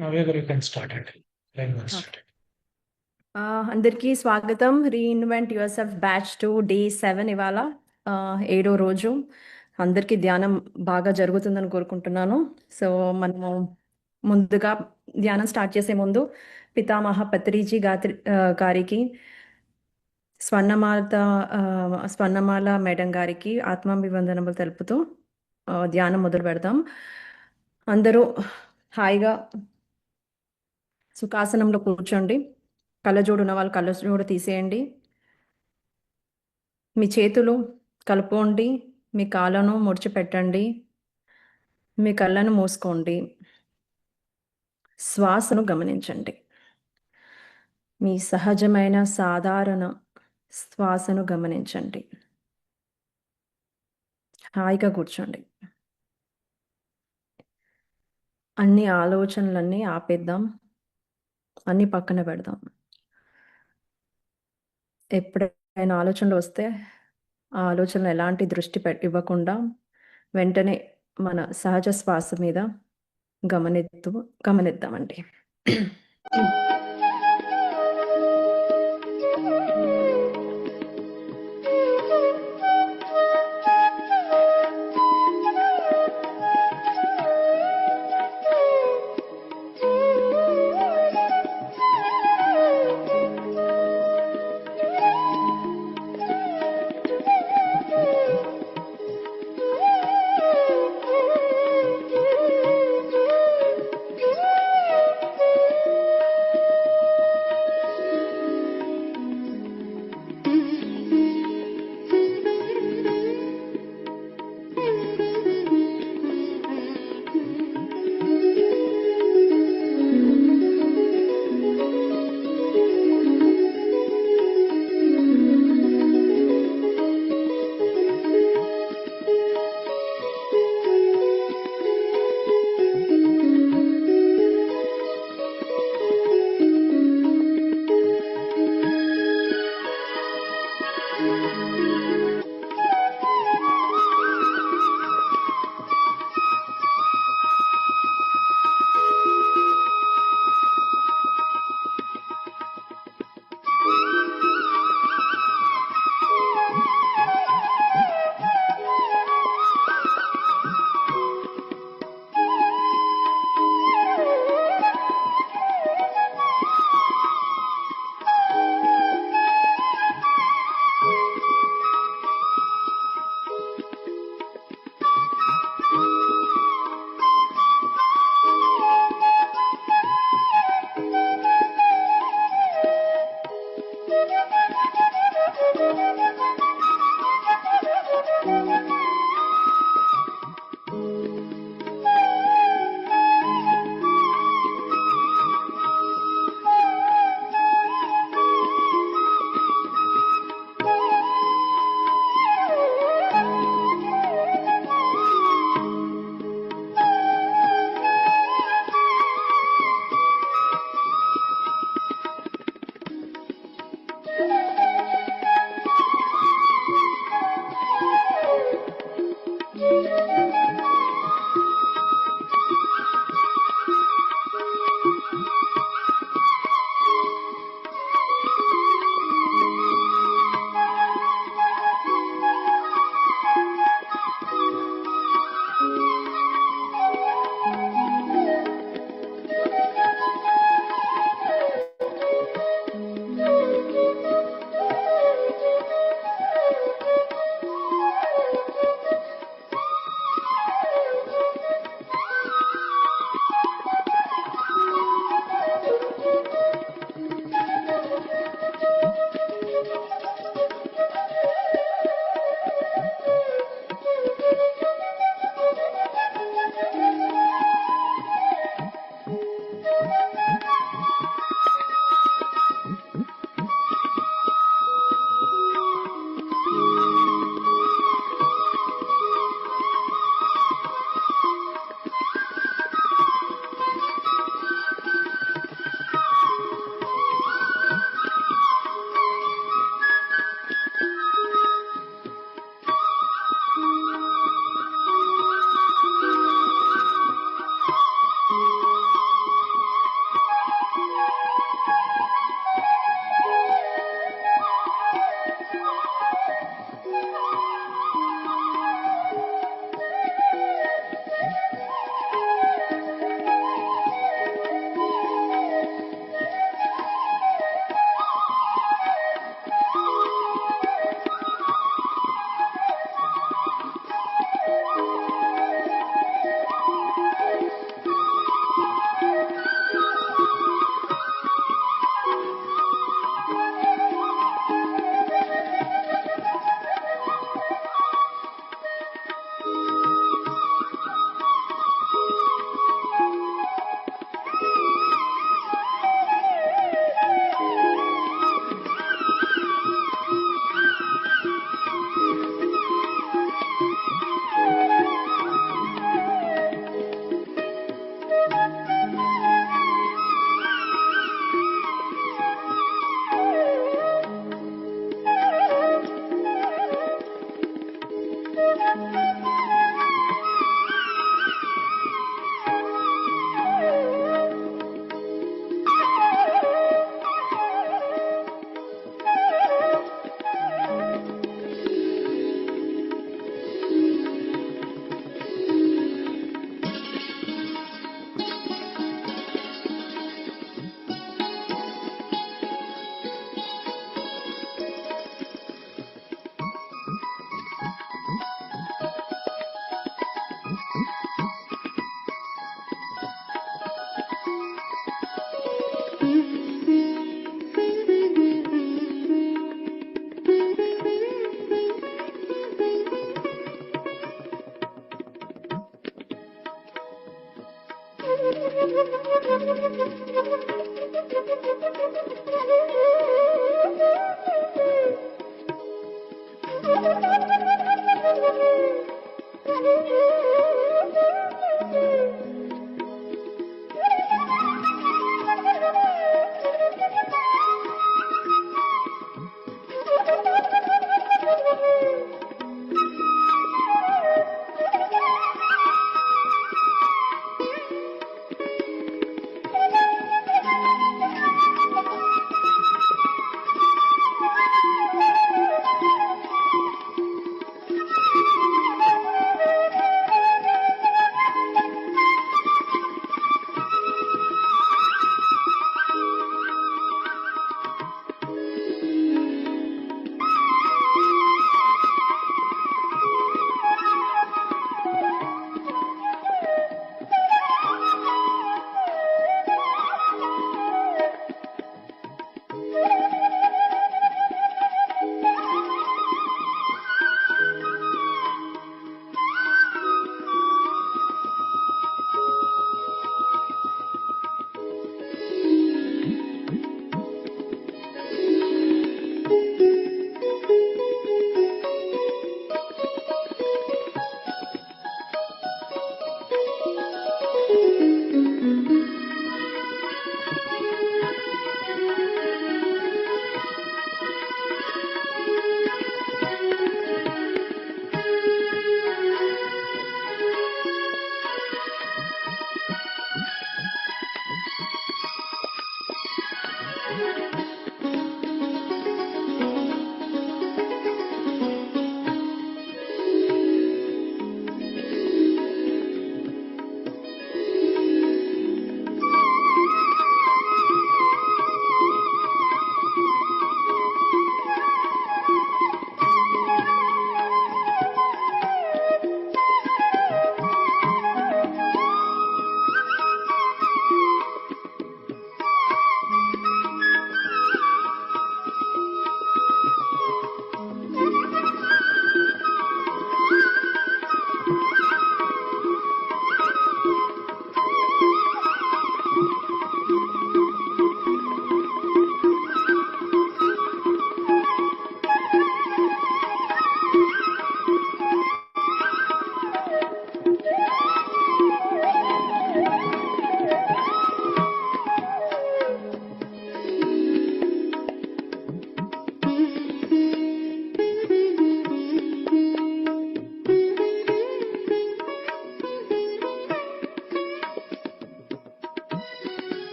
Whenever you can start it. Line one okay. started. అందరికీ స్వాగతం. Reinvent your self batch 2 day 7 ఇవాళ 7వ రోజు. అందరికీ ధ్యానం బాగా జరుగుతుందని కోరుకుంటున్నాను. సో మనము ముందుగా ధ్యానం స్టార్ట్ చేసే ముందు పితామహ పత్రిజీ గారికి స్వర్ణమాల మేడం గారికి ఆత్మాభివందనములు తెలుపుతూ ధ్యానం మొదలు పెడదాం. అందరూ హాయిగా సుఖాసనంలో కూర్చోండి. కళ్ళజోడు ఉన్న వాళ్ళు కళ్ళజోడు తీసేయండి. మీ చేతులు కలుపుకోండి. మీ కాళ్ళను ముడిచిపెట్టండి. మీ కళ్ళను మూసుకోండి. శ్వాసను గమనించండి. మీ సహజమైన సాధారణ శ్వాసను గమనించండి. హాయిగా కూర్చోండి. అన్ని ఆలోచనలన్నీ ఆపేద్దాం. అన్ని పక్కన పెడదాం. ఎప్పుడైనా ఆలోచనలు వస్తే ఆ ఆలోచనలు ఎలాంటి దృష్టి ఇవ్వకుండా వెంటనే మన సహజ శ్వాస మీద గమనిద్దామండి.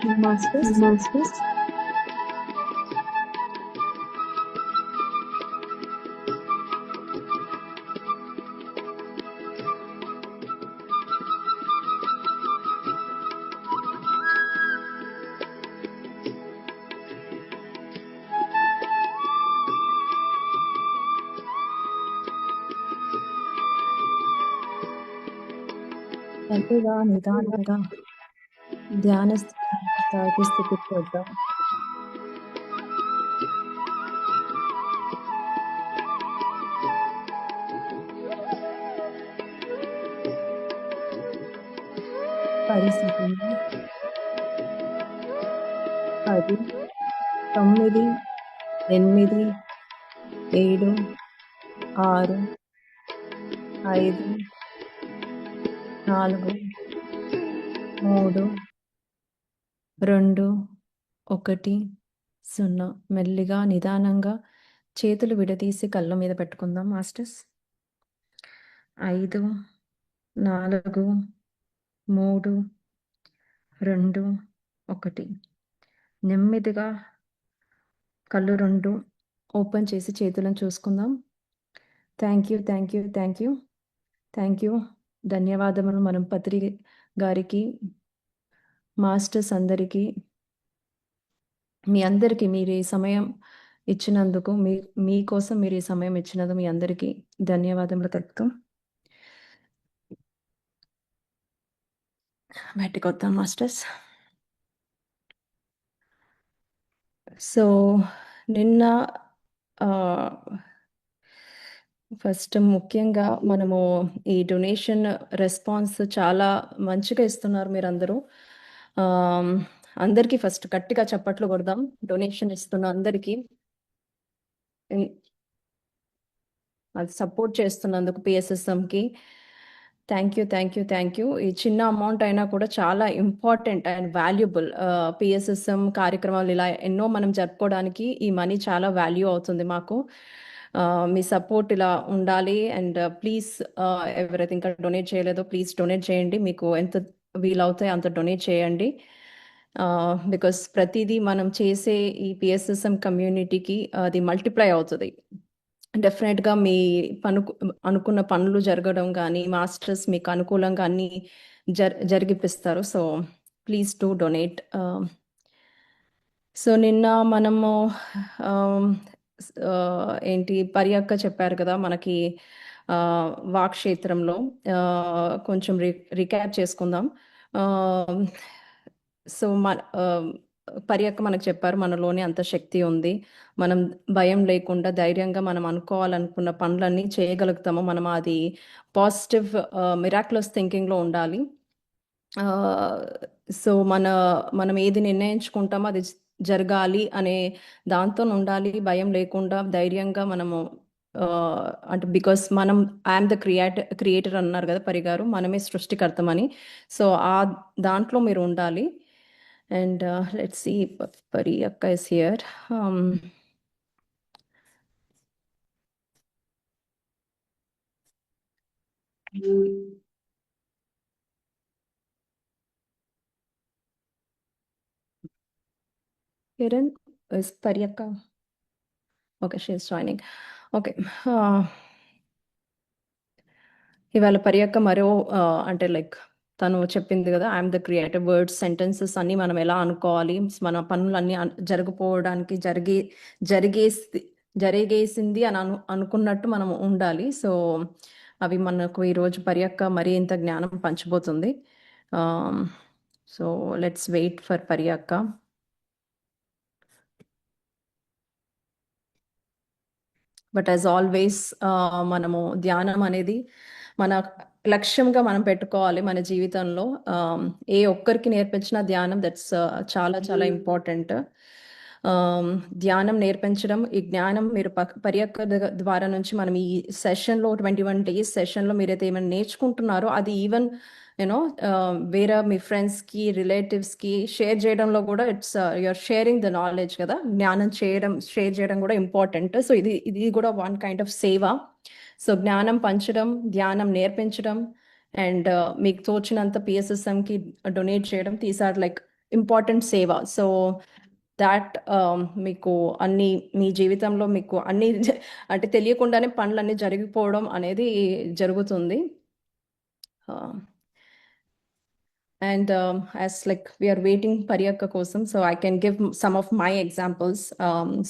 Masters. మెల్లిగా నిదానంగా ధ్యాన స్థితికి వద్దాం. పరిస్థితులు 10, 9, 8, 7, 6, 5, 4, 3, 2, 1, 0. మెల్లిగా నిదానంగా చేతులు విడదీసి కళ్ళ మీద పెట్టుకుందాం మాస్టర్స్. 5, 4, 3, 2, 1. నెమ్మదిగా కళ్ళు 2 ఓపెన్ చేసి చేతులను చూసుకుందాం. Thank you, thank you, thank you, thank you. ధన్యవాదములు మనం పత్రి గారికి, మాస్టర్స్ అందరికీ, మీ అందరికీ మీరు ఈ సమయం ఇచ్చినందుకు, మీకోసం మీరు ఈ సమయం ఇచ్చినందుకు మీ అందరికీ ధన్యవాదములు తెలుపుతూ బయటకు వద్దాం మాస్టర్స్. సో నిన్న ఫస్ట్ ముఖ్యంగా మనము ఈ డొనేషన్ రెస్పాన్స్ చాలా మంచిగా ఇస్తున్నారు మీరందరూ. అందరికీ ఫస్ట్ గట్టిగా చప్పట్లు కొడదాం డొనేషన్ ఇస్తున్న అందరికీ, అది సపోర్ట్ చేస్తున్నందుకు పిఎస్ఎస్ఎంకి. Thank you, thank you, thank you. ఈ చిన్న అమౌంట్ అయినా కూడా చాలా ఇంపార్టెంట్ అండ్ వాల్యుబుల్. పిఎస్ఎస్ఎం కార్యక్రమాలు ఇలా ఎన్నో మనం జరుపుకోవడానికి ఈ మనీ చాలా వాల్యూ అవుతుంది మాకు. మీ సపోర్ట్ ఇలా ఉండాలి. అండ్ ప్లీజ్ ఎవరైతే ఇంకా డొనేట్ చేయలేదో ప్లీజ్ డొనేట్ చేయండి. మీకు ఎంత వీలవుతాయి అంత డొనేట్ చేయండి. బికాస్ ప్రతిదీ మనం చేసే ఈ పిఎస్ఎస్ఎం కమ్యూనిటీకి అది మల్టిప్లై అవుతుంది. డెఫినెట్గా మీ అనుకున్న పనులు జరగడం కానీ, మాస్టర్స్ మీకు అనుకూలంగా అన్ని జరిగిపిస్తారు. So please to donate. So నిన్న మనము ఏంటి పర్యాక్క చెప్పారు కదా మనకి వాక్క్షేత్రంలో. కొంచెం రికాప్ చేసుకుందాం. సో పర్యాక్క మనకు చెప్పారు మనలోనే అంత శక్తి ఉంది, మనం భయం లేకుండా ధైర్యంగా మనం అనుకోవాలనుకున్న పనులన్నీ చేయగలుగుతాము. మనం అది పాజిటివ్ మిరాక్యులస్ థింకింగ్లో ఉండాలి. సో మనం ఏది నిర్ణయించుకుంటామో అది జరగాలి అనే దాంతో ఉండాలి. భయం లేకుండా ధైర్యంగా మనము అంటే బికాస్ మనం ఐఎమ్ ద క్రియేటర్ అన్నారు కదా పరిగారు, మనమే సృష్టికర్తమని. సో ఆ దాంట్లో మీరు ఉండాలి. అండ్ లెట్స్ సీ పరి అక్క is here. Kiran is Pariyakka. Okay, she is joining. Okay. ఇవాళ పర్యాక మరో అంటే లైక్ తను చెప్పింది కదా, I'm the creative words sentences అన్ని మనం ఎలా అనుకోవాలి, మన పనులన్నీ జరగపోవడానికి జరిగేసింది అని అనుకున్నట్టు మనం ఉండాలి. సో అవి మనకు ఈరోజు పర్యాక మరీ ఇంత జ్ఞానం పంచబోతుంది. So let's wait for Paryaka. But as always మనము ధ్యానం అనేది మన లక్ష్యంగా మనం పెట్టుకోవాలి మన జీవితంలో. ఏ ఒక్కరికి నేర్పించిన ధ్యానం దట్స్ చాలా చాలా ఇంపార్టెంట్. ధ్యానం నేర్పించడం, ఈ జ్ఞానం మీరు పర్యాక ద్వారా నుంచి మనం ఈ సెషన్లో 21 days సెషన్లో మీరైతే ఏమైనా నేర్చుకుంటున్నారో అది ఈవెన్ యూనో వేరే మీ ఫ్రెండ్స్కి రిలేటివ్స్కి షేర్ చేయడంలో కూడా it's your sharing the knowledge కదా. జ్ఞానం షేర్ చేయడం కూడా ఇంపార్టెంట్. సో ఇది కూడా వన్ కైండ్ ఆఫ్ సేవ. సో జ్ఞానం పంచడం, ధ్యానం నేర్పించడం, అండ్ మీకు తోచినంత పిఎస్ఎస్ఎంకి డొనేట్ చేయడం, దీస్ ఆర్ లైక్ ఇంపార్టెంట్ సేవ. సో దాట్ మీకు అన్ని మీ జీవితంలో మీకు అన్ని అంటే తెలియకుండానే పనులన్నీ జరిగిపోవడం అనేది జరుగుతుంది. And as like we are waiting Pariyakka కోసం, so I can give some of my examples.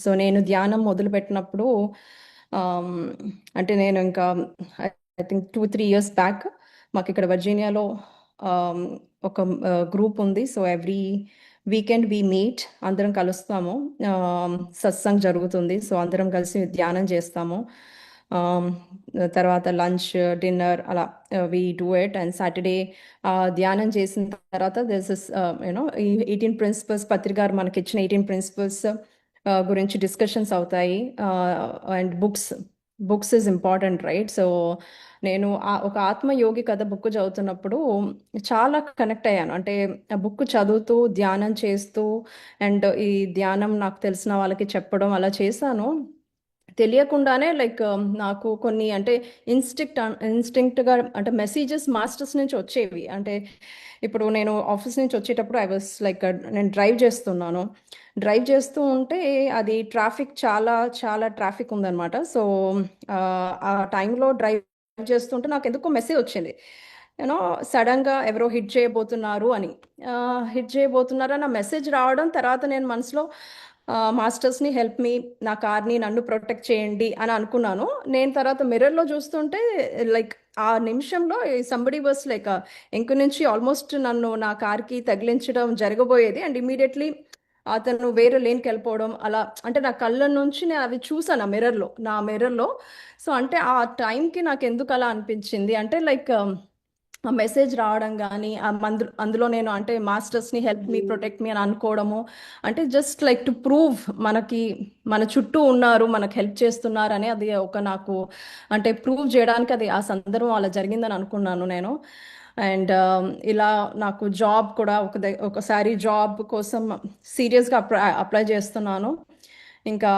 So నేను ధ్యానం మొదలు పెట్టినప్పుడు అంటే నేను ఇంకా ఐ థింక్ 2-3 years బ్యాక్ మాకు ఇక్కడ వర్జీనియాలో ఒక గ్రూప్ ఉంది. So every weekend we meet, అందరం కలుస్తాము, సత్సంగ్ జరుగుతుంది. సో అందరం కలిసి ధ్యానం చేస్తాము. తర్వాత లంచ్ డిన్నర్ అలా we do it. And Saturday ధ్యానం చేసిన తర్వాత దిస్ ఇస్ యూనో ఈ 18 ప్రిన్సిపల్స్ పత్రిక గారు మనకి ఇచ్చిన 18 ప్రిన్సిపల్స్ గురించి డిస్కషన్స్ అవుతాయి. And books is important, right? So నేను ఒక ఆత్మయోగి కథ బుక్ చదువుతున్నప్పుడు చాలా కనెక్ట్ అయ్యాను. అంటే ఆ బుక్ చదువుతూ ధ్యానం చేస్తూ అండ్ ఈ ధ్యానం నాకు తెలిసిన వాళ్ళకి చెప్పడం అలా చేశాను. తెలియకుండానే లైక్ నాకు కొన్ని అంటే ఇన్స్టింక్ట్గా అంటే మెసేజెస్ మాస్టర్స్ నుంచి వచ్చేవి. అంటే ఇప్పుడు నేను ఆఫీస్ నుంచి వచ్చేటప్పుడు ఐ వాస్ లైక్ నేను డ్రైవ్ చేస్తూ ఉంటే అది ట్రాఫిక్ చాలా చాలా ట్రాఫిక్ ఉందన్నమాట. సో ఆ టైంలో డ్రైవ్ చేస్తుంటే నాకు ఎందుకో మెసేజ్ వచ్చింది, యూనో సడన్గా ఎవరో హిట్ చేయబోతున్నారు అని నా మెసేజ్ రావడం. తర్వాత నేను మనసులో మాస్టర్స్ని హెల్ప్ మీ, నా కార్ని నన్ను ప్రొటెక్ట్ చేయండి అని అనుకున్నాను. నేను తర్వాత మిర్రర్లో చూస్తుంటే లైక్ ఆ నిమిషంలో సంబడి వాస్ లైక్ ఇంక నుంచి ఆల్మోస్ట్ నన్ను నా కార్కి తగిలించడం జరగబోయేది. అండ్ ఇమీడియట్లీ అతను వేరే లేన్కి వెళ్ళిపోవడం అలా, అంటే నా కళ్ళ నుంచి నేను అవి చూసాను నా మిర్రర్లో. సో అంటే ఆ టైంకి నాకు ఎందుకు అలా అనిపించింది అంటే లైక్ ఆ మెసేజ్ రావడం కానీ అందులో నేను అంటే మాస్టర్స్ని హెల్ప్ మీ ప్రొటెక్ట్ మీ అని అనుకోవడము అంటే జస్ట్ లైక్ టు ప్రూవ్ మనకి మన చుట్టూ ఉన్నారు, మనకు హెల్ప్ చేస్తున్నారు అని అది ఒక నాకు అంటే ప్రూవ్ చేయడానికి అది ఆ సందర్భం అలా జరిగిందని అనుకున్నాను నేను. అండ్ ఇలా నాకు జాబ్ కూడా ఒకసారి జాబ్ కోసం సీరియస్గా అప్లై చేస్తున్నాను. ఇంకా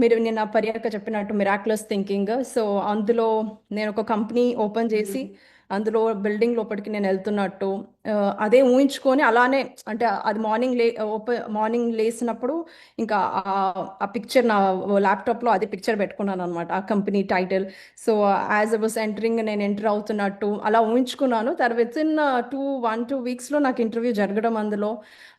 మీరు నిన్న పర్యాక చెప్పినట్టు మిరాక్యులస్ థింకింగ్. సో అందులో నేను ఒక కంపెనీ ఓపెన్ చేసి అందులో బిల్డింగ్ లోపలికి నేను వెళ్తున్నట్టు అదే ఊహించుకొని అలానే అంటే అది మార్నింగ్ లేసినప్పుడు ఇంకా ఆ పిక్చర్ నా ల్యాప్టాప్లో అదే పిక్చర్ పెట్టుకున్నాను అనమాట, ఆ company title. So as I was entering నేను ఎంటర్ అవుతున్నట్టు అలా ఊహించుకున్నాను. తర్వాత వితిన్ 1-2 వీక్స్లో నాకు ఇంటర్వ్యూ జరగడం,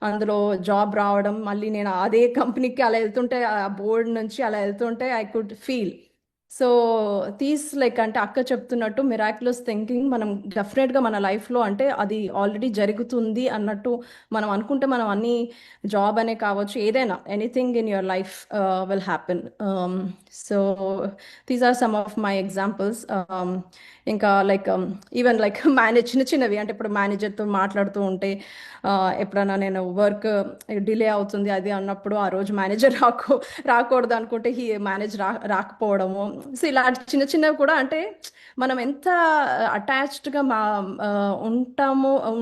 అందులో జాబ్ రావడం, మళ్ళీ నేను అదే కంపెనీకి అలా వెళ్తుంటే ఆ బోర్డు నుంచి అలా వెళ్తుంటే I could feel. So like అంటే అక్క చెప్తున్నట్టు మిరాక్యులస్ థింకింగ్ మనం డెఫినెట్గా మన లైఫ్లో అంటే అది ఆల్రెడీ జరుగుతుంది అన్నట్టు మనం అనుకుంటే మనం అన్ని జాబ్ అనే కావచ్చు, ఏదైనా anything in your life will happen. So these are some of my examples. ఇంకా లైక్ ఈవెన్ లైక్ చిన్నవి అంటే ఇప్పుడు మేనేజర్తో మాట్లాడుతూ ఉంటే ఎప్పుడైనా నేను వర్క్ డిలే అవుతుంది అది అన్నప్పుడు ఆ రోజు మేనేజర్ రాకూడదు అనుకుంటే మేనేజర్ రాకపోవడము. సో ఇలాంటి చిన్నవి కూడా అంటే మనం ఎంత అటాచ్డ్గా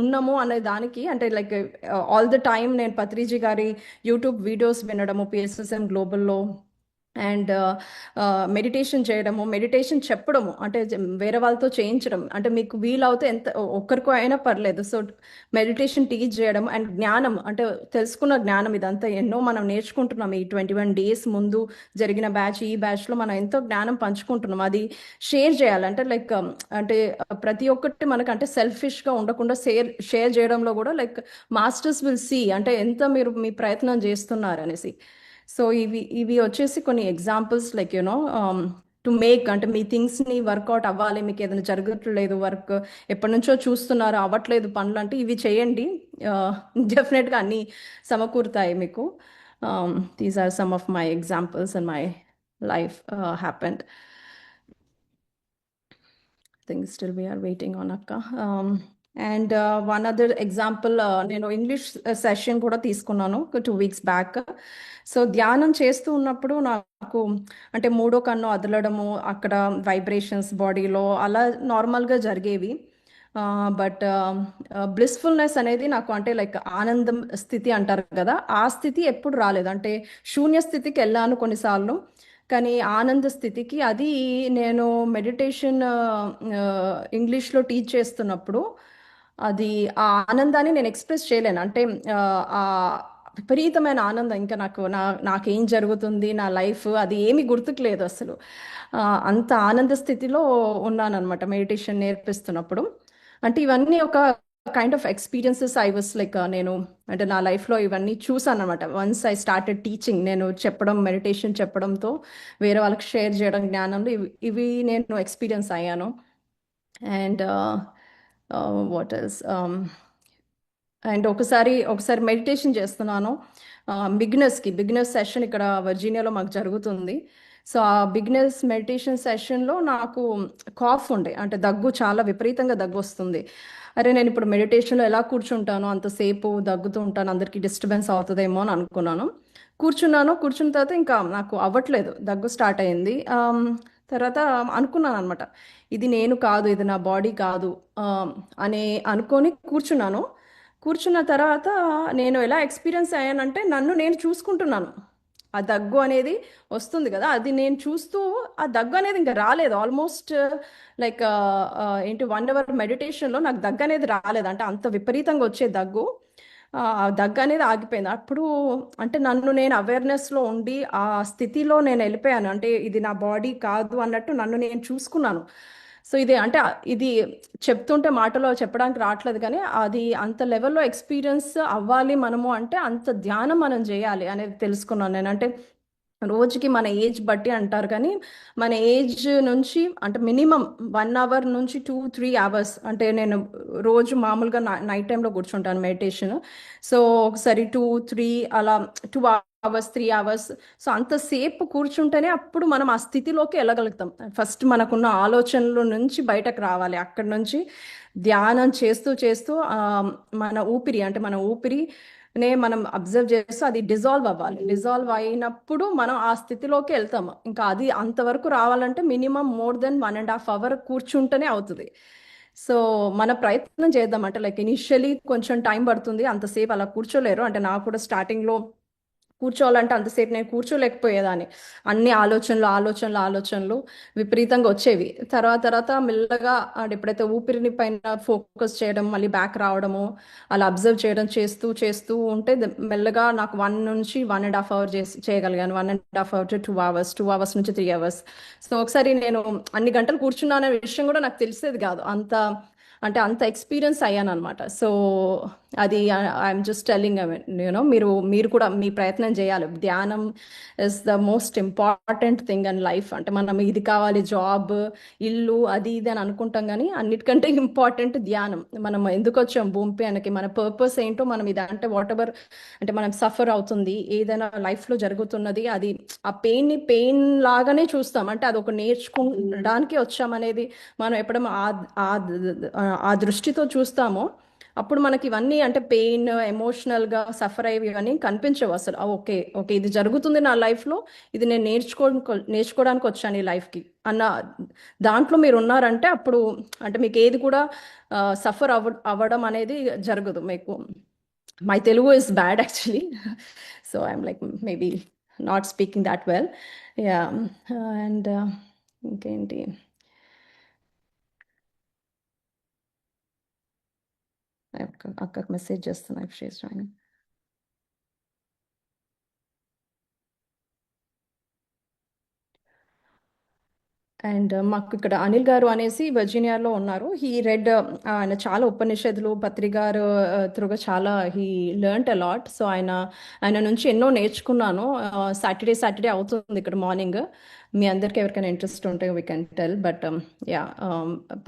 ఉన్నాము అనే దానికి అంటే లైక్ ఆల్ ద టైమ్ నేను పత్రిజీ గారి యూట్యూబ్ వీడియోస్ వినడము, పిఎస్ఎస్ఎం గ్లోబల్లో, అండ్ మెడిటేషన్ చేయడము, మెడిటేషన్ చెప్పడము అంటే వేరే వాళ్ళతో చేయించడం, అంటే మీకు వీలవుతే ఎంత ఒక్కరికో అయినా పర్లేదు. సో మెడిటేషన్ టీచ్ చేయడం అండ్ జ్ఞానం అంటే తెలుసుకున్న జ్ఞానం ఇదంతా ఎన్నో మనం నేర్చుకుంటున్నాం. ఈ 21 days ముందు జరిగిన ఈ బ్యాచ్లో మనం ఎంతో జ్ఞానం పంచుకుంటున్నాం. అది షేర్ చేయాలి అంటే లైక్ అంటే ప్రతి ఒక్కటి మనకు అంటే సెల్ఫిష్గా ఉండకుండా షేర్ చేయడంలో కూడా లైక్ మాస్టర్స్ విల్ సీ అంటే ఎంత మీరు మీ ప్రయత్నం చేస్తున్నారు అనేసి. సో ఇవి వచ్చేసి కొన్ని examples like you know to make అంటే మీ థింగ్స్ని వర్కౌట్ అవ్వాలి, మీకు ఏదైనా జరగట్లేదు, వర్క్ ఎప్పటి నుంచో చూస్తున్నారు అవ్వట్లేదు పనులు అంటే ఇవి చేయండి, డెఫినెట్గా అన్నీ సమకూరుతాయి మీకు. These are some of my examples in my life happened. Things still we're waiting on అక్క. అండ్ వన్ అదర్ ఎగ్జాంపుల్, నేను ఇంగ్లీష్ సెషన్ కూడా తీసుకున్నాను 2 weeks బ్యాక్. సో ధ్యానం చేస్తూ ఉన్నప్పుడు నాకు అంటే మూడో కన్ను అదలడము, అక్కడ వైబ్రేషన్స్ బాడీలో అలా నార్మల్గా జరిగేవి. బట్ బ్లిస్ఫుల్నెస్ అనేది నాకు అంటే లైక్ ఆనందం స్థితి అంటారు కదా, ఆ స్థితి ఎప్పుడు రాలేదు. అంటే శూన్య స్థితికి వెళ్ళాను కొన్నిసార్లు, కానీ ఆనంద స్థితికి అది నేను మెడిటేషన్ ఇంగ్లీష్లో టీచ్ చేస్తున్నప్పుడు అది ఆ ఆనందాన్ని నేను ఎక్స్ప్రెస్ చేయలేను. అంటే ఆ విపరీతమైన ఆనందం, ఇంకా నాకేం జరుగుతుంది, నా లైఫ్ అది ఏమీ గుర్తుకు లేదు అసలు. అంత ఆనంద స్థితిలో ఉన్నానన్నమాట మెడిటేషన్ నేర్పిస్తున్నప్పుడు. అంటే ఇవన్నీ ఒక kind of experiences I was like, నేను అంటే నా లైఫ్లో ఇవన్నీ చూసాను అనమాట. వన్స్ ఐ స్టార్టెడ్ టీచింగ్, నేను చెప్పడం, మెడిటేషన్ చెప్పడంతో వేరే వాళ్ళకి షేర్ చేయడం జ్ఞానంలో ఇవి నేను ఎక్స్పీరియన్స్ అయ్యాను. అండ్ వాట్ ఎల్స్, అండ్ ఒకసారి మెడిటేషన్ చేస్తున్నాను బిగినర్స్ సెషన్ ఇక్కడ వర్జీనియాలో మాకు జరుగుతుంది. సో ఆ బిగినర్స్ మెడిటేషన్ సెషన్లో నాకు కాఫ్ ఉండే, అంటే దగ్గు, చాలా విపరీతంగా దగ్గు వస్తుంది. అరే నేను ఇప్పుడు మెడిటేషన్లో ఎలా కూర్చుంటాను, అంతసేపు దగ్గుతూ ఉంటాను, అందరికీ డిస్టర్బెన్స్ అవుతుందేమో అని అనుకున్నాను. కూర్చున్న తర్వాత ఇంకా నాకు అవ్వట్లేదు, దగ్గు స్టార్ట్ అయింది. తర్వాత అనుకున్నాను అనమాట, ఇది నేను కాదు, ఇది నా బాడీ కాదు అని అనుకొని కూర్చున్నాను. కూర్చున్న తర్వాత నేను ఎలా ఎక్స్పీరియన్స్ అయ్యానంటే, నన్ను నేను చూసుకుంటున్నాను. ఆ దగ్గు అనేది వస్తుంది కదా, అది నేను చూస్తూ, ఆ దగ్గు అనేది ఇంకా రాలేదు. ఆల్మోస్ట్ లైక్ ఏంటి 1 అవర్ మెడిటేషన్లో నాకు దగ్గు అనేది రాలేదు. అంటే అంత విపరీతంగా వచ్చే దగ్గు, ఆ దగ్గు అనేది ఆగిపోయింది. అప్పుడు అంటే నన్ను నేను అవేర్నెస్లో ఉండి ఆ స్థితిలో నేను వెళ్ళిపోయాను. అంటే ఇది నా బాడీ కాదు అన్నట్టు నన్ను నేను చూసుకున్నాను. సో ఇది అంటే ఇది చెప్తుంటే మాటలో చెప్పడానికి రావట్లేదు, కానీ అది అంత లెవెల్లో ఎక్స్పీరియన్స్ అవ్వాలి మనము అంటే అంత ధ్యానం మనం చేయాలి అనేది తెలుసుకున్నాను నేను. అంటే రోజుకి మన ఏజ్ బట్టి అంటారు, కానీ మన ఏజ్ నుంచి అంటే మినిమం 1 అవర్ నుంచి 2-3 అవర్స్, అంటే నేను రోజు మామూలుగా నైట్ టైంలో కూర్చుంటాను మెడిటేషన్. సో ఒకసారి 2-3 అలా, 2 అవర్స్ 3 అవర్స్. సో అంతసేపు కూర్చుంటేనే అప్పుడు మనం ఆ స్థితిలోకి వెళ్ళగలుగుతాం. ఫస్ట్ మనకున్న ఆలోచనల నుంచి బయటకు రావాలి. అక్కడి నుంచి ధ్యానం చేస్తూ చేస్తూ మన ఊపిరినే మనం అబ్జర్వ్ చేస్తూ అది డిజాల్వ్ అవ్వాలి. డిజాల్వ్ అయినప్పుడు మనం ఆ స్థితిలోకి వెళ్తాము. ఇంకా అది అంతవరకు రావాలంటే మినిమం మోర్ దెన్ 1.5 అవర్ కూర్చుంటేనే అవుతుంది. సో మన ప్రయత్నం చేద్దాం. అంటే లైక్ ఇనిషియలీ కొంచెం టైం పడుతుంది, అంతసేపు అలా కూర్చోలేరు. అంటే నాకు కూడా స్టార్టింగ్లో కూర్చోవాలంటే అంతసేపు నేను కూర్చోలేకపోయేదాన్ని. అన్ని ఆలోచనలు విపరీతంగా వచ్చేవి. తర్వాత మెల్లగా అంటే ఎప్పుడైతే ఊపిరిని పైన ఫోకస్ చేయడం, మళ్ళీ బ్యాక్ రావడము, అలా అబ్జర్వ్ చేయడం చేస్తూ చేస్తూ ఉంటే మెల్లగా నాకు 1 నుంచి 1.5 అవర్ చేయగలిగాను. 1.5 అవర్ టు 2 అవర్స్, 2 అవర్స్ నుంచి 3 అవర్స్. సో ఒకసారి నేను అన్ని గంటలు కూర్చున్నానే విషయం కూడా నాకు తెలిసేది కాదు. అంత ఎక్స్పీరియన్స్ అయ్యాను అనమాట. సో అది ఐఎమ్ జస్ట్ టెల్లింగ్, మీరు కూడా మీ ప్రయత్నం చేయాలి. ధ్యానం is the most important thing in life. అంటే మనం ఇది కావాలి, జాబ్, ఇల్లు, అది ఇది అని అనుకుంటాం, కానీ అన్నిటికంటే ఇంపార్టెంట్ ధ్యానం. మనం ఎందుకు వచ్చాం భూమి పైనకి, మన పర్పస్ ఏంటో మనం ఇది అంటే వాట్ ఎవర్, అంటే మనం సఫర్ అవుతుంది ఏదైనా లైఫ్లో జరుగుతున్నది, అది ఆ పెయిన్ లాగానే చూస్తాం. అంటే అది ఒక నేర్చుకోవడానికి వచ్చామనేది మనం ఎప్పుడైనా ఆ దృష్టితో చూస్తామో అప్పుడు మనకి ఇవన్నీ అంటే పెయిన్, ఎమోషనల్గా సఫర్ అయ్యేవి ఇవన్నీ కనిపించవు అసలు. ఓకే ఓకే, ఇది జరుగుతుంది నా లైఫ్లో, ఇది నేను నేర్చుకోవడానికి వచ్చాను ఈ లైఫ్కి అన్న దాంట్లో మీరు ఉన్నారంటే అప్పుడు అంటే మీకు ఏది కూడా సఫర్ అవ్వడం అనేది జరగదు మీకు. My Telugu is bad actually, so I'm like maybe not speaking that well. Yeah. And ఇంకేంటి, అక్కకు మెసేజ్ చేస్తున్నా ఇఫ్ షీస్ జాయినింగ్. అండ్ మాకు ఇక్కడ అనిల్ గారు అనేసి వర్జీనియాలో ఉన్నారు. హీ రెడ్, ఆయన చాలా ఉపనిషత్తులు, పత్రికారు త్రుగా చాలా హీ లెర్న్ట్ అలాట్. సో ఆయన నుంచి ఎన్నో నేర్చుకున్నాను. సాటర్డే అవుతుంది ఇక్కడ మార్నింగ్. మీ అందరికి ఎవరికైనా ఇంట్రెస్ట్ ఉంటే we can tell. But yeah,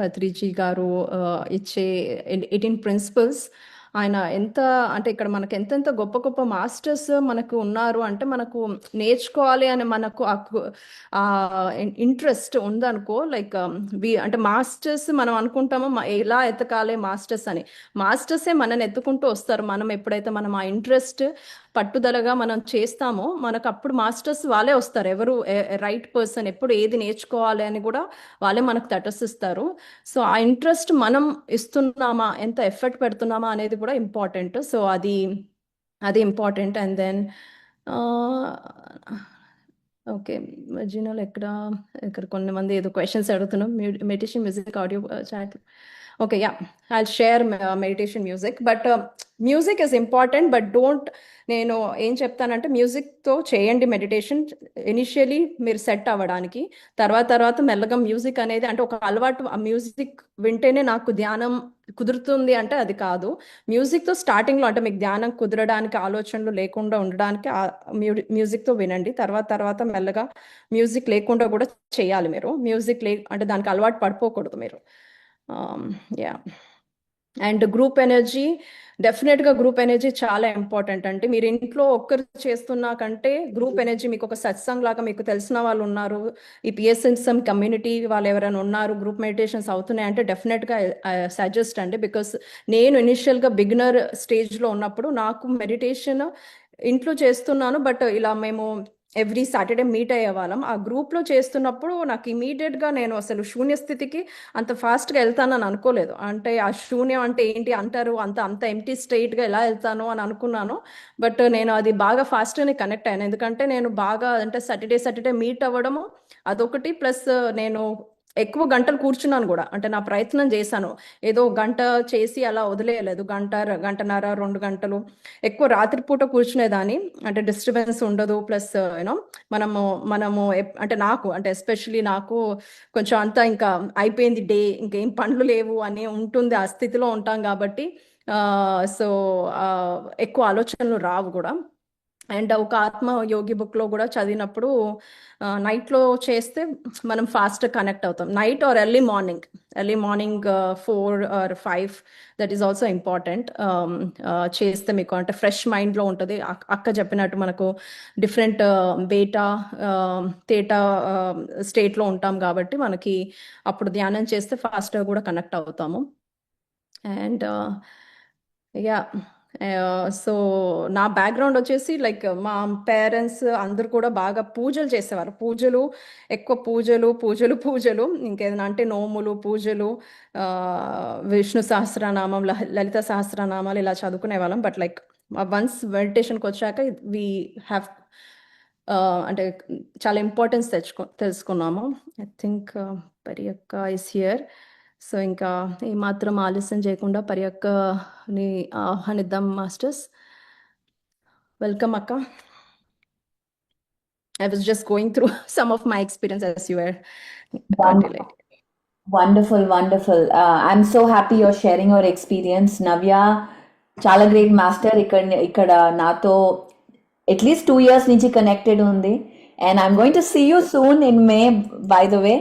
Patriji గారు ఇచ్చే 18 ప్రిన్సిపల్స్, ఆయన ఎంత అంటే ఇక్కడ మనకు ఎంతెంత గొప్ప గొప్ప మాస్టర్స్ మనకు ఉన్నారు. అంటే మనకు నేర్చుకోవాలి అని మనకు ఆ ఇంట్రెస్ట్ ఉందనుకో, లైక్ అంటే మాస్టర్స్ మనం అనుకుంటామో ఎలా ఎతకాలి మాస్టర్స్ అని, మాస్టర్సే మనని ఎత్తుకుంటూ వస్తారు. మనం ఎప్పుడైతే మనం ఆ ఇంట్రెస్ట్ పట్టుదలగా మనం చేస్తామో మనకు అప్పుడు మాస్టర్స్ వాళ్ళే వస్తారు. ఎవరు రైట్ పర్సన్, ఎప్పుడు ఏది నేర్చుకోవాలి అని కూడా వాళ్ళే మనకు తటస్థిస్తారు. సో ఆ ఇంట్రెస్ట్ మనం ఇస్తున్నామా, ఎంత ఎఫర్ట్ పెడుతున్నామా అనేది కూడా ఇంపార్టెంట్. సో అది ఇంపార్టెంట్. అండ్ దెన్ ఓకే, జినోల్ ఇక్కడ కొంతమంది ఏదో క్వశ్చన్స్ అడుగుతున్నాం. Meditation music audio chat. Okay, yeah, I'll share meditation music, but music is important, but don't, నేను ఏం చెప్తానంటే మ్యూజిక్తో చేయండి మెడిటేషన్ ఇనిషియలీ మీరు సెట్ అవ్వడానికి. తర్వాత మెల్లగా మ్యూజిక్ అనేది అంటే ఒక అలవాటు, ఆ మ్యూజిక్ వింటేనే నాకు ధ్యానం కుదురుతుంది అంటే అది కాదు. మ్యూజిక్తో స్టార్టింగ్లో అంటే మీకు ధ్యానం కుదరడానికి, ఆలోచనలు లేకుండా ఉండడానికి మ్యూజిక్తో వినండి. తర్వాత మెల్లగా మ్యూజిక్ లేకుండా కూడా చేయాలి మీరు. మ్యూజిక్ అంటే దానికి అలవాటు పడిపోకూడదు మీరు. యా. అండ్ గ్రూప్ ఎనర్జీ, డెఫినెట్గా గ్రూప్ ఎనర్జీ చాలా ఇంపార్టెంట్ అండి. మీరు ఇంట్లో ఒక్కరు చేస్తున్నా కంటే గ్రూప్ ఎనర్జీ, మీకు ఒక సత్సంగ్ లాగా మీకు తెలిసిన వాళ్ళు ఉన్నారు, ఈ పిఎస్ఎన్ఎస్ఎం కమ్యూనిటీ వాళ్ళు ఎవరైనా ఉన్నారు, గ్రూప్ మెడిటేషన్స్ అవుతున్నాయి అంటే డెఫినెట్గా సజెస్ట్ అండి. బికాస్ నేను ఇనిషియల్గా బిగినర్ స్టేజ్లో ఉన్నప్పుడు నాకు మెడిటేషన్ ఇంట్లో చేస్తున్నాను, బట్ ఇలా మేము ఎవ్రీ సాటర్డే మీట్ అయ్యే వాళ్ళం. ఆ గ్రూప్లో చేస్తున్నప్పుడు నాకు ఇమీడియట్గా నేను అసలు శూన్య స్థితికి అంత ఫాస్ట్గా వెళ్తానని అనుకోలేదు. అంటే ఆ శూన్యం అంటే ఏంటి అంటారు, అంత ఎంటీ స్ట్రైట్గా ఎలా వెళ్తాను అని అనుకున్నాను. బట్ నేను అది బాగా ఫాస్ట్గానే కనెక్ట్ అయ్యాను. ఎందుకంటే నేను బాగా అంటే సాటర్డే మీట్ అవ్వడము అదొకటి, ప్లస్ నేను ఎక్కువ గంటలు కూర్చున్నాను కూడా. అంటే నా ప్రయత్నం చేశాను, ఏదో గంట చేసి అలా వదిలేయలేదు. గంటన్నర 2 గంటలు ఎక్కువ రాత్రిపూట కూర్చునేదాన్ని. అంటే డిస్టర్బెన్స్ ఉండదు, ప్లస్ యూనో మనము అంటే నాకు అంటే ఎస్పెషలీ నాకు కొంచెం అంతా ఇంకా అయిపోయింది డే, ఇంకేం పనులు లేవు అని ఉంటుంది, ఆ స్థితిలో ఉంటాం కాబట్టి సో ఎక్కువ ఆలోచనలు రావు కూడా. అండ్ ఒక ఆత్మ యోగి బుక్లో కూడా చదివినప్పుడు నైట్లో చేస్తే మనం ఫాస్ట్ కనెక్ట్ అవుతాం. Night or early morning 4 or 5, that is also important. చేస్తే మీకు అంటే ఫ్రెష్ మైండ్లో ఉంటుంది. అక్క చెప్పినట్టు మనకు డిఫరెంట్ బేటా తేటా స్టేట్లో ఉంటాం కాబట్టి మనకి అప్పుడు ధ్యానం చేస్తే ఫాస్ట్గా కూడా కనెక్ట్ అవుతాము. అండ్ యా, సో నా బ్యాక్గ్రౌండ్ వచ్చేసి లైక్ మా పేరెంట్స్ అందరు కూడా బాగా పూజలు చేసేవారు. ఎక్కువ పూజలు, ఇంకేదైనా అంటే నోములు, పూజలు, విష్ణు సహస్రనామం, లలిత సహస్రనామాలు ఇలా చదువుకునే వాళ్ళం. బట్ లైక్ వన్స్ మెడిటేషన్కి వచ్చాక వీ హ్యావ్ అంటే చాలా ఇంపార్టెన్స్ తెలుసుకున్నాము. I think Pariyakka is here. So ఇంకా ఏమాత్రం ఆలస్యం చేయకుండా పరియక్కని ఆహ్వానిద్దాం. మాస్టర్స్, వెల్కమ్ అక్క. I was just going through some of my experience as you were articulating. Wonderful, wonderful. I'm so happy you're sharing your experience. Navya, చాలా great master. ఇక్కడ నాతో అట్లీస్ట్ 2 years నుంచి కనెక్టెడ్ ఉంది. And I'm going to see you soon in May, by the way.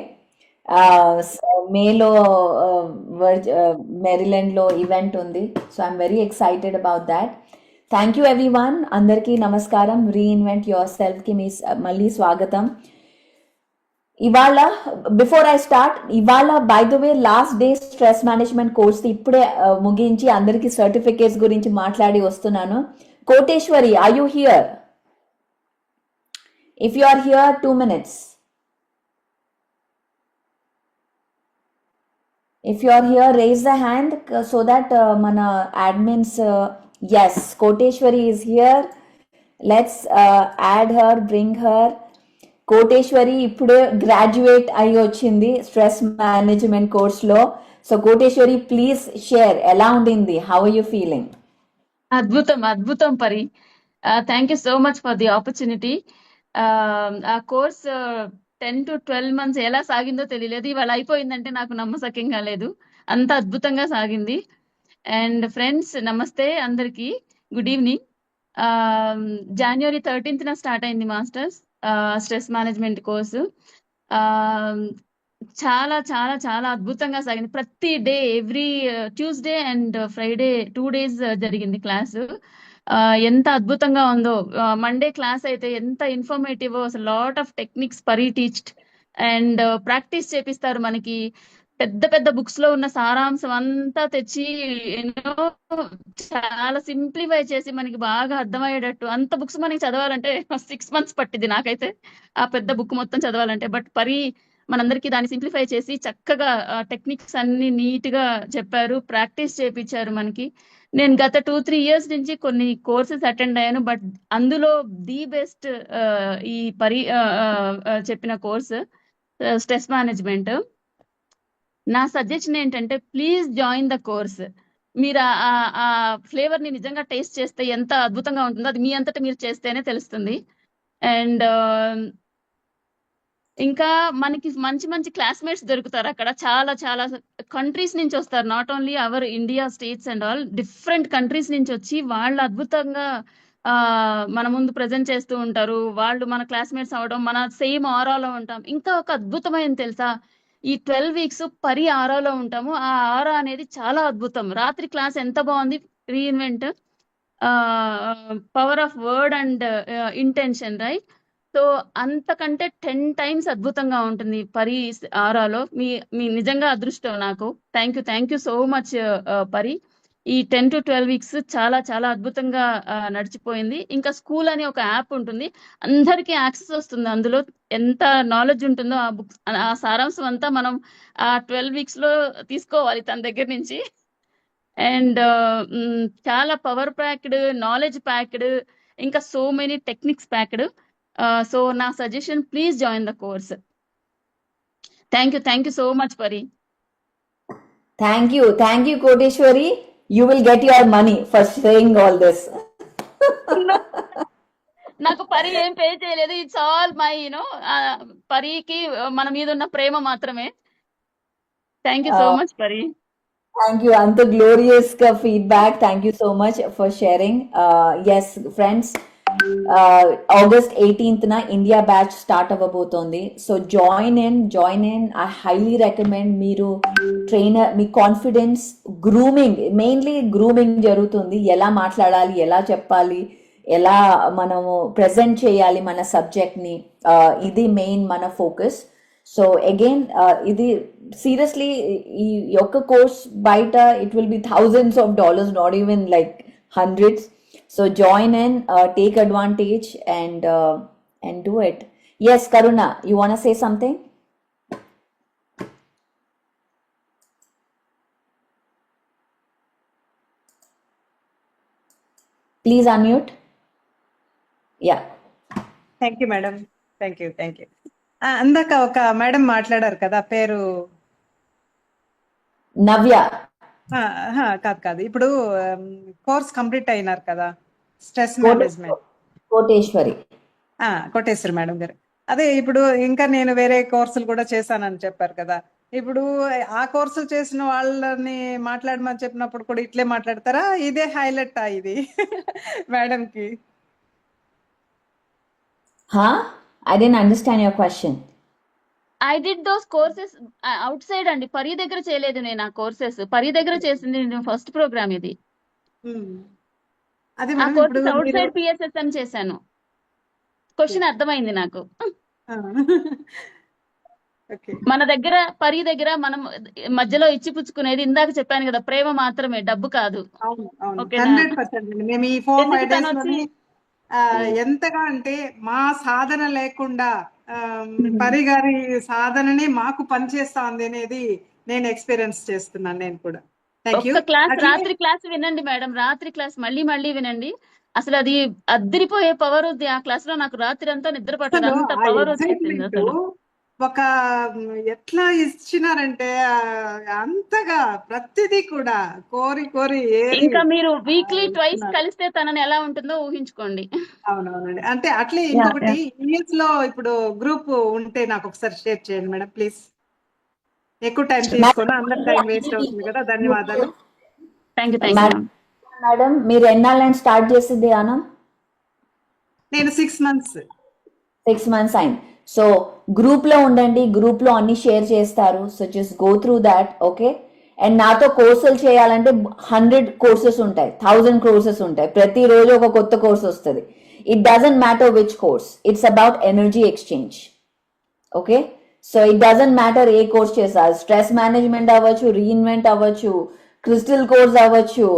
మేలో మెరీలాండ్లో event ఉంది. So I'm very excited about that. Thank you everyone. అందరికీ నమస్కారం. రీఇన్వెంట్ యువర్ సెల్ఫ్కి మళ్ళీ స్వాగతం. ఇవాళ బిఫోర్ ఐ స్టార్ట్, ఇవాళ by the way last day stress management course ఇప్పుడే ముగించి అందరికీ సర్టిఫికేట్స్ గురించి మాట్లాడి వస్తున్నాను. Koteswari, are you here? If you are here, 2 minutes. If you are here, raise the hand so that mana admins, yes, Koteshwari is here. Let's add her, bring her. Koteshwari ipude graduate ayi ochindi stress management course lo. So Koteshwari, please share ela undindi, how are you feeling? Adbhutam Pari. Thank you so much for the opportunity. ఆ course 10 to 12 months ఎలా సాగిందో తెలియలేదు. ఇవాళ అయిపోయిందంటే నాకు నమ్మసక్యంగా లేదు, అంత అద్భుతంగా సాగింది. అండ్ ఫ్రెండ్స్, నమస్తే అందరికి, good evening. January 13th start అయింది మాస్టర్స్ స్ట్రెస్ మేనేజ్మెంట్ కోర్సు. చాలా చాలా చాలా అద్భుతంగా సాగింది. ప్రతి day, every Tuesday and Friday 2 days జరిగింది క్లాసు. ఎంత అద్భుతంగా ఉందో. మండే క్లాస్ అయితే ఎంత ఇన్ఫర్మేటివ్, అసలు లాట్ ఆఫ్ టెక్నిక్స్ పరి టీచ్డ్ అండ్ ప్రాక్టీస్ చేపిస్తారు. మనకి పెద్ద పెద్ద బుక్స్ లో ఉన్న సారాంశం అంతా తెచ్చి ఎన్నో చాలా సింప్లిఫై చేసి మనకి బాగా అర్థమయ్యేటట్టు, అంత బుక్స్ మనకి చదవాలంటే 6 months పట్టింది నాకైతే ఆ పెద్ద బుక్ మొత్తం చదవాలంటే. బట్ పరి మనందరికీ దాన్ని సింప్లిఫై చేసి చక్కగా టెక్నిక్స్ అన్ని నీట్ గా చెప్పారు, ప్రాక్టీస్ చేపించారు మనకి. నేను గత 2-3 years నుంచి కొన్ని కోర్సెస్ అటెండ్ అయ్యాను, బట్ అందులో ది బెస్ట్ ఈ పరి చెప్పిన కోర్స్ స్ట్రెస్ మేనేజ్మెంట్. నా సజెషన్ ఏంటంటే ప్లీజ్ జాయిన్ ద కోర్స్. మీరు ఆ ఫ్లేవర్ ని నిజంగా టేస్ట్ చేస్తే ఎంత అద్భుతంగా ఉంటుందో అది మీ అంతటా మీరు చేస్తేనే తెలుస్తుంది. అండ్ ఇంకా మనకి మంచి మంచి క్లాస్మేట్స్ దొరుకుతారు అక్కడ. చాలా చాలా కంట్రీస్ నుంచి వస్తారు. Not only our India states and all, different countries నుంచి వచ్చి వాళ్ళు అద్భుతంగా మన ముందు ప్రజెంట్ చేస్తూ ఉంటారు. వాళ్ళు మన క్లాస్మేట్స్ అవ్వడం, మన సేమ్ ఆరాలో ఉంటాం. ఇంకా ఒక అద్భుతమైన తెలుసా, ఈ 12 వీక్స్ పరి ఆరాలో ఉంటాము. ఆ ఆరా అనేది చాలా అద్భుతం. రాత్రి క్లాస్ ఎంత బాగుంది, reinvent power of word and intention, right? So అంతకంటే 10 టైమ్స్ అద్భుతంగా ఉంటుంది పరి ఆరాలో. మీ నిజంగా అదృష్టం నాకు. థ్యాంక్ యూ సో మచ్ పరి. ఈ 10 to 12 వీక్స్ చాలా చాలా అద్భుతంగా నడిచిపోయింది. ఇంకా స్కూల్ అని ఒక యాప్ ఉంటుంది, అందరికీ యాక్సెస్ వస్తుంది. అందులో ఎంత నాలెడ్జ్ ఉంటుందో ఆ బుక్స్, ఆ సారాంశం అంతా మనం ఆ 12 వీక్స్ లో తీసుకోవాలి తన దగ్గర నుంచి. అండ్ చాలా పవర్ ప్యాక్డ్, నాలెడ్జ్ ప్యాక్డ్, ఇంకా so many techniques packed. So నా suggestion, please join the course. Thank you so much Pari. Thank you, Koteshwari. You will get your money for saying all this. నాకు పరి ఏం pay చేయలేదు. It's all my పరికి మన మీద ఉన్న ప్రేమ మాత్రమే. Thank you so much Pari. Thank you, Anta. Glorious feedback. Thank you so much for sharing. Yes, friends, August 18th na India batch start avvabotundi. So join in. I highly recommend మీరు trainer, మీ confidence grooming, mainly grooming జరుగుతుంది. ఎలా మాట్లాడాలి, ఎలా చెప్పాలి, ఎలా మనము present చేయాలి మన సబ్జెక్ట్ ని, ఇది మెయిన్ మన ఫోకస్. సో అగైన్ ఇది సీరియస్లీ ఈ యొక్క కోర్స్ బయట it will be thousands of dollars, not even like hundreds. So join in, take advantage and do it. Yes, Karuna, you want to say something? Please unmute. Yeah. Thank you madam. Thank you. అందాక ఒక madam మాట్లాడారు కదా, పేరు Navya. కాదు, ఇప్పుడు course complete అయినారు కదా, stress management, Koteshwari. Koteswari madam గారు. అదే ఇప్పుడు ఇంకా నేను వేరే కోర్సులు కూడా చేశానని చెప్పారు కదా, ఇప్పుడు ఆ కోర్సులు చేసిన వాళ్ళని మాట్లాడమని చెప్పినప్పుడు కూడా ఇట్లే మాట్లాడతారా? ఇదే హైలైట్ ఇది మేడంకి? I didn't understand your question. I did those courses out side అండి. పరి దగ్గర చేయలేదు నేను ఆ కోర్సెస్. పరి దగ్గర చేసింది నేను ఫస్ట్ ప్రోగ్రామ్ ఇది. అదే ఆ మేడం, ఇప్పుడు కోర్సెస్ అవుట్ మీరు సైడ్ PSSM చేశాను. క్వశ్చన్ అర్థమైంది నాకు. ఓకే, మన దగ్గర పరి దగ్గర మనం మధ్యలో ఇచ్చి పుచ్చుకునేది ఇందాక చెప్పాను కదా, ప్రేమ మాత్రమే, డబ్బు కాదు. అవును అవును, ఓకేనా? 100%. మేము ఈ 4-5 ఎందుకు తను days వచ్చి లోని ఎంతగా అంటే మా సాధన లేకుండా పరి గారి సాధననే మాకు పనిచేస్తుంది అనేది నేను ఎక్స్పీరియన్స్ చేస్తున్నాను నేను కూడా. Thank you. ఒక్క క్లాస్, అట్లే రాత్రి క్లాస్ వినండి మేడం. రాత్రి క్లాస్ మళ్ళీ వినండి. అసలు అది అద్దరిపోయే పవర్ ఉంది ఆ క్లాస్ లో. నాకు రాత్రి అంతా నిద్ర పట్టదు, అసలు అంత ఆ పవర్ వచ్చేసింది ఎగ్జైట్మెంట్ అసలు. ఒక ఎట్లా ఇచ్చినారంటే అంతగా ప్రతిదీ కూడా కోరి ఏరి ఇంకా మీరు వీక్లీ ట్వైస్ ఇస్తున్నారు. కలిస్తే తనని ఎలా ఉంటుందో ఊహించుకోండి. అవునవునండి. అంటే అట్లే ఇంకొకటి, యూఎస్ లో ఇప్పుడు గ్రూప్ ఉంటే నాకు ఒకసారి షేర్ చేయండి మేడం ప్లీజ్. ఎక్కువ టైం తీసుకోను, అందరి టైం వేస్ట్ అవుతుంది కదా. ధన్యవాదాలు. థ్యాంక్ యూ మేడం, మీరు ఎన్నాళ్ళని స్టార్ట్ చేసింది అనం? నేను 6 months. 6 months అయింది. సో గ్రూప్ లో ఉండండి, గ్రూప్ లో అన్ని షేర్ చేస్తారు. So just go through that, okay? And నాతో కోర్సులు చేయాలంటే 100 కోర్సెస్ ఉంటాయి, 1000 కోర్సెస్ ఉంటాయి. ప్రతిరోజు ఒక కొత్త కోర్స్ వస్తుంది. It doesn't matter which course, it's about energy exchange, okay? So it doesn't matter ఏ కోర్స్ చేస్తారు. స్ట్రెస్ మేనేజ్మెంట్ అవ్వచ్చు, రీఇన్వెంట్ అవ్వచ్చు, క్రిస్టల్ కోర్స్ అవ్వచ్చు,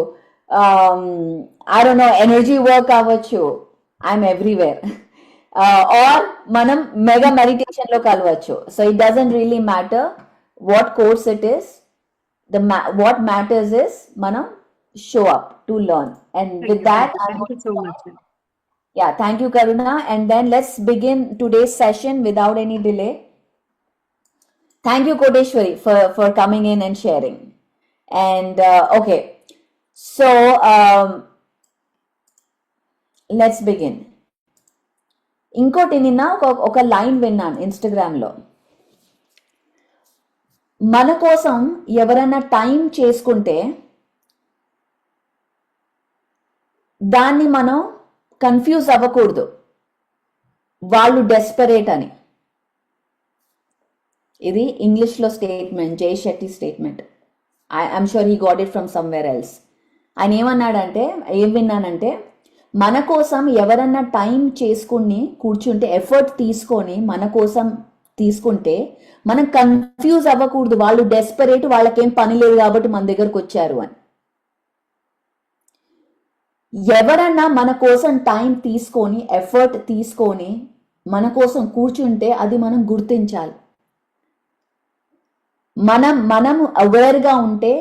I don't know, energy work అవ్వచ్చు, ఐఎమ్ ఎవ్రీవేర్. ఆర్ మనం మెగా మెడిటేషన్ లో కలవచ్చు. So it doesn't really matter what course it is. What matters is manam show up to learn, and with that Thank you so much. Yeah, thank you Karuna, and then let's begin today's session without any delay. Thank you, Kodeshwari, for coming in and sharing. And okay, so let's begin. ఇంకోటి నిన్న ఒక line విన్నాను ఇన్స్టాగ్రామ్లో. మన కోసం ఎవరైనా time చేసుకుంటే దాన్ని మనం కన్ఫ్యూజ్ అవ్వకూడదు వాళ్ళు డెస్పరేట్ అని. ఇది ఇంగ్లీష్లో స్టేట్మెంట్, జై Shetty statement. I'm sure he got it from somewhere else. ఆయన ఏమన్నాడంటే, ఏం విన్నానంటే, మన కోసం ఎవరన్నా టైం చేసుకుని కూర్చుంటే, ఎఫర్ట్ తీసుకొని మన కోసం తీసుకుంటే మనం కన్ఫ్యూజ్ అవ్వకూడదు వాళ్ళు డెస్పరేట్, వాళ్ళకేం పని లేదు కాబట్టి మన దగ్గరకు వచ్చారు అని. ఎవరన్నా మన కోసం టైం తీసుకొని ఎఫర్ట్ తీసుకొని మన కోసం కూర్చుంటే అది మనం గుర్తించాలి. మనం అవేర్గా ఉంటే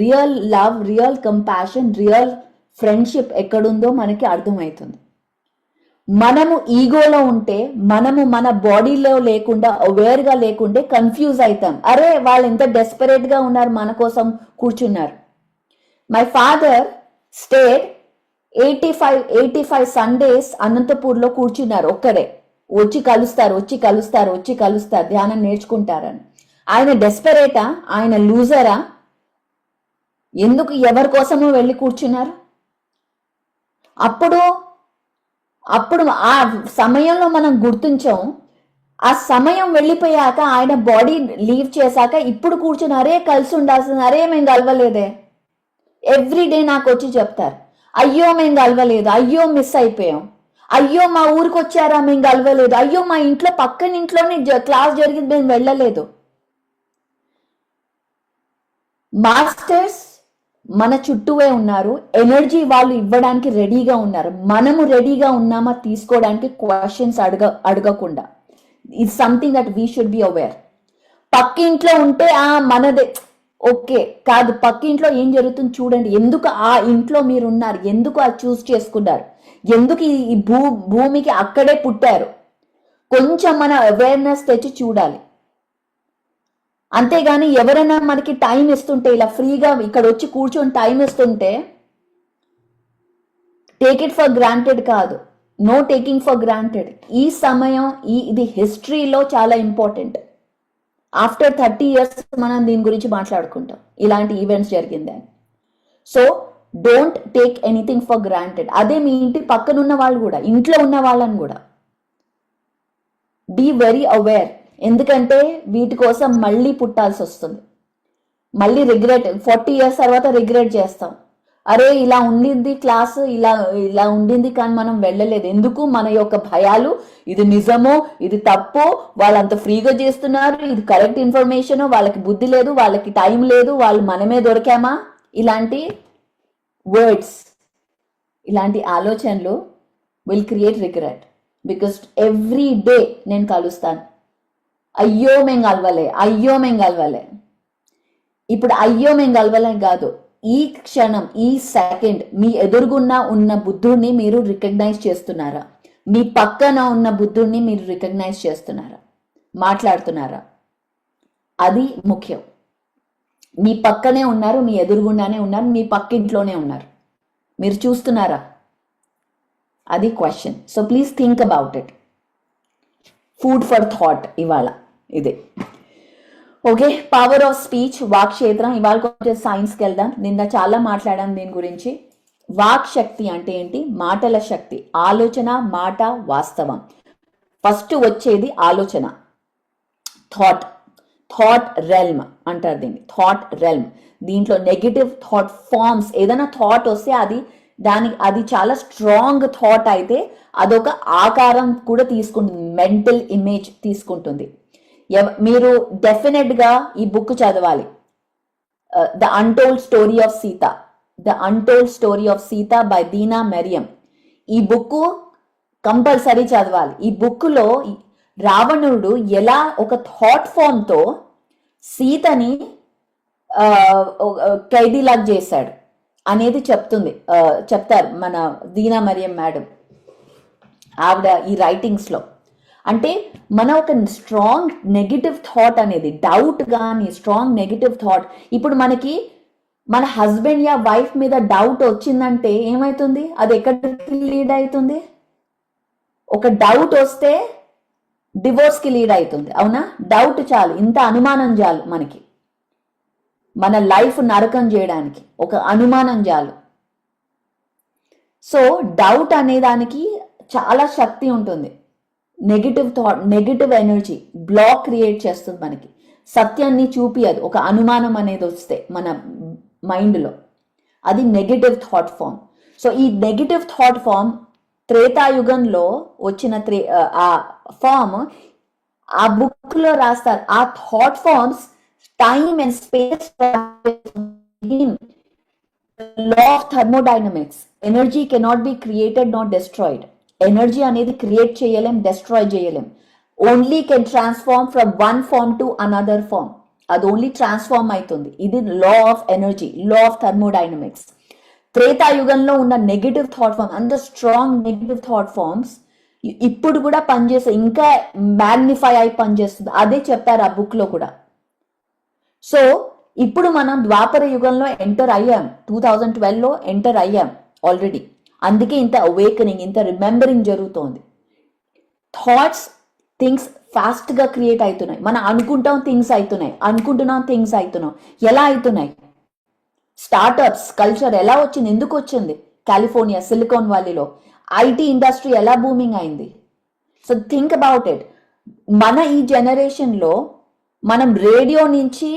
real love, real compassion, real friendship ఎక్కడుందో మనకి అర్థమవుతుంది. మనము ఈగోలో ఉంటే, మనము మన బాడీలో లేకుండా, అవేర్గా లేకుంటే కన్ఫ్యూజ్ అవుతాం. అరే వాళ్ళు ఎంత డెస్పరేట్గా ఉన్నారు, మన కోసం కూర్చున్నారు. మై ఫాదర్ స్టేడ్ 85 సండేస్ అనంతపూర్లో కూర్చున్నారు ఒక్కడే. వచ్చి కలుస్తారు ధ్యానం నేర్చుకుంటారని. ఆయన డెస్పరేటా? ఆయన లూజరా? ఎందుకు ఎవరి కోసమో వెళ్ళి కూర్చున్నారు? అప్పుడు ఆ సమయంలో మనం గుర్తించాం. ఆ సమయం వెళ్ళిపోయాక, ఆయన బాడీ లీవ్ చేశాక ఇప్పుడు కూర్చుని అరే కలిసి ఉండాల్సింది, అరే మేము కలవలేదే. ఎవ్రీడే నాకు వచ్చి చెప్తారు, అయ్యో మేము కలవలేదు, అయ్యో మిస్ అయిపోయాం, అయ్యో మా ఊరికి వచ్చారా మేము కలవలేదు, అయ్యో మా ఇంట్లో పక్కన ఇంట్లోనే క్లాస్ జరిగింది మేము వెళ్ళలేదు. మాస్టర్స్ మన చుట్టూవే ఉన్నారు, ఎనర్జీ వాళ్ళు ఇవ్వడానికి రెడీగా ఉన్నారు. మనము రెడీగా ఉన్నామా తీసుకోవడానికి క్వశ్చన్స్ అడగకుండా. It's something that we should be aware. పక్కింట్లో ఉంటే మనదే ఓకే కాదు, పక్కింట్లో ఏం జరుగుతుంది చూడండి, ఎందుకు ఆ ఇంట్లో మీరు ఉన్నారు, ఎందుకు అది చూస్ చేసుకున్నారు, ఎందుకు ఈ భూమికి అక్కడే పుట్టారు, కొంచెం మన అవేర్నెస్ తెచ్చి చూడాలి. అంతేగాని ఎవరైనా మనకి టైం ఇస్తుంటే, ఇలా ఫ్రీగా ఇక్కడ వచ్చి కూర్చొని టైం ఇస్తుంటే టేక్ ఇట్ ఫర్ గ్రాంటెడ్ కాదు, నో టేకింగ్ ఫర్ గ్రాంటెడ్. ఈ సమయం ఇది హిస్టరీలో చాలా ఇంపార్టెంట్. ఆఫ్టర్ 30 years మనం దీని గురించి మాట్లాడుకుంటాం, ఇలాంటి ఈవెంట్స్ జరిగిందని. So don't take anything for granted. అదే మీ ఇంటి పక్కన ఉన్న వాళ్ళు కూడా, ఇంట్లో ఉన్న వాళ్ళని కూడా బీ వెరీ అవేర్. ఎందుకంటే వీటి కోసం మళ్ళీ పుట్టాల్సి వస్తుంది, మళ్ళీ రిగ్రెట్. 40 years తర్వాత రిగ్రెట్ చేస్తాం, అరే ఇలా ఉండింది క్లాస్, ఇలా ఉండింది కానీ మనం వెళ్ళలేదు. ఎందుకు? మన యొక్క భయాలు, ఇది నిజమో ఇది తప్పో, వాళ్ళంత ఫ్రీగా చేస్తున్నారు, ఇది కరెక్ట్ ఇన్ఫర్మేషన్, వాళ్ళకి బుద్ధి లేదు, వాళ్ళకి టైం లేదు, వాళ్ళు మనమే దొరికామా, ఇలాంటి వర్డ్స్, ఇలాంటి ఆలోచనలు will create regret. Because every day నేను కలుస్తాను, అయ్యో మేము కలవలే. ఇప్పుడు అయ్యో మేము కలవలే కాదు, ఈ క్షణం, ఈ సెకండ్ మీ ఎదురుగున్నా ఉన్న బుద్ధుడిని మీరు రికగ్నైజ్ చేస్తున్నారా? మీ పక్కన ఉన్న బుద్ధుడిని మీరు రికగ్నైజ్ చేస్తున్నారా? మాట్లాడుతున్నారా? అది ముఖ్యం. మీ పక్కనే ఉన్నారు, మీ ఎదురుగుండానే ఉన్నారు, మీ పక్కింట్లోనే ఉన్నారు, మీరు చూస్తున్నారా? అది question. So please think about it. Food for thought ఇవాళ ఇదే. ఓకే, పవర్ ఆఫ్ స్పీచ్, వాక్క్షేత్రం. ఇవాళ కొంచెం సైన్స్కి వెళ్దాం. నిన్న చాలా మాట్లాడాం దీని గురించి. వాక్ శక్తి అంటే ఏంటి? మాటల శక్తి, ఆలోచన, మాట, వాస్తవం. ఫస్ట్ వచ్చేది ఆలోచన, థాట్ రెల్మ్ అంటారు దీన్ని, థాట్ రెల్మ్. దీంట్లో నెగటివ్ థాట్ ఫార్మ్స్, ఏదైనా థాట్ వస్తే అది చాలా స్ట్రాంగ్ థాట్ అయితే అదొక ఆకారం కూడా తీసుకుంటుంది, మెంటల్ ఇమేజ్ తీసుకుంటుంది. మీరు డెఫినెట్గా ఈ బుక్ చదవాలి, the untold story of Sita by Dena Merriam. ఈ బుక్ కంపల్సరీ చదవాలి. ఈ బుక్లో రావణుడు ఎలా ఒక థాట్ ఫామ్తో సీతని ఖైదీలాగా చేశాడు అనేది చెప్తారు మన దీనా మరియం మేడం, ఆవిడ ఈ రైటింగ్స్లో. అంటే మన ఒక స్ట్రాంగ్ నెగిటివ్ థాట్ అనేది, డౌట్ కానీ స్ట్రాంగ్ నెగిటివ్ థాట్, ఇప్పుడు మనకి మన హస్బెండ్ యా వైఫ్ మీద డౌట్ వచ్చిందంటే ఏమవుతుంది? అది ఎక్కడికి లీడ్ అవుతుంది? ఒక డౌట్ వస్తే డివోర్స్ కి లీడ్ అవుతుంది, అవునా? డౌట్ చాలు, ఇంత అనుమానం చాలు మనకి మన లైఫ్ నరకం చేయడానికి, ఒక అనుమానం చాలు. సో డౌట్ అనే దానికి చాలా శక్తి ఉంటుంది. Negative thought, negative energy block create చేస్తుంది మనకి, సత్యాన్ని చూపియదు. ఒక అనుమానం అనేది వస్తే మన మైండ్లో, అది నెగిటివ్ థాట్ ఫామ్. సో ఈ నెగిటివ్ థాట్ ఫామ్ త్రేతాయుగంలో వచ్చిన ఆ ఫామ్ ఆ బుక్ లో రాస్తారు. ఆ thought forms time and space, law of thermodynamics, energy cannot be created not destroyed. Energy అనేది క్రియేట్ చేయలేం, డెస్ట్రాయ్ చేయలేం. Only can transform from one form to another form. అది ఓన్లీ ట్రాన్స్ఫార్మ్ అవుతుంది. ఇది law of energy, law of thermodynamics. త్రేతాయుగంలో ఉన్న negative thought form, అంత strong negative thought forms ఇప్పుడు కూడా పనిచేస్తే, ఇంకా మ్యాగ్నిఫై అయి పనిచేస్తుంది. అదే చెప్పారు ఆ బుక్ లో కూడా. సో ఇప్పుడు మనం ద్వాపర యుగంలో ఎంటర్ అయ్యాం, 2012లో ఎంటర్ అయ్యాం ఆల్రెడీ. అందుకే ఇంత అవేకనింగ్, ఇంత రిమెంబరింగ్ జరుగుతోంది. థాట్స్, థింగ్స్ ఫాస్ట్ గా క్రియేట్ అవుతున్నాయి. మనం అనుకుంటాం థింగ్స్ అవుతున్నాయి, అనుకుంటున్నాం థింగ్స్ అవుతున్నాం. ఎలా అవుతున్నాయి? స్టార్టప్స్ కల్చర్ ఎలా వచ్చింది? ఎందుకు వచ్చింది? కాలిఫోర్నియా, సిలికాన్ వ్యాలీలో ఐటీ ఇండస్ట్రీ ఎలా బూమింగ్ అయింది? So think about it. మన ఈ జనరేషన్ లో మనం రేడియో నుంచి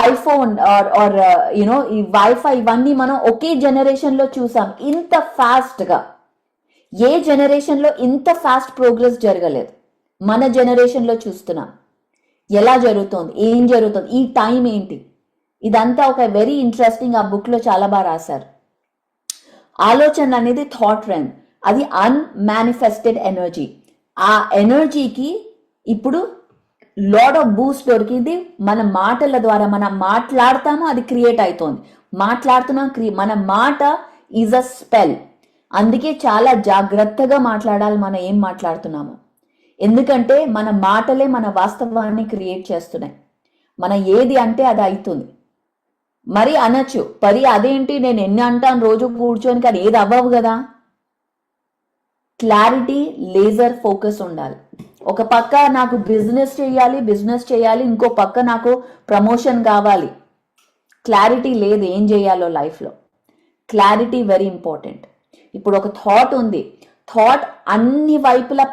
ఐఫోన్ ఆర్ యునో ఈ వైఫై, ఇవన్నీ మనం ఒకే జనరేషన్ లో చూసాం. ఇంత ఫాస్ట్ గా ఏ జనరేషన్ లో ఇంత ఫాస్ట్ ప్రోగ్రెస్ జరగలేదు. మన జనరేషన్ లో చూస్తున్నాం ఎలా జరుగుతోంది, ఏం జరుగుతుంది, ఈ టైం ఏంటి, ఇదంతా ఒక వెరీ ఇంట్రెస్టింగ్. ఆ బుక్ లో చాలా బాగా రాశారు. ఆలోచన అనేది థాట్ రెన్, అది అన్మానిఫెస్టెడ్ ఎనర్జీ. ఆ ఎనర్జీకి ఇప్పుడు లాట్ ఆఫ్ బూస్ట్ దొరికింది మన మాటల ద్వారా. మనం మాట్లాడతాము, అది క్రియేట్ అవుతోంది. మాట్లాడుతున్నాం, మన మాట ఈజ్ అ స్పెల్. అందుకే చాలా జాగ్రత్తగా మాట్లాడాలి మనం ఏం మాట్లాడుతున్నాము. ఎందుకంటే మన మాటలే మన వాస్తవాన్ని క్రియేట్ చేస్తున్నాయి. మనం ఏది అంటే అది అవుతుంది. మరి అనొచ్చు, పరి అదేంటి నేను ఎన్ని అంటాను రోజు కూర్చొని, కానీ ఏది అవ్వవు కదా. క్లారిటీ, లేజర్ ఫోకస్ ఉండాలి. ఒక పక్క నాకు బిజినెస్ చేయాలి, ఇంకో పక్క నాకు ప్రమోషన్ కావాలి. క్లారిటీ లేదు ఏం చేయాలో లైఫ్లో. Clarity very important. ఇప్పుడు ఒక థాట్ ఉంది, థాట్ అన్ని వైపులా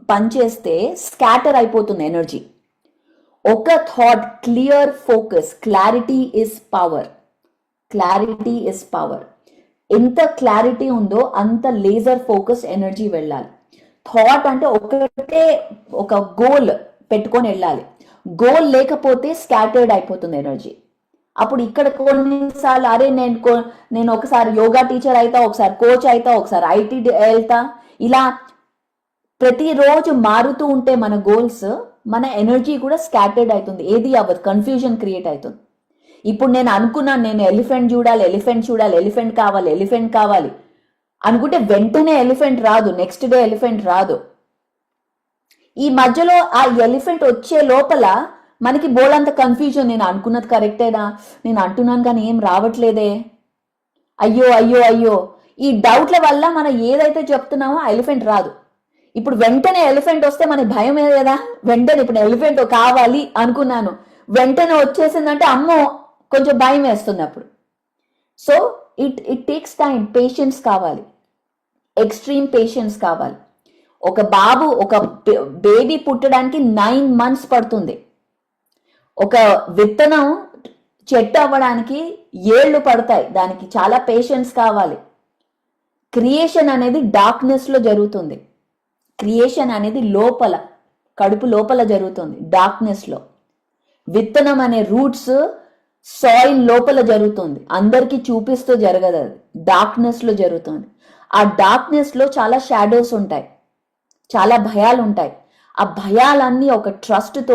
పనిచేస్తే స్కాటర్ అయిపోతుంది ఎనర్జీ. ఒక thought, clear focus, clarity is power. Clarity is power. ఎంత క్లారిటీ ఉందో అంత లేజర్ ఫోకస్ ఎనర్జీ వెళ్ళాలి. థాట్ అంటే ఒకటే ఒక గోల్ పెట్టుకొని వెళ్ళాలి. గోల్ లేకపోతే స్కాటర్డ్ అయిపోతుంది ఎనర్జీ. అప్పుడు ఇక్కడ కొన్నిసార్లు అరే నేను ఒకసారి యోగా టీచర్ అవుతా, ఒకసారి కోచ్ అవుతా, ఒకసారి ఐటీ వెళ్తా, ఇలా ప్రతిరోజు మారుతూ ఉంటే మన గోల్స్, మన ఎనర్జీ కూడా స్కాటర్డ్ అవుతుంది. ఏది అవ్వదు, కన్ఫ్యూజన్ క్రియేట్ అవుతుంది. ఇప్పుడు నేను అనుకున్నాను నేను ఎలిఫెంట్ చూడాలి, ఎలిఫెంట్ కావాలి అనుకుంటే వెంటనే ఎలిఫెంట్ రాదు, నెక్స్ట్ డే ఎలిఫెంట్ రాదు. ఈ మధ్యలో ఆ ఎలిఫెంట్ వచ్చే లోపల మనకి బోలంత కన్ఫ్యూజన్. నేను అనుకున్నది కరెక్టేనా, నేను అంటున్నాను కానీ ఏం రావట్లేదే, అయ్యో. ఈ డౌట్ల వల్ల మనం ఏదైతే చెప్తున్నామో ఆ ఎలిఫెంట్ రాదు. ఇప్పుడు వెంటనే ఎలిఫెంట్ వస్తే మనకి భయం కదా. వెంటనే ఇప్పుడు ఎలిఫెంట్ కావాలి అనుకున్నాను, వెంటనే వచ్చేసిందంటే అమ్మో కొంచెం భయం వేస్తుంది అప్పుడు. So it takes time, patience కావాలి, ఎక్స్ట్రీమ్ పేషెన్స్ కావాలి. ఒక బేబీ పుట్టడానికి 9 months పడుతుంది. ఒక విత్తనం చెట్టు అవ్వడానికి 7 ఏళ్ళు పడతాయి. దానికి చాలా పేషెన్స్ కావాలి. క్రియేషన్ అనేది డార్క్నెస్ లో జరుగుతుంది. క్రియేషన్ అనేది లోపల, కడుపు లోపల జరుగుతుంది, డార్క్నెస్ లో. విత్తనం అనే రూట్స్ సాయిల్ లోపల జరుగుతుంది, అందరికి చూపిస్తూ జరగదు, అది డార్క్నెస్ లో జరుగుతుంది. ఆ డార్క్నెస్ లో చాలా షాడోస్ ఉంటాయి, చాలా భయాలు ఉంటాయి. ఆ భయాలన్నీ ఒక ట్రస్ట్ తో,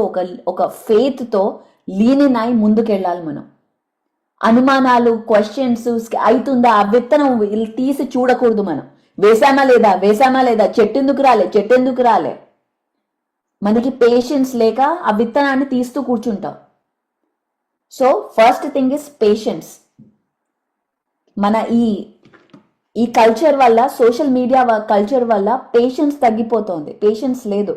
ఒక ఫెయిత్ తో లీనై ముందుకెళ్ళాలి మనం. అనుమానాలు, క్వశ్చన్స్ అవుతుందా, ఆ విత్తనం తీసి చూడకూడదు మనం. వేసామా లేదా, చెట్టు ఎందుకు రాలే. మనకి పేషెన్స్ లేక ఆ విత్తనాన్ని తీస్తూ కూర్చుంటాం. So first thing is patience. మన ఈ కల్చర్ వల్ల, సోషల్ మీడియా కల్చర్ వల్ల పేషెన్స్ తగ్గిపోతుంది. పేషెన్స్ లేదు.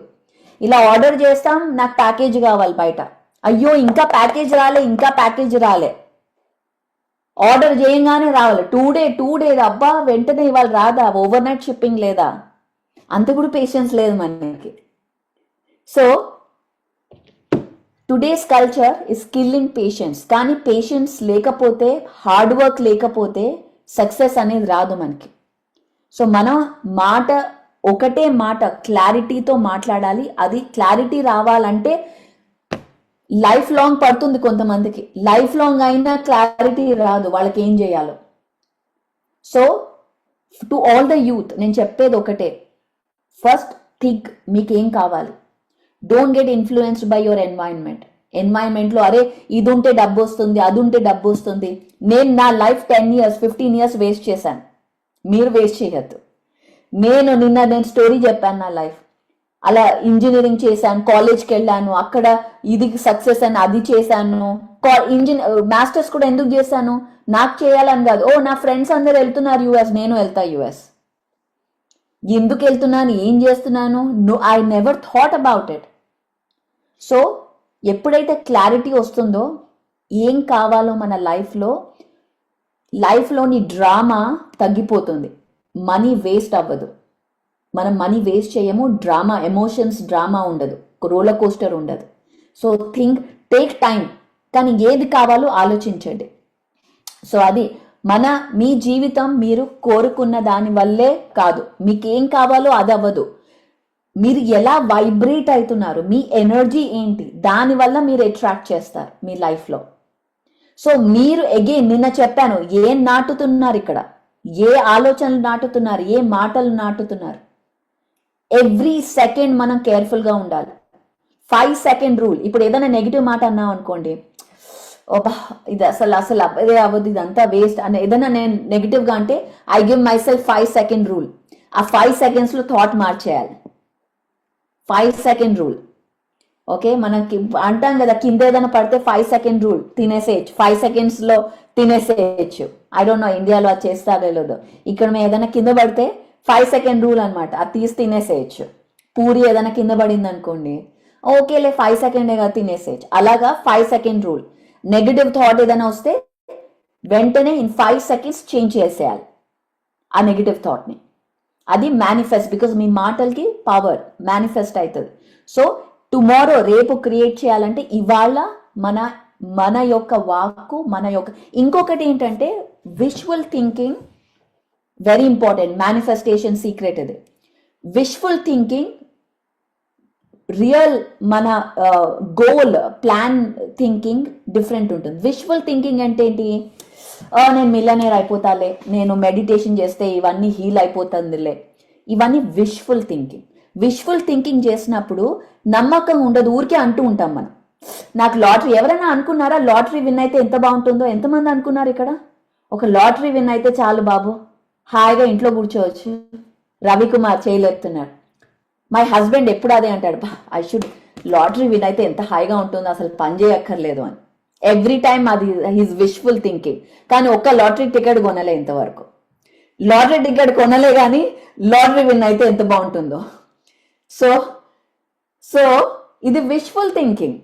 ఇలా ఆర్డర్ చేస్తాం, నాకు ప్యాకేజ్ కావాలి బయట, అయ్యో ఇంకా ప్యాకేజ్ రాలే, ఆర్డర్ చేయంగానే రావాలి, టూ డే అబ్బా వెంటనే ఇవాళ రాదా, ఓవర్ నైట్ షిప్పింగ్ లేదా, అంత కూడా పేషెన్స్ లేదు మనకి. So today's culture is killing patience. కానీ పేషెన్స్ లేకపోతే, హార్డ్ వర్క్ లేకపోతే సక్సెస్ అనేది రాదు మనకి. సో మనం ఒకటే మాట క్లారిటీతో మాట్లాడాలి. అది క్లారిటీ రావాలంటే లైఫ్ లాంగ్ పడుతుంది కొంతమందికి. లైఫ్ లాంగ్ అయినా క్లారిటీ రాదు వాళ్ళకి ఏం చేయాలో. So to all the youth నేను చెప్పేది ఒకటే, ఫస్ట్ థింక్ మీకేం కావాలి. Don't get influenced by your ఎన్వైరన్మెంట్లో అరే ఇది ఉంటే డబ్బు వస్తుంది, అది ఉంటే డబ్బు వస్తుంది. నేను నా లైఫ్ 10 years 15 years వేస్ట్ చేశాను, మీరు వేస్ట్ చేయొద్దు. నేను స్టోరీ చెప్పాను. నా లైఫ్ అలా ఇంజనీరింగ్ చేశాను, కాలేజ్కి వెళ్ళాను, అక్కడ ఇది సక్సెస్ అని అది చేశాను. మాస్టర్స్ కూడా ఎందుకు చేశాను, నాకు చేయాలని కాదు. నా ఫ్రెండ్స్ అందరు వెళ్తున్నారు యుఎస్, నేను వెళ్తా యుఎస్. ఎందుకు వెళ్తున్నాను, ఏం చేస్తున్నాను, I never thought about it. So ఎప్పుడైతే క్లారిటీ వస్తుందో ఏం కావాలో మన లైఫ్లోని డ్రామా తగ్గిపోతుంది. మనీ వేస్ట్ అవ్వదు, మనం మనీ వేస్ట్ చేయము. ఎమోషన్స్ డ్రామా ఉండదు, రోలర్ కోస్టర్ ఉండదు. సో టేక్ టైం, కానీ ఏది కావాలో ఆలోచించండి. సో అది మీ జీవితం మీరు కోరుకున్న దాని వల్లే కాదు, మీకేం కావాలో అది అవ్వదు. మీరు ఎలా వైబ్రేట్ అవుతున్నారు, మీ ఎనర్జీ ఏంటి, దానివల్ల మీరు అట్రాక్ట్ చేస్తారు మీ లైఫ్లో. సో మీరు అగైన్ నిన్న చెప్పాను, ఏం నాటుతున్నారు ఇక్కడ, ఏ ఆలోచనలు నాటుతున్నారు, ఏ మాటలు నాటుతున్నారు. ఎవ్రీ సెకండ్ మనం కేర్ఫుల్గా ఉండాలి. 5 second రూల్. ఇప్పుడు ఏదైనా నెగిటివ్ మాట అన్నాం అనుకోండి, ఇది అసలు అదే అవ్వదు, ఇదంతా వేస్ట్ అని ఏదైనా నేను నెగిటివ్గా అంటే I give myself 5 second rule. ఆ 5 secondsలో థాట్ మార్చేయాలి. 5 second రూల్. ఓకే, మనకి అంటాం కదా కింద ఏదైనా పడితే 5 second రూల్, తినేసేయచ్చు, 5 secondsలో తినేసేయచ్చు. ఐ డోంట్ నో ఇండియాలో అది చేస్తారో లేదో. ఇక్కడ మేము ఏదైనా కింద పడితే 5 second రూల్ అనమాట, అది తీసి తినేసేయచ్చు. పూరి ఏదైనా కింద పడింది అనుకోండి, ఓకేలే 5 second తినేసేయచ్చు. అలాగా 5 second రూల్. నెగటివ్ థాట్ ఏదైనా వస్తే వెంటనే ఇన్ 5 seconds చేంజ్ చేసేయాలి ఆ నెగటివ్ థాట్ని. అది మేనిఫెస్ట్, బికాజ్ మీ మాటలకి పవర్ మేనిఫెస్ట్ అవుతుంది. సో టుమారో, రేపు క్రియేట్ చేయాలంటే ఇవాళ మన యొక్క వాక్కు, ఇంకొకటి ఏంటంటే visual thinking very important. Manifestation secret ఇది. విజువల్ థింకింగ్ రియల్ మన గోల్ ప్లాన్ థింకింగ్ డిఫరెంట్ ఉంటుంది. విజువల్ థింకింగ్ అంటే ఏంటి, నేను మిలియనీర్ అయిపోతాలే, నేను మెడిటేషన్ చేస్తే ఇవన్నీ హీల్ అయిపోతుందిలే, ఇవన్నీ విజువల్ థింకింగ్. విజువల్ థింకింగ్ చేసినప్పుడు నమ్మకం ఉండదు, ఊరికే అంటూ ఉంటాం మనం. నాకు లాటరీ, ఎవరైనా అనుకున్నారా లాటరీ విన్ అయితే ఎంత బాగుంటుందో? ఎంతమంది అనుకున్నారు ఇక్కడ? ఒక లాటరీ విన్ అయితే చాలు బాబు, హాయిగా ఇంట్లో కూర్చోవచ్చు. రవికుమార్ చేయలేపుతున్నాడు. మై హస్బెండ్ ఎప్పుడు అదే అంటాడు, ఐ షుడ్ లాటరీ విన్ అయితే ఎంత హాయిగా ఉంటుందో, అసలు పని చేయక్కర్లేదు అని. ఎవ్రీ టైమ్ అది హిజ్ విష్ఫుల్ థింకింగ్. కానీ ఒక్క లాటరీ టికెట్ కొనలే ఇంతవరకు. లాటరీ టికెట్ కొనలే కానీ లాటరీ విన్ అయితే ఎంత బాగుంటుందో. సో ఇది విష్ఫుల్ థింకింగ్.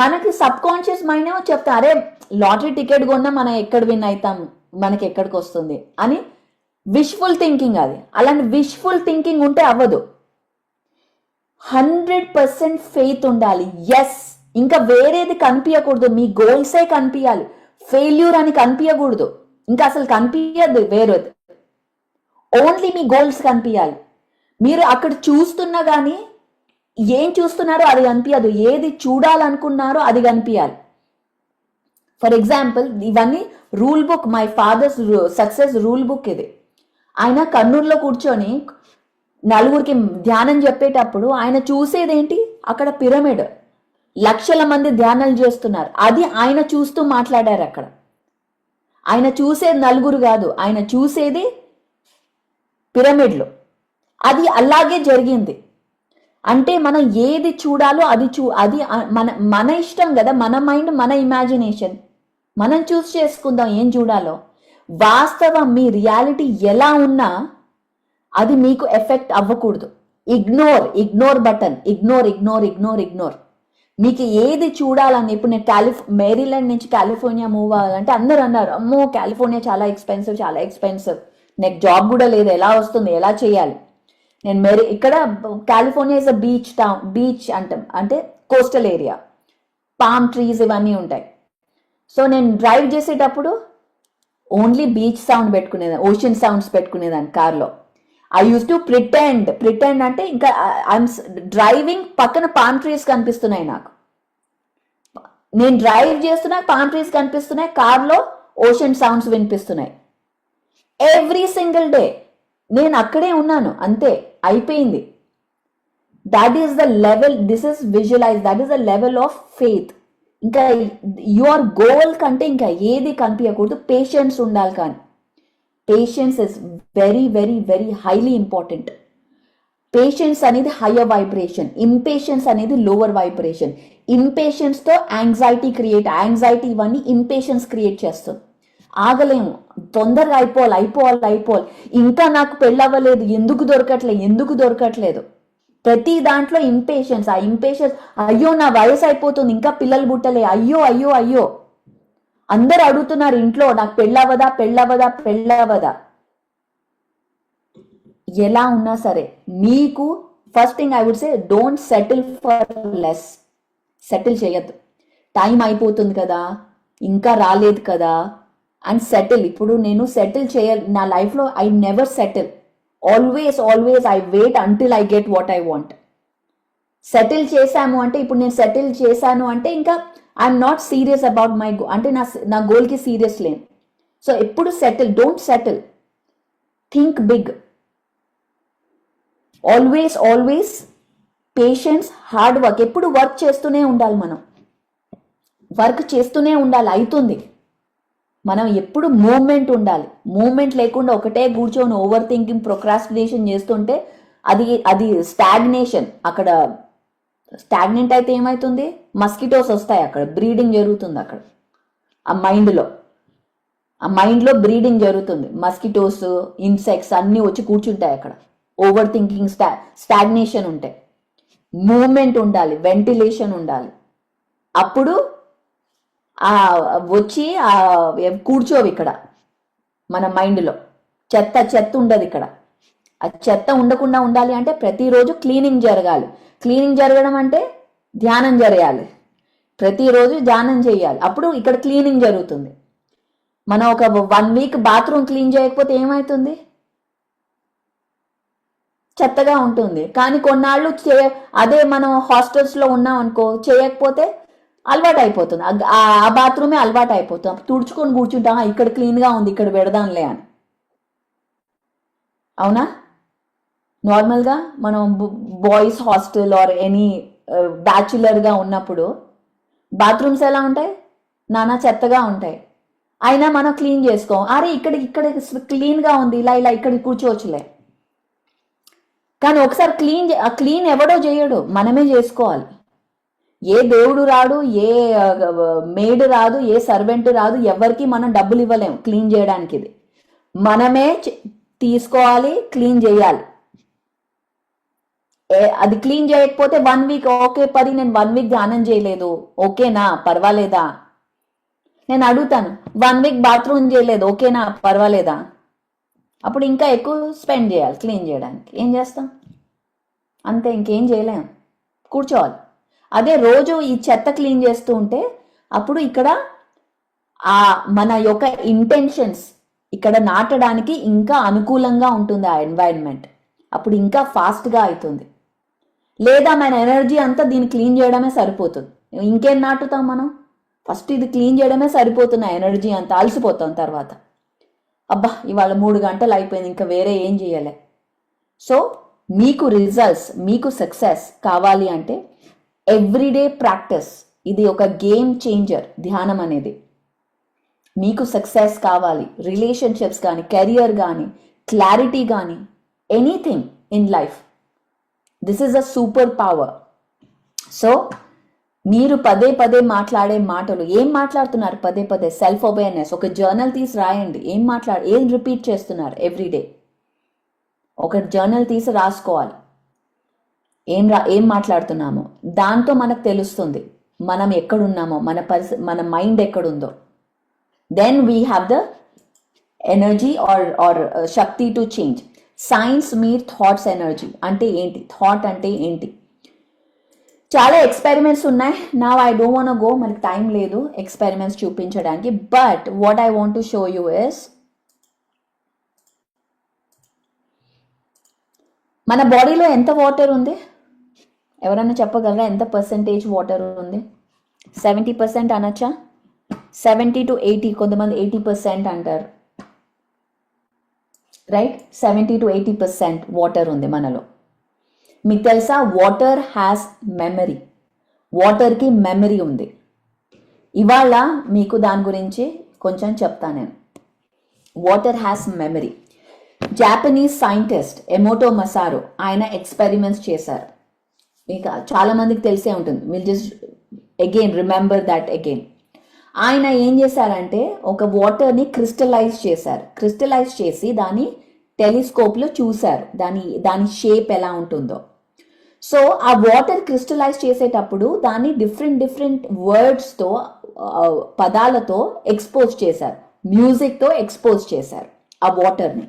మనకి సబ్ కాన్షియస్ మైండ్ ఏమో చెప్తా, అరే లాటరీ టికెట్ కొన్నా మనం ఎక్కడ విన్ అవుతాం, మనకి ఎక్కడికి వస్తుంది అని. విష్ఫుల్ థింకింగ్ అది. అలాంటి విష్ఫుల్ థింకింగ్ ఉంటే అవ్వదు. 100% ఫెయిత్ ఉండాలి. ఎస్, ఇంకా వేరేది కనిపించకూడదు, మీ గోల్సే కనిపించాలి. ఫెయిల్యూర్ అని కనిపించకూడదు, ఇంకా అసలు కనిపించదు వేరేది. ఓన్లీ మీ గోల్స్ కనిపించాలి. మీరు అక్కడ చూస్తున్నా కానీ ఏం చూస్తున్నారో అది కనిపించదు, ఏది చూడాలనుకున్నారో అది కనిపించాలి. ఫర్ ఎగ్జాంపుల్, ఇవన్నీ rule book, my father's success rule book ఇది. ఆయన కర్నూలులో కూర్చొని నలుగురికి ధ్యానం చెప్పేటప్పుడు ఆయన చూసేదేంటి, అక్కడ పిరమిడ్, లక్షల మంది ధ్యానాలు చేస్తున్నారు, అది ఆయన చూస్తూ మాట్లాడారు. అక్కడ ఆయన చూసేది నలుగురు కాదు, ఆయన చూసేది పిరమిడ్లు. అది అలాగే జరిగింది. అంటే మనం ఏది చూడాలో అది మన ఇష్టం కదా, మన మైండ్, మన ఇమాజినేషన్, మనం చూస్ చేసుకుందాం ఏం చూడాలో. వాస్తవం మీ రియాలిటీ ఎలా ఉన్నా అది మీకు ఎఫెక్ట్ అవ్వకూడదు. Ignore button, ignore. మీకు ఏది చూడాలని, ఇప్పుడు నేను మేరీలాండ్ నుంచి కాలిఫోర్నియా మూవ్ అవ్వాలంటే అందరు అన్నారు, అమ్మో కాలిఫోర్నియా చాలా ఎక్స్పెన్సివ్, నాకు జాబ్ కూడా లేదు, ఎలా వస్తుంది, ఎలా చేయాలి. నేను ఇక్కడ కాలిఫోర్నియా ఇస్ అ బీచ్ అంటాం, అంటే కోస్టల్ ఏరియా, పామ్ ట్రీస్ ఇవన్నీ ఉంటాయి. సో నేను డ్రైవ్ చేసేటప్పుడు ఓన్లీ బీచ్ సౌండ్ పెట్టుకునేదాన్ని, ఓషన్ సౌండ్స్ పెట్టుకునేదాన్ని కార్లో. ఐ యూస్ టు ప్రిటెండ్ అంటే ఇంకా ఐఎమ్ డ్రైవింగ్, పక్కన పామ్ ట్రీస్ కనిపిస్తున్నాయి నాకు, నేను డ్రైవ్ చేస్తున్నా పామ్ ట్రీస్ కనిపిస్తున్నాయి, కార్లో ఓషన్ సౌండ్స్ వినిపిస్తున్నాయి. ఎవ్రీ సింగిల్ డే నేను అక్కడే ఉన్నాను, అంతే అయిపోయింది. That is the level, this is visualise, that is the level of faith. ఇంకా యువర్ గోల్ కంటే ఇంకా ఏది కనిపించకూడదు, పేషెన్స్ ఉండాలి. కానీ patience is very very very highly important. Patience అనేది హయ్యర్ వైబ్రేషన్, ఇంపేషెన్స్ అనేది లోవర్ వైబ్రేషన్. ఇంపేషెన్స్తో యాంగ్జైటీ ఇవన్నీ ఇంపేషెన్స్ క్రియేట్ చేస్తుంది. ఆగలేము, తొందరగా అయిపోవాలి. ఇంకా నాకు పెళ్ళవ్వలేదు, ఎందుకు దొరకట్లేదు. ప్రతి దాంట్లో ఇంపేషెన్స్. అయ్యో నా వయసు అయిపోతుంది, ఇంకా పిల్లలు పుట్టలే, అయ్యో. అందరు అడుగుతున్నారు ఇంట్లో, నాకు పెళ్ళవదా. ఎలా ఉన్నా సరే మీకు first thing I would say, don't settle for less. Settle చేయొద్దు. టైం అయిపోతుంది కదా, ఇంకా రాలేదు కదా అండ్ సెటిల్. ఇప్పుడు నేను సెటిల్ చేయాలి నా లైఫ్లో, I never settle. Always I wait until I get what I want. Settle చేశాము అంటే, ఇప్పుడు నేను సెటిల్ చేశాను అంటే ఇంకా I'm not serious about my అంటే నా గోల్కి సీరియస్ లేను. సో ఎప్పుడు don't settle, think big. Always patience, hard work. ఎప్పుడు వర్క్ చేస్తూనే ఉండాలి, మనం వర్క్ చేస్తూనే ఉండాలి, అవుతుంది. మనం ఎప్పుడు మూమెంట్ ఉండాలి. మూమెంట్ లేకుండా ఒకటే కూర్చొని ఓవర్ థింకింగ్, ప్రొక్రాస్టినేషన్ చేస్తుంటే అది స్టాగ్నేషన్. అక్కడ స్టాగ్నెంట్ అయితే ఏమవుతుంది, మస్కిటోస్ వస్తాయి, అక్కడ బ్రీడింగ్ జరుగుతుంది. అక్కడ ఆ మైండ్లో బ్రీడింగ్ జరుగుతుంది. మస్కిటోస్, ఇన్సెక్ట్స్ అన్నీ వచ్చి కూర్చుంటాయి అక్కడ. ఓవర్ థింకింగ్, స్టాగ్నేషన్ ఉంటాయి. మూమెంట్ ఉండాలి, వెంటిలేషన్ ఉండాలి. అప్పుడు వచ్చి కూర్చోవి ఇక్కడ మన మైండ్లో. చెత్త ఉండదు ఇక్కడ. ఆ చెత్త ఉండకుండా ఉండాలి అంటే ప్రతిరోజు క్లీనింగ్ జరగాలి. క్లీనింగ్ జరగడం అంటే ధ్యానం జరగాలి. ప్రతిరోజు ధ్యానం చేయాలి, అప్పుడు ఇక్కడ క్లీనింగ్ జరుగుతుంది. మనం ఒక 1 వీక్ బాత్రూమ్ క్లీన్ చేయకపోతే ఏమవుతుంది, చెత్తగా ఉంటుంది. కానీ కొన్నాళ్ళు అదే మనం హాస్టల్స్లో ఉన్నాం అనుకో, చేయకపోతే అలవాటు అయిపోతుంది. ఆ బాత్రూమే అలవాటు అయిపోతుంది. తుడుచుకొని కూర్చుంటాం, ఇక్కడ క్లీన్గా ఉంది, ఇక్కడ పెడదాంలే అని. అవునా? నార్మల్గా మనం బాయ్స్ హాస్టల్ ఆర్ ఎనీ బ్యాచులర్గా ఉన్నప్పుడు బాత్రూమ్స్ ఎలా ఉంటాయి, నానా చెత్తగా ఉంటాయి. అయినా మనం క్లీన్ చేసుకోం. అరే ఇక్కడ క్లీన్గా ఉంది, ఇలా ఇక్కడ కూర్చోవచ్చులే. కానీ ఒకసారి క్లీన్ ఎవడో చేయడు, మనమే చేసుకోవాలి. ఏ దేవుడు రాడు, ఏ మేడ్ రాదు, ఏ సర్వెంట్ రాదు, ఎవరికి మనం డబ్బులు ఇవ్వలేం క్లీన్ చేయడానికి. ఇది మనమే తీసుకోవాలి, క్లీన్ చేయాలి. అది క్లీన్ చేయకపోతే 1 వీక్ ఓకే, నేను 1 వీక్ ధ్యానం చేయలేదు, ఓకేనా, పర్వాలేదా? నేను అడుగుతాను, 1 వీక్ బాత్రూమ్ చేయలేదు, ఓకేనా, పర్వాలేదా? అప్పుడు ఇంకా ఎక్కువ స్పెండ్ చేయాలి క్లీన్ చేయడానికి. ఏం చేస్తాం? అంతే, ఇంకేం చేయలేం, కూర్చోవాలి. అదే రోజు ఈ చెత్త క్లీన్ చేస్తూ ఉంటే అప్పుడు ఇక్కడ మన యొక్క ఇంటెన్షన్స్ ఇక్కడ నాటడానికి ఇంకా అనుకూలంగా ఉంటుంది ఆ ఎన్వైరన్మెంట్. అప్పుడు ఇంకా ఫాస్ట్గా అవుతుంది. లేదా మన ఎనర్జీ అంతా దీన్ని క్లీన్ చేయడమే సరిపోతుంది. ఇంకేం నాటుతాం మనం? ఫస్ట్ ఇది క్లీన్ చేయడమే సరిపోతుంది, ఎనర్జీ అంతా అలసిపోతాం. తర్వాత అబ్బా ఇవాళ 3 గంటలు అయిపోయింది, ఇంకా వేరే ఏం చేయలే. సో మీకు రిజల్ట్స్, మీకు సక్సెస్ కావాలి అంటే ఎవ్రీడే ప్రాక్టీస్. ఇది ఒక గేమ్ చేంజర్ ధ్యానం అనేది. మీకు సక్సెస్ కావాలి, రిలేషన్షిప్స్ కానీ, కెరియర్ కానీ, క్లారిటీ కానీ, anything in life. This is a super power. So మీరు పదే పదే మాట్లాడే మాటలు ఏం మాట్లాడుతున్నారు? పదే పదే సెల్ఫ్ అవేర్నెస్. ఒక జర్నల్ తీసి రాయండి. ఏం రిపీట్ చేస్తున్నారు ఎవ్రీడే? ఒక జర్నల్ తీసి రాసుకోవాలి ఏం మాట్లాడుతున్నామో. దాంతో మనకు తెలుస్తుంది మనం ఎక్కడున్నామో, మన మైండ్ ఎక్కడుందో. Then we have the energy or శక్తి to change. Science meet thoughts energy అంటే ఏంటి? థాట్ అంటే ఏంటి? చాలా ఎక్స్పెరిమెంట్స్ ఉన్నాయి. నా ఐ డోంట్ వాంట్ గో, మనకి టైం లేదు ఎక్స్పెరిమెంట్స్ చూపించడానికి. But what I want to show you is, మన బాడీలో ఎంత వాటర్ ఉంది? ఎవరైనా చెప్పగలరా ఎంత పర్సెంటేజ్ వాటర్ ఉంది? 70% అనొచ్చా? 70 to 80, కొంతమంది 80% అంటారు. రైట్, 70 to 80% వాటర్ ఉంది మనలో. మీకు తెలుసా వాటర్ హ్యాస్ మెమరీ. వాటర్కి మెమరీ ఉంది. ఇవాళ మీకు దాని గురించి కొంచెం చెప్తాను నేను. Water has memory. Japanese scientist Emoto Masaru ఆయన ఎక్స్పెరిమెంట్స్ చేశారు. మీకు చాలా మందికి తెలిసే ఉంటుంది. Will just again remember that again. ఆయన ఏం చేశారంటే ఒక వాటర్ని క్రిస్టలైజ్ చేశారు. క్రిస్టలైజ్ చేసి దాన్ని టెలిస్కోప్లో చూశారు, దాని షేప్ ఎలా ఉంటుందో. సో ఆ వాటర్ క్రిస్టలైజ్ చేసేటప్పుడు దాన్ని డిఫరెంట్ వర్డ్స్తో, పదాలతో ఎక్స్పోజ్ చేశారు, మ్యూజిక్తో ఎక్స్పోజ్ చేశారు ఆ వాటర్ని.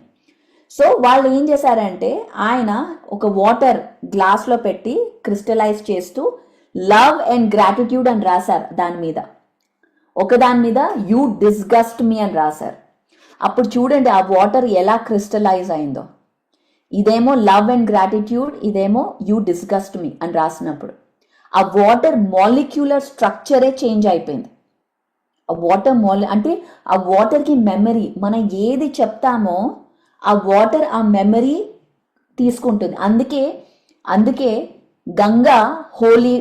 సో వాళ్ళు ఏం చేశారంటే ఆయన ఒక వాటర్ గ్లాస్లో పెట్టి క్రిస్టలైజ్ చేస్తూ లవ్ అండ్ గ్రాటిట్యూడ్ అని రాశారు. దాని మీద యూ డిస్గస్ట్ మీ అని రాశారు. అప్పుడు చూడండి ఆ వాటర్ ఎలా క్రిస్టలైజ్ అయిందో. ఇదేమో లవ్ అండ్ గ్రాటిట్యూడ్, ఇదేమో యూ డిస్గస్ట్ మీ అని రాసినప్పుడు ఆ వాటర్ మాలిక్యులర్ స్ట్రక్చరే చేంజ్ అయిపోయింది. ఆ వాటర్ అంటే ఆ వాటర్కి మెమరీ. మనం ఏది చెప్తామో ఆ వాటర్ ఆ మెమరీ తీసుకుంటుంది. అందుకే గంగా హోలీ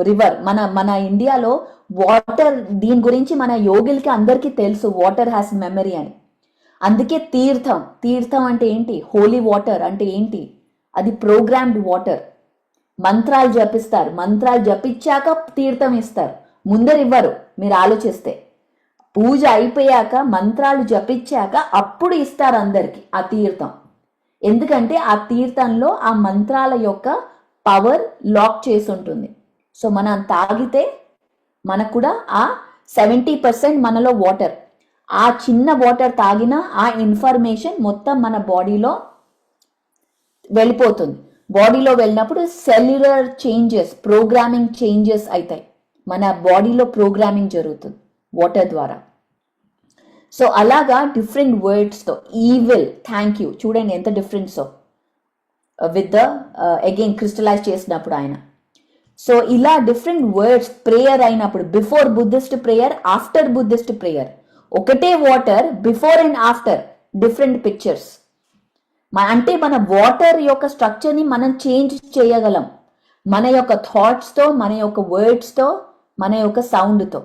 రివర్. మన ఇండియాలో వాటర్, దీని గురించి మన యోగులకి అందరికీ తెలుసు వాటర్ హ్యాస్ మెమరీ అని. అందుకే తీర్థం అంటే ఏంటి? హోలీ వాటర్ అంటే ఏంటి? అది ప్రోగ్రామ్డ్ వాటర్. మంత్రాలు జపిస్తారు, మంత్రాలు జపించాక తీర్థం ఇస్తారు, ముందరివ్వరు. మీరు ఆలోచిస్తే పూజ అయిపోయాక మంత్రాలు జపించాక అప్పుడు ఇస్తారు అందరికి ఆ తీర్థం. ఎందుకంటే ఆ తీర్థంలో ఆ మంత్రాల యొక్క పవర్ లాక్ చేసి ఉంటుంది. సో మనం తాగితే మనకు కూడా ఆ 70% మనలో వాటర్, ఆ చిన్న వాటర్ తాగిన ఆ ఇన్ఫర్మేషన్ మొత్తం మన బాడీలో వెళ్ళిపోతుంది. బాడీలో వెళ్ళినప్పుడు సెల్యులర్ చేంజెస్, ప్రోగ్రామింగ్ చేంజెస్ అవుతాయి. మన బాడీలో ప్రోగ్రామింగ్ జరుగుతుంది వాటర్ ద్వారా. సో అలాగా డిఫరెంట్ వర్డ్స్తో ఈవిల్, థ్యాంక్ యూ, చూడండి ఎంత డిఫరెన్సో విత్ ద అగైన్ క్రిస్టలైజ్ చేసినప్పుడు ఆయన. సో ఇలా డిఫరెంట్ వర్డ్స్ ప్రేయర్ అయినప్పుడు, before Buddhist prayer, after Buddhist prayer, ఒకటే water before and after different pictures. అంటే మన వాటర్ యొక్క స్ట్రక్చర్ని మనం చేంజ్ చేయగలం మన యొక్క థాట్స్తో, మన యొక్క వర్డ్స్తో, మన యొక్క సౌండ్తో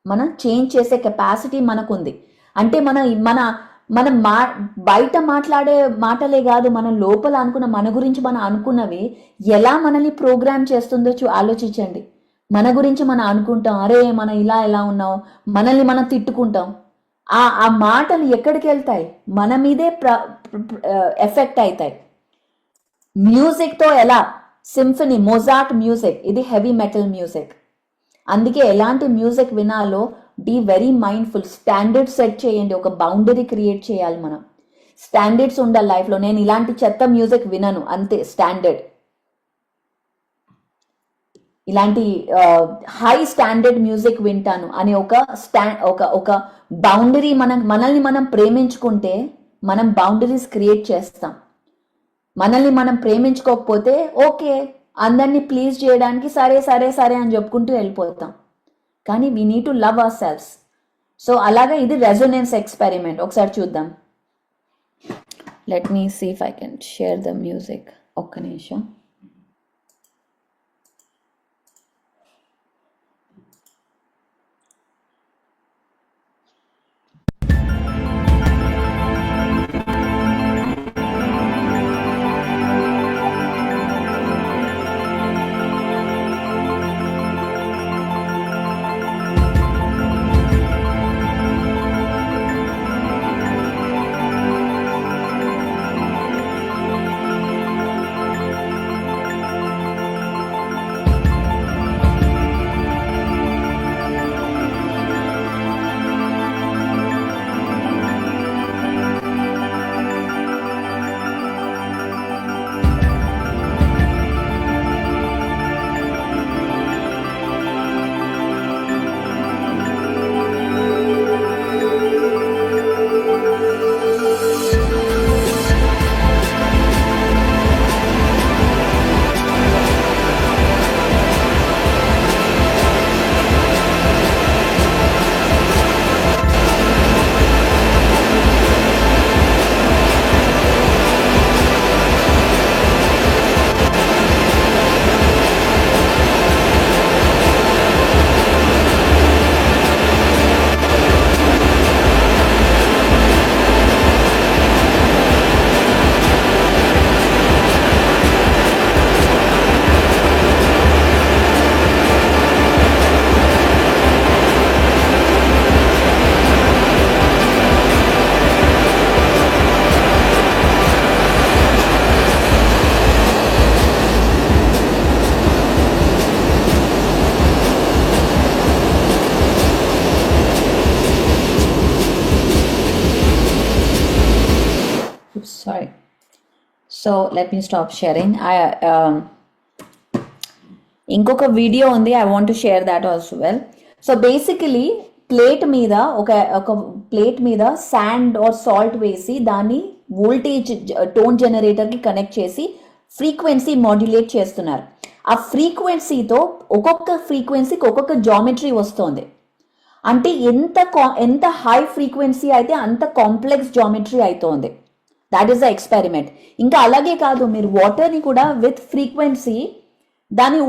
మనం చేంజ్ చేసే కెపాసిటీ మనకుంది. అంటే మనం బయట మాట్లాడే మాటలే కాదు, మనం లోపల అనుకున్న మన గురించి మనం అనుకున్నవి ఎలా మనల్ని ప్రోగ్రామ్ చేస్తుందో ఆలోచించండి. మన గురించి మనం అనుకుంటాం, అరే మనం ఎలా ఉన్నాం, మనల్ని మనం తిట్టుకుంటాం. ఆ మాటలు ఎక్కడికి వెళ్తాయి? మన మీదే ఎఫెక్ట్ అవుతాయి. మ్యూజిక్తో ఎలా, సింఫనీ, మొజార్ట్ మ్యూజిక్, ఇది హెవీ మెటల్ మ్యూజిక్. అందుకే ఎలాంటి మ్యూజిక్ వినాలో be very mindful. Standard set చేయండి, ఒక బౌండరీ క్రియేట్ చేయాలి. మనం స్టాండర్డ్స్ ఉండాలి లైఫ్లో. నేను ఇలాంటి చెత్త మ్యూజిక్ వినను, అంతే స్టాండర్డ్. ఇలాంటి హై స్టాండర్డ్ మ్యూజిక్ వింటాను అనే ఒక బౌండరీ. మనల్ని మనం ప్రేమించుకుంటే మనం బౌండరీస్ క్రియేట్ చేస్తాం. మనల్ని మనం ప్రేమించుకోకపోతే ఓకే, అందరినీ ప్లీజ్ చేయడానికి సరే అని చెప్పుకుంటూ వెళ్ళిపోతాం. కానీ we need to love our selves. So అలాగా ఇది రెజొనెన్స్ ఎక్స్పెరిమెంట్. ఒకసారి చూద్దాం. Let me see if I can share the music. ఒక్క నిమిషం. So let me stop sharing. ఇంకొక వీడియో ఉంది, I want to share that also well. So basically plate మీద ఒక ప్లేట్ మీద శాండ్ ఆర్ సాల్ట్ వేసి దాన్ని వోల్టేజ్ టోన్ జనరేటర్కి కనెక్ట్ చేసి ఫ్రీక్వెన్సీ మాడ్యులేట్ చేస్తున్నారు. ఆ ఫ్రీక్వెన్సీతో ఒక్కొక్క ఫ్రీక్వెన్సీకి ఒక్కొక్క జామెట్రీ వస్తుంది. అంటే ఎంత హై ఫ్రీక్వెన్సీ అయితే అంత కాంప్లెక్స్ జామెట్రీ అవుతోంది. That is the experiment. ఇంకా అలాగే కాదు, మీరు వాటర్ని కూడా విత్ ఫ్రీక్వెన్సీ దాని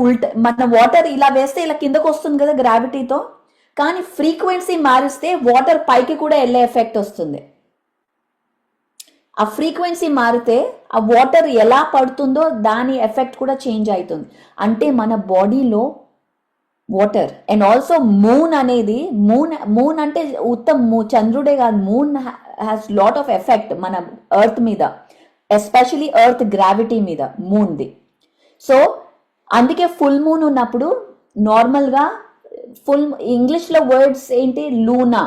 మన వాటర్ ఇలా వేస్తే ఇలా కిందకు వస్తుంది కదా గ్రావిటీతో, కానీ ఫ్రీక్వెన్సీ మారిస్తే వాటర్ పైకి కూడా వెళ్ళే ఎఫెక్ట్ వస్తుంది. ఆ ఫ్రీక్వెన్సీ మారితే ఆ వాటర్ ఎలా పడుతుందో దాని ఎఫెక్ట్ కూడా చేంజ్ అవుతుంది. అంటే మన బాడీలో వాటర్ అండ్ ఆల్సో మూన్ అనేది మూన్ అంటే చంద్రుడే కాదు, moon has lot of effect మన ఎర్త్ మీద, ఎస్పెషలీ ఎర్త్ గ్రావిటీ మీద మూన్ది. సో అందుకే ఫుల్ మూన్ ఉన్నప్పుడు నార్మల్గా ఇంగ్లీష్లో వర్డ్స్ ఏంటి, లూనా,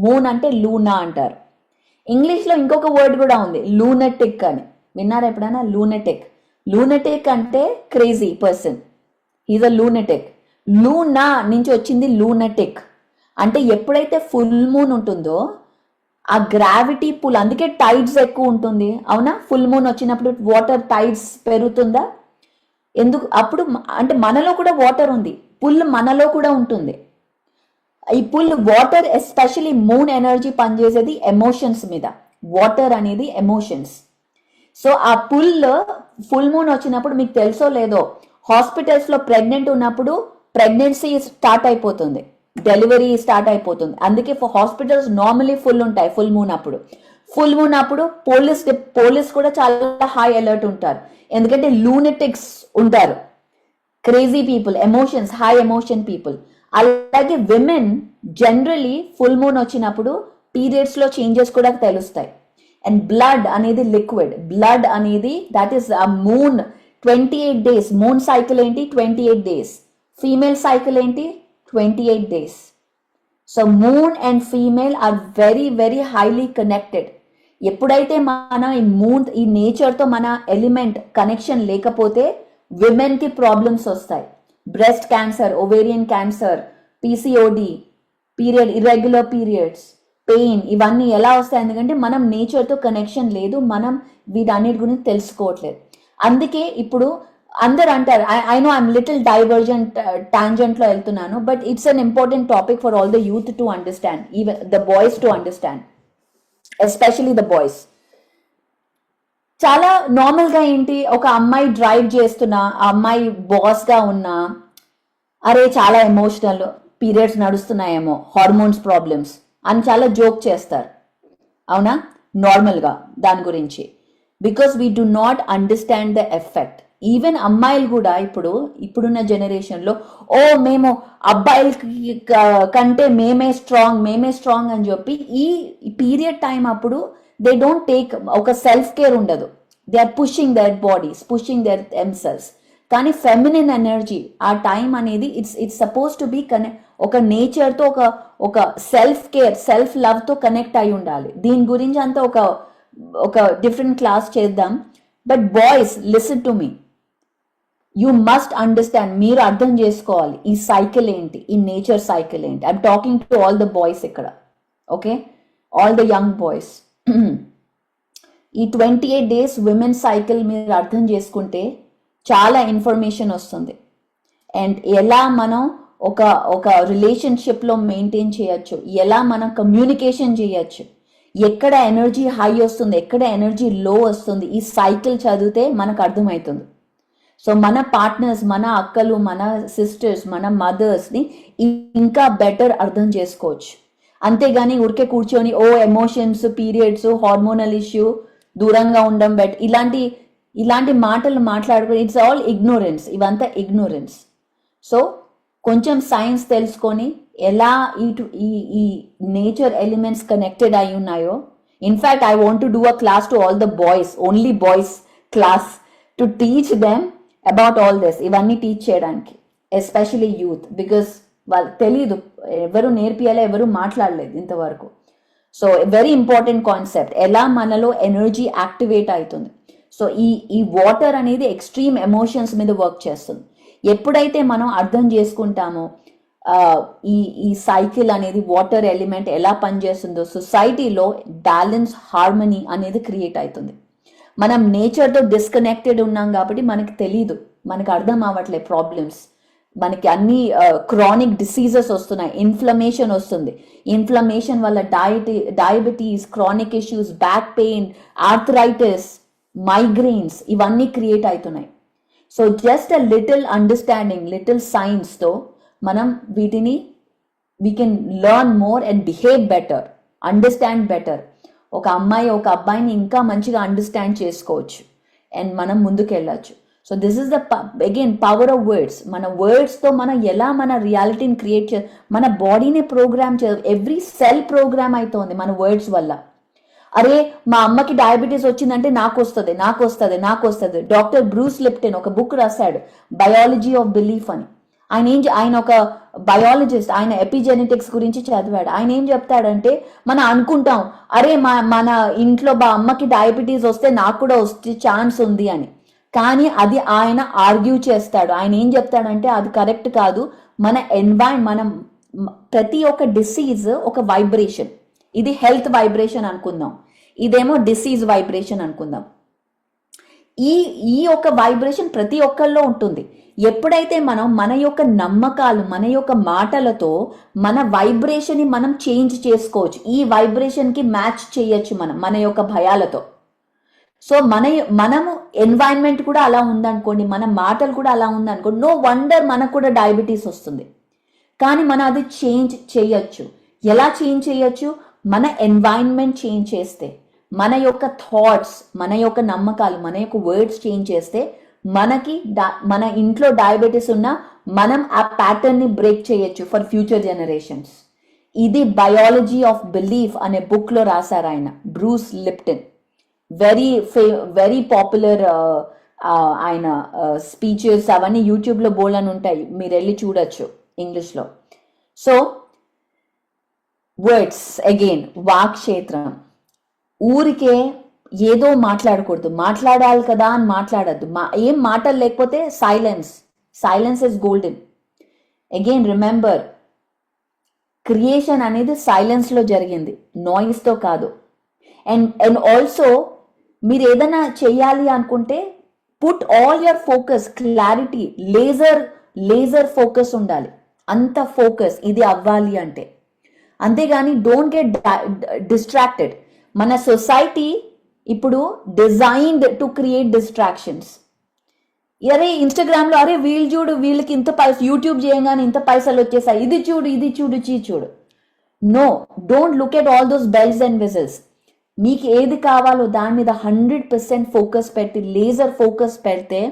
మూన్ అంటే లూనా అంటారు. ఇంగ్లీష్లో ఇంకొక వర్డ్ కూడా ఉంది, లూనటిక్ అని. విన్నారా ఎప్పుడైనా? లూనటిక్ అంటే crazy person, he's a lunatic. Luna నుంచి వచ్చింది లూనటిక్. అంటే ఎప్పుడైతే ఫుల్ మూన్ ఉంటుందో ఆ గ్రావిటీ పుల్, అందుకే టైడ్స్ ఎక్కువ ఉంటుంది, అవునా? ఫుల్ మూన్ వచ్చినప్పుడు వాటర్ టైడ్స్ పెరుగుతుందా? ఎందుకు? అప్పుడు అంటే మనలో కూడా వాటర్ ఉంది, పుల్ మనలో కూడా ఉంటుంది. ఈ pull water, especially moon energy పనిచేసేది ఎమోషన్స్ మీద. వాటర్ అనేది ఎమోషన్స్. సో ఆ ఫుల్ మూన్ వచ్చినప్పుడు మీకు తెలుసో లేదో, హాస్పిటల్స్లో ప్రెగ్నెంట్ ఉన్నప్పుడు ప్రెగ్నెన్సీ స్టార్ట్ అయిపోతుంది, డెలివరీ స్టార్ట్ అయిపోతుంది. అందుకే హాస్పిటల్స్ నార్మలీ ఫుల్ ఉంటాయి ఫుల్ మూన్ అప్పుడు. ఫుల్ మూన్ అప్పుడు పోలీస్ కూడా చాలా హై అలర్ట్ ఉంటారు, ఎందుకంటే లూనటిక్స్ ఉంటారు, crazy people, emotions, high emotion people. అలాగే విమెన్ జనరలీ ఫుల్ మూన్ వచ్చినప్పుడు పీరియడ్స్ లో చేంజెస్ కూడా తెలుస్తాయి. అండ్ బ్లడ్ అనేది లిక్విడ్, బ్లడ్ అనేది దట్ ఈస్ ఆ మూన్ 28 days. మూన్ సైకిల్ ఏంటి? 28 days. ఫీమేల్ సైకిల్ ఏంటి? 28 days. So moon and female are very very highly connected. ఎప్పుడైతే మన ఈ నేచర్తో మన ఎలిమెంట్ కనెక్షన్ లేకపోతే విమెన్ కి ప్రాబ్లమ్స్ వస్తాయి. Breast cancer, ovarian cancer, PCOD, irregular periods, pain, ఇవన్నీ ఎలా వస్తాయి? ఎందుకంటే మనం నేచర్తో కనెక్షన్ లేదు, మనం వీటన్నిటి గురించి తెలుసుకోవట్లేదు. అందుకే ఇప్పుడు అందరు అంటారు, I know I'm little divergent టాంజెంట్లో వెళ్తున్నాను, but it's an important topic for all the youth to understand, even the boys to understand, especially the boys. చాలా నార్మల్గా ఏంటి, ఒక అమ్మాయి డ్రైవ్ చేస్తున్నా, ఆ అమ్మాయి బాస్గా ఉన్నా, అరే చాలా ఎమోషనల్, పీరియడ్స్ నడుస్తున్నాయేమో, హార్మోన్స్ ప్రాబ్లమ్స్ అని చాలా జోక్ చేస్తారు, అవునా? నార్మల్గా దాని గురించి, because we do not understand the effect. Even అమ్మాయిలు కూడా ఇప్పుడున్న జనరేషన్లో మేము అబ్బాయిల కంటే మేమే స్ట్రాంగ్ అని చెప్పి ఈ పీరియడ్ టైం అప్పుడు దే డోంట్ టేక్ ఒక సెల్ఫ్ కేర్ ఉండదు. They are pushing their bodies, pushing their themselves. కానీ ఫెమినిన్ ఎనర్జీ ఆ టైం అనేది ఇట్స్ సపోజ్ టు బి ఒక నేచర్తో ఒక సెల్ఫ్ కేర్, సెల్ఫ్ లవ్తో కనెక్ట్ అయి ఉండాలి. దీని గురించి అంతా ఒక డిఫరెంట్ క్లాస్ చేద్దాం. But boys, listen to me, you must understand, మీరు అర్థం చేసుకోవాలి ఈ సైకిల్ ఏంటి, ఈ నేచర్ సైకిల్ ఏంటి. I'm talking to all the boys ఇక్కడ, okay, all the young boys. ఈ 28 days విమెన్ సైకిల్ మీరు అర్థం చేసుకుంటే చాలా ఇన్ఫర్మేషన్ వస్తుంది. అండ్ ఎలా మనం ఒక రిలేషన్షిప్లో మెయింటైన్ చేయొచ్చు, ఎలా మనం కమ్యూనికేషన్ చేయొచ్చు, ఎక్కడ ఎనర్జీ హై వస్తుంది, ఎక్కడ ఎనర్జీ లో వస్తుంది, ఈ సైకిల్ చదివితే మనకు అర్థమవుతుంది. సో మన పార్ట్నర్స్, మన అక్కలు, మన సిస్టర్స్, మన మదర్స్ని ఇంకా బెటర్ అర్థం చేసుకోవచ్చు. అంతేగాని ఊరికే కూర్చొని ఎమోషన్స్, పీరియడ్స్, హార్మోనల్ ఇష్యూ, దూరంగా ఉండడం బెట్, ఇలాంటి మాటలు మాట్లాడుకో, ఇట్స్ ఆల్ ఇగ్నోరెన్స్, ఇవంతా ఇగ్నోరెన్స్. సో కొంచెం సైన్స్ తెలుసుకొని ఎలా ఈ నేచర్ ఎలిమెంట్స్ కనెక్టెడ్ అయి ఉన్నాయో. In fact I want to do a class to all the boys, only boys class, to teach them about all this, ఇవన్నీ టీచ్ చేయడానికి, ఎస్పెషలీ యూత్, బికాస్ వాళ్ళకి తెలీదు, ఎవరు నేర్పియాలో ఎవరు మాట్లాడలేదు ఇంతవరకు. సో వెరీ ఇంపార్టెంట్ కాన్సెప్ట్, ఎలా మనలో ఎనర్జీ యాక్టివేట్ అవుతుంది. సో ఈ వాటర్ అనేది ఎక్స్ట్రీమ్ ఎమోషన్స్ మీద వర్క్ చేస్తుంది. ఎప్పుడైతే మనం అర్థం చేసుకుంటామో ఈ సైకిల్ అనేది వాటర్ ఎలిమెంట్ ఎలా పనిచేస్తుందో, సొసైటీలో బ్యాలెన్స్ హార్మనీ అనేది క్రియేట్ అవుతుంది. మనం నేచర్తో డిస్కనెక్టెడ్ ఉన్నాం కాబట్టి మనకి తెలీదు, మనకు అర్థం అవ్వట్లేదు ప్రాబ్లమ్స్. మనకి అన్ని క్రానిక్ డిసీజెస్ వస్తున్నాయి, ఇన్ఫ్లమేషన్ వస్తుంది. ఇన్ఫ్లమేషన్ వల్ల diabetes, chronic issues, back pain, arthritis, migraines ఇవన్నీ క్రియేట్ అవుతున్నాయి. So just a little understanding, little సైన్స్తో మనం వీటిని we can learn more and behave better, understand better. ఒక అమ్మాయి ఒక అబ్బాయిని ఇంకా మంచిగా అండర్స్టాండ్ చేసుకోవచ్చు అండ్ మనం ముందుకు వెళ్ళచ్చు. So this is the again power of words. మన వర్డ్స్తో మనం ఎలా మన రియాలిటీని క్రియేట్ మన బాడీని ప్రోగ్రామ్ ఎవ్రీ సెల్ ప్రోగ్రామ్ అవుతోంది మన వర్డ్స్ వల్ల. అరే మా అమ్మకి డయాబెటీస్ వచ్చిందంటే నాకు వస్తుంది. డాక్టర్ బ్రూస్ లిప్టన్ ఒక బుక్ రాశాడు, బయాలజీ ఆఫ్ బిలీఫ్ అని. ఆయన ఒక బయాలజిస్ట్, ఆయన ఎపిజెనెటిక్స్ గురించి చదివాడు. ఆయన ఏం చెప్తాడంటే, మనం అనుకుంటాం అరే మన ఇంట్లో అమ్మకి డయాబెటీస్ వస్తే నాకు కూడా వస్తే ఛాన్స్ ఉంది అని. కానీ అది ఆయన ఆర్గ్యూ చేస్తాడు. ఆయన ఏం చెప్తాడంటే అది కరెక్ట్ కాదు. మనం ప్రతి ఒక్క డిసీజ్ ఒక వైబ్రేషన్. ఇది హెల్త్ వైబ్రేషన్ అనుకుందాం, ఇదేమో డిసీజ్ వైబ్రేషన్ అనుకుందాం. ఈ యొక్క వైబ్రేషన్ ప్రతి ఒక్కరిలో ఉంటుంది. ఎప్పుడైతే మనం మన యొక్క నమ్మకాలు, మన యొక్క మాటలతో మన వైబ్రేషన్ని మనం చేంజ్ చేసుకోవచ్చు, ఈ వైబ్రేషన్కి మ్యాచ్ చేయొచ్చు మన యొక్క భయాలతో. సో మనము ఎన్వైరన్మెంట్ కూడా అలా ఉందనుకోండి, మన మాటలు కూడా అలా ఉందనుకోండి, నో వండర్ మనకు కూడా డయాబెటీస్ వస్తుంది. కానీ మనం అది చేంజ్ చేయొచ్చు. ఎలా చేంజ్ చేయొచ్చు? మన ఎన్వైరన్మెంట్ చేంజ్ చేస్తే, మన యొక్క థాట్స్, మన యొక్క నమ్మకాలు, మన యొక్క వర్డ్స్ చేంజ్ చేస్తే మన ఇంట్లో డయాబెటీస్ ఉన్నా మనం ఆ ప్యాటర్న్ని బ్రేక్ చేయొచ్చు ఫర్ ఫ్యూచర్ జనరేషన్స్. ఇది బయాలజీ ఆఫ్ బిలీఫ్ అనే బుక్లో రాశారు ఆయన, బ్రూస్ లిప్టన్. Very popular. ఆయన స్పీచెస్ అవన్నీ యూట్యూబ్లో బోల్డ్ ఉంటాయి, మీరు వెళ్ళి చూడొచ్చు ఇంగ్లీష్లో. సో వర్డ్స్ అగైన్, వాక్క్షేత్రం. ఊరికే ఏదో మాట్లాడకూడదు, మాట్లాడాలి కదా అని మాట్లాడద్దు. ఏం మాటలు లేకపోతే silence is golden. Again remember, creation అనేది సైలెన్స్లో జరిగింది, నాయిస్తో కాదు. అండ్ ఆల్సో మీరు ఏదైనా చెయ్యాలి అనుకుంటే put all your focus, clarity, laser focus ఉండాలి. అంత ఫోకస్ ఇది అవ్వాలి అంటే. అంతేగాని డోంట్ గెట్ డిస్ట్రాక్టెడ్. మన సొసైటీ ఇప్పుడు డిజైన్డ్ టు క్రియేట్ డిస్ట్రాక్షన్స్. అరే ఇన్స్టాగ్రామ్లో అరే వీళ్ళు చూడు, వీళ్ళకి ఇంత యూట్యూబ్ చేయగానే ఇంత పైసలు వచ్చేసాయి, ఇది చూడు. No, don't look at all those bells and whistles. మీకు ఏది కావాలో దాని మీద 100% ఫోకస్ పెట్టి, లేజర్ ఫోకస్ పెడితే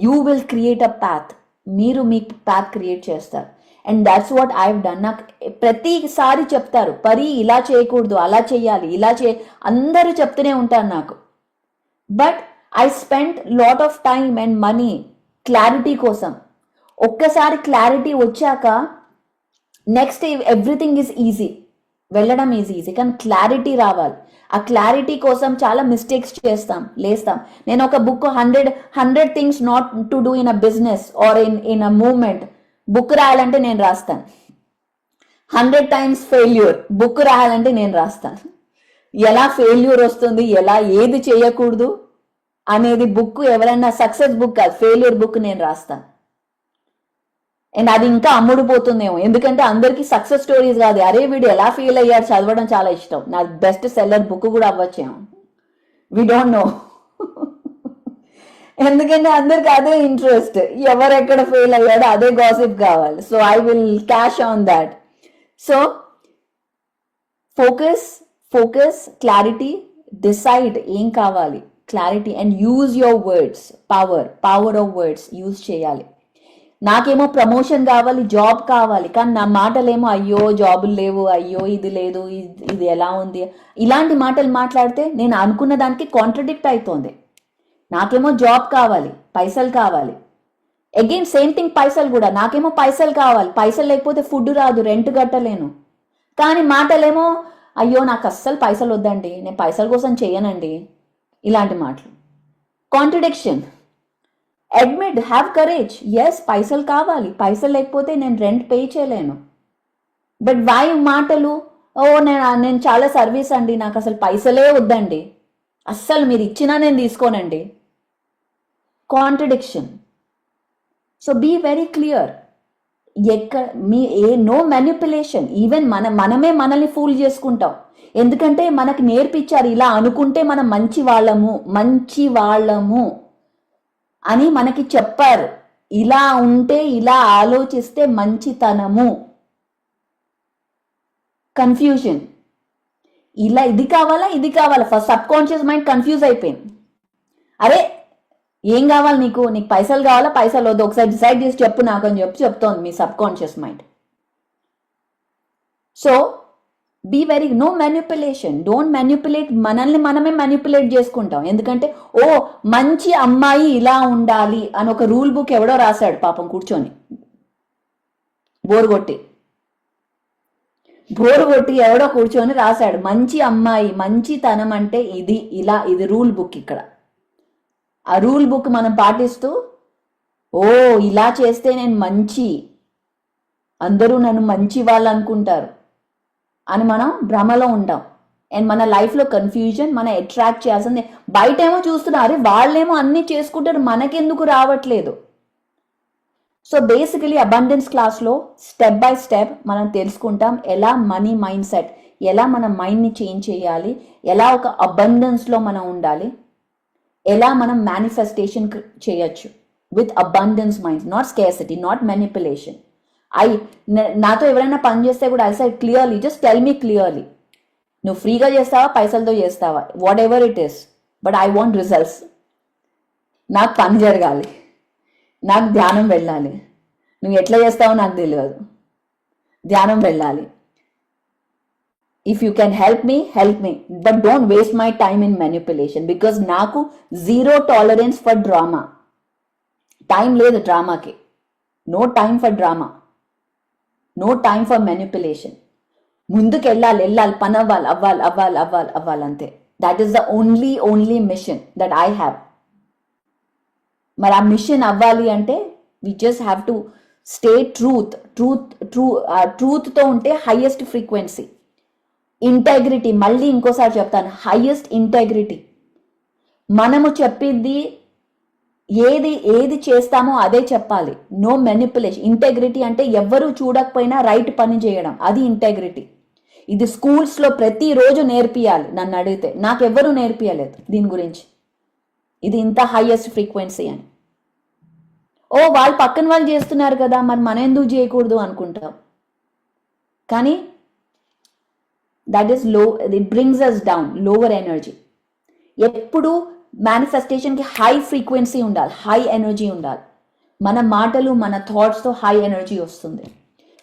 you will create a path. మీరు మీ పాత్ క్రియేట్ చేస్తారు. And that's what I have done. నాకు ప్రతిసారి చెప్తారు, పరి ఇలా చేయకూడదు, అలా చేయాలి, అందరూ చెప్తూనే ఉంటారు నాకు. But I spend lot of time and money clarity కోసం. ఒక్కసారి క్లారిటీ వచ్చాక నెక్స్ట్ ఎవ్రీథింగ్ ఈజ్ ఈజీ, వెళ్ళడం ఈజీ. కానీ క్లారిటీ రావాలి. ఆ క్లారిటీ కోసం చాలా మిస్టేక్స్ లేస్తాం. నేను ఒక book 100 things not to do in a business are in a movement book రాయాలంటే నేను రాస్తాను. 100 times ఫెయిల్యూర్ బుక్ రాయాలంటే నేను రాస్తాను. ఎలా ఫెయిల్యూర్ వస్తుంది, ఎలా ఏది చేయకూడదు అనేది బుక్, ఎవరైనా సక్సెస్ బుక్ కాదు, ఫెయిల్యూర్ బుక్ నేను రాస్తాను. అండ్ అది ఇంకా అమ్ముడుపోతుందేమో, ఎందుకంటే అందరికీ సక్సెస్ స్టోరీస్ కాదు, అరే వీడు ఎలా ఫెయిల్ అయ్యాడు చదవడం చాలా ఇష్టం. నా బెస్ట్ సెల్లర్ బుక్ కూడా అవ్వచ్చేమో, వి డోంట్ నో. ఎందుకంటే అందరికి అదే ఇంట్రెస్ట్, ఎవరెక్కడ ఫెయిల్ అయ్యాడో అదే గాసిప్ కావాలి. So I will cash on that. So focus, clarity, decide ఏం కావాలి, clarity, and use your words. Power of words use చేయాలి. నాకేమో ప్రమోషన్ కావాలి, జాబ్ కావాలి, కానీ నా మాటలేమో అయ్యో జాబులు లేవు, అయ్యో ఇది లేదు, ఇది ఎలా ఉంది, ఇలాంటి మాటలు మాట్లాడితే నేను అనుకున్న దానికి కాంట్రడిక్ట్ అవుతోంది. నాకేమో జాబ్ కావాలి, పైసలు కావాలి. అగైన్ సేమ్ థింగ్ పైసలు కూడా, నాకేమో పైసలు కావాలి, పైసలు లేకపోతే ఫుడ్ రాదు, రెంట్ కట్టలేను. కానీ మాటలేమో అయ్యో నాకు అస్సలు పైసలు వద్దండి, నేను పైసల కోసం చేయనండి, ఇలాంటి మాటలు. Contradiction. Admit, have courage. Yes, పైసలు కావాలి, పైసలు లేకపోతే నేను రెంట్ పే చేయలేను. బట్ వై మాటలు? ఓ నేను చాలా సర్వీస్ అండి, నాకు అసలు పైసలే వద్దండి, అస్సలు మీరు ఇచ్చినా నేను తీసుకోనండి. Contradiction. So be very clear. No manipulation. Even మనమే మనల్ని ఫూల్ చేసుకుంటాం. ఎందుకంటే మనకు నేర్పించారు, ఇలా అనుకుంటే మనం మంచి వాళ్ళము అని మనకి చెప్పారు. ఇలా ఉంటే, ఇలా ఆలోచిస్తే మంచితనము. కన్ఫ్యూజన్. ఇలా ఇది కావాలా first sub conscious mind confuse అయిపోయింది. అరే ఏం కావాలి నీకు పైసలు కావాలా, పైసలు వద్దు, ఒకసారి డిసైడ్ చేసి చెప్పు నాకు అని చెప్తోంది మీ subconscious mind. So be very, no manipulation. Don't manipulate. మనల్ని మనమే మ్యానిపులేట్ చేసుకుంటాం. ఎందుకంటే ఓ మంచి అమ్మాయి ఇలా ఉండాలి అని ఒక రూల్ బుక్ ఎవడో రాశాడు పాపం కూర్చొని, బోర్ కొట్టి ఎవడో కూర్చొని రాశాడు, మంచి అమ్మాయి, మంచితనం అంటే ఇది, ఇలా, ఇది రూల్ బుక్. ఇక్కడ ఆ రూల్ బుక్ మనం పాటిస్తూ, ఓ ఇలా చేస్తే నేను మంచి, అందరూ నన్ను మంచి వాళ్ళు అనుకుంటారు అని మనం భ్రమలో ఉంటాం. అండ్ మన లైఫ్లో కన్ఫ్యూజన్. మనం అట్రాక్ట్ చేయాల్సింది. బయటేమో చూస్తున్నారు, వాళ్ళేమో అన్నీ చేసుకుంటారు, మనకెందుకు రావట్లేదు? సో బేసికలీ అబండెన్స్ క్లాస్లో స్టెప్ బై స్టెప్ మనం తెలుసుకుంటాం ఎలా మనీ మైండ్ సెట్, ఎలా మన మైండ్ని చేంజ్ చేయాలి, ఎలా ఒక అబండెన్స్లో మనం ఉండాలి, ఎలా మనం మేనిఫెస్టేషన్ చేయొచ్చు with abundance mind, not scarcity, not manipulation. నాతో ఎవరైనా పని చేస్తే కూడా I side clearly, just tell me clearly, నువ్వు ఫ్రీగా చేస్తావా, పైసలతో చేస్తావా, what ever it is, but I want results. నాకు పని జరగాలి, నాకు ధ్యానం వెళ్ళాలి. నువ్వు ఎట్లా చేస్తావో నాకు తెలియదు, ధ్యానం వెళ్ళాలి. If you can help me, but don't waste my time in manipulation. Because నాకు zero tolerance for drama. Time లేదు డ్రామాకి. No time for drama, no time for manipulation. ముందుకు వెళ్ళాలి, పని అవ్వాలి అంతే. That is the only mission that I have. మరి ఆ మిషన్ అవ్వాలి అంటే we just have to stay ట్రూత్తో ఉంటే హైయెస్ట్ ఫ్రీక్వెన్సీ. ఇంటెగ్రిటీ, మళ్ళీ ఇంకోసారి చెప్తాను, హైయెస్ట్ ఇంటెగ్రిటీ. మనము చెప్పింది ఏది చేస్తామో అదే చెప్పాలి. No manipulation. ఇంటెగ్రిటీ అంటే ఎవ్వరూ చూడకపోయినా రైట్ పని చేయడం, అది ఇంటెగ్రిటీ. ఇది స్కూల్స్లో ప్రతిరోజు నేర్పియాలి. నన్ను అడిగితే నాకెవ్వరూ నేర్పియలేదు దీని గురించి. ఇది ఇంత హైయెస్ట్ ఫ్రీక్వెన్సీ అని. ఓ వాళ్ళు పక్కన వాళ్ళు చేస్తున్నారు కదా, మరి మనం ఎందుకు చేయకూడదు అనుకుంటాం. కానీ that is it brings us down, lower energy. ఎప్పుడు మేనిఫెస్టేషన్కి హై ఫ్రీక్వెన్సీ ఉండాలి, హై ఎనర్జీ ఉండాలి. మన మాటలు, మన థాట్స్తో హై ఎనర్జీ వస్తుంది.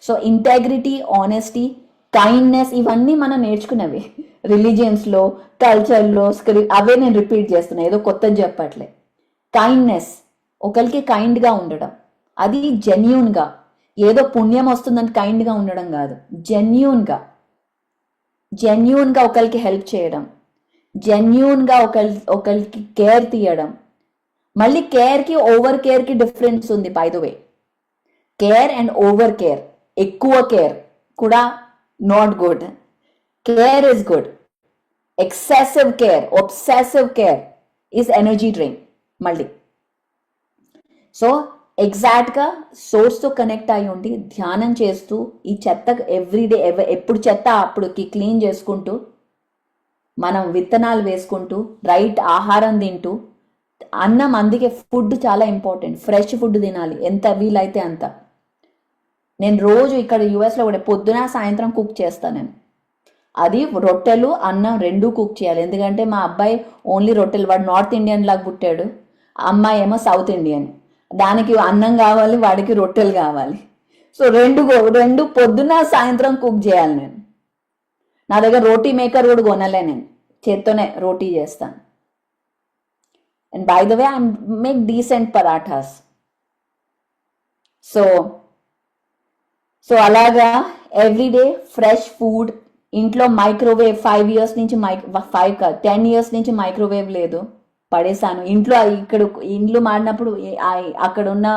సో ఇంటెగ్రిటీ, ఆనెస్టీ, కైండ్నెస్, ఇవన్నీ మనం నేర్చుకున్నవి రిలీజియన్స్లో, కల్చర్లో, అవే నేను రిపీట్ చేస్తున్నా, ఏదో కొత్తది చెప్పట్లే. కైండ్నెస్, ఒకరికి కైండ్గా ఉండడం, అది జెన్యూన్గా, ఏదో పుణ్యం వస్తుందని కైండ్గా ఉండడం కాదు, జెన్యూన్గా ఒకరికి హెల్ప్ చేయడం, జెన్యూన్గా ఒకరికి కేర్ తీయడం. మళ్ళీ కేర్కి ఓవర్ కేర్కి డిఫరెన్స్ ఉంది by the way. Care and over care, ఎక్కువ కేర్ కూడా not good. Care is good. Excessive care, obsessive care is energy drain మళ్ళీ. సో ఎగ్జాక్ట్గా సోర్స్తో కనెక్ట్ అయి ఉండి ధ్యానం చేస్తూ ఈ చెత్త ఎవ్రీడే, ఎప్పుడు చెత్త అప్పుడుకి క్లీన్ చేసుకుంటూ, మనం విత్తనాలు వేసుకుంటూ, రైట్ ఆహారం తింటూ, అన్నం, అందుకే ఫుడ్ చాలా ఇంపార్టెంట్. ఫ్రెష్ ఫుడ్ తినాలి ఎంత వీలైతే అంత. నేను రోజు ఇక్కడ యూఎస్లో కూడా పొద్దున సాయంత్రం కుక్ చేస్తాను నేను. అది రొట్టెలు, అన్నం రెండూ కుక్ చేయాలి. ఎందుకంటే మా అబ్బాయి ఓన్లీ రొట్టెలు, వాడు నార్త్ ఇండియన్ లాగా పుట్టాడు, అమ్మాయి ఏమో సౌత్ ఇండియన్. దానికి అన్నం కావాలి, వాడికి రొట్టెలు కావాలి. సో రెండు పొద్దున సాయంత్రం కుక్ చేయాలి నేను. నా దగ్గర రోటీ మేకర్ కూడా కొనలే, నేను చేత్తోనే రోటీ చేస్తాను. And by the way I make decent parathas. So అలాగా ఎవ్రీడే ఫ్రెష్ ఫుడ్ ఇంట్లో మైక్రోవేవ్ 5 ఇయర్స్ నుంచి 5 కాదు 10 ఇయర్స్ నుంచి మైక్రోవేవ్ లేదు, పడేసాను. ఇంట్లో ఇక్కడ ఇండ్లు మారినప్పుడు అక్కడ ఉన్న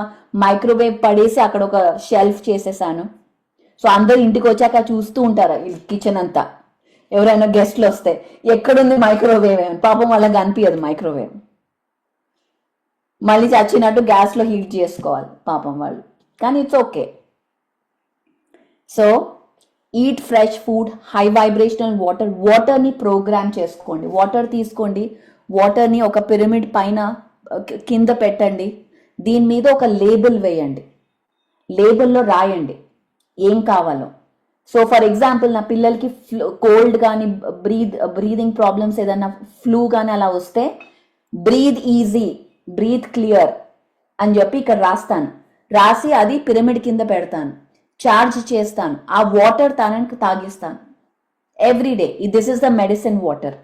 మైక్రోవేవ్ పడేసి అక్కడ ఒక షెల్ఫ్ చేసేసాను. సో అందరు ఇంటికి వచ్చాక చూస్తూ ఉంటారు కిచెన్ అంతా, ఎవరైనా గెస్ట్లు వస్తే ఎక్కడుంది మైక్రోవేవ్ అని. పాపం వాళ్ళకి అనిపించదు మైక్రోవేవ్, మళ్ళీ చచ్చినట్టు గ్యాస్లో హీట్ చేసుకోవాలి పాపం వాళ్ళు, కానీ it's okay. So eat fresh food, high vibrational వాటర్ని ప్రోగ్రామ్ చేసుకోండి. వాటర్ తీసుకోండి, వాటర్ని ఒక పిరమిడ్ పైన కింద పెట్టండి, దీని మీద ఒక లేబుల్ వేయండి, లేబుల్లో రాయండి ఏం కావాలో. సో ఫర్ ఎగ్జాంపుల్ నా పిల్లలకి కోల్డ్ కానీ బ్రీదింగ్ ప్రాబ్లమ్స్ ఏదన్నా ఫ్లూ కానీ అలా వస్తే బ్రీద్ ఈజీ, బ్రీత్ క్లియర్ అని చెప్పి ఇక్కడ రాస్తాను. రాసి అది పిరమిడ్ కింద పెడతాను, చార్జ్ చేస్తాను, ఆ వాటర్ తనకి తాగిస్తాను everyday. This is the medicine water,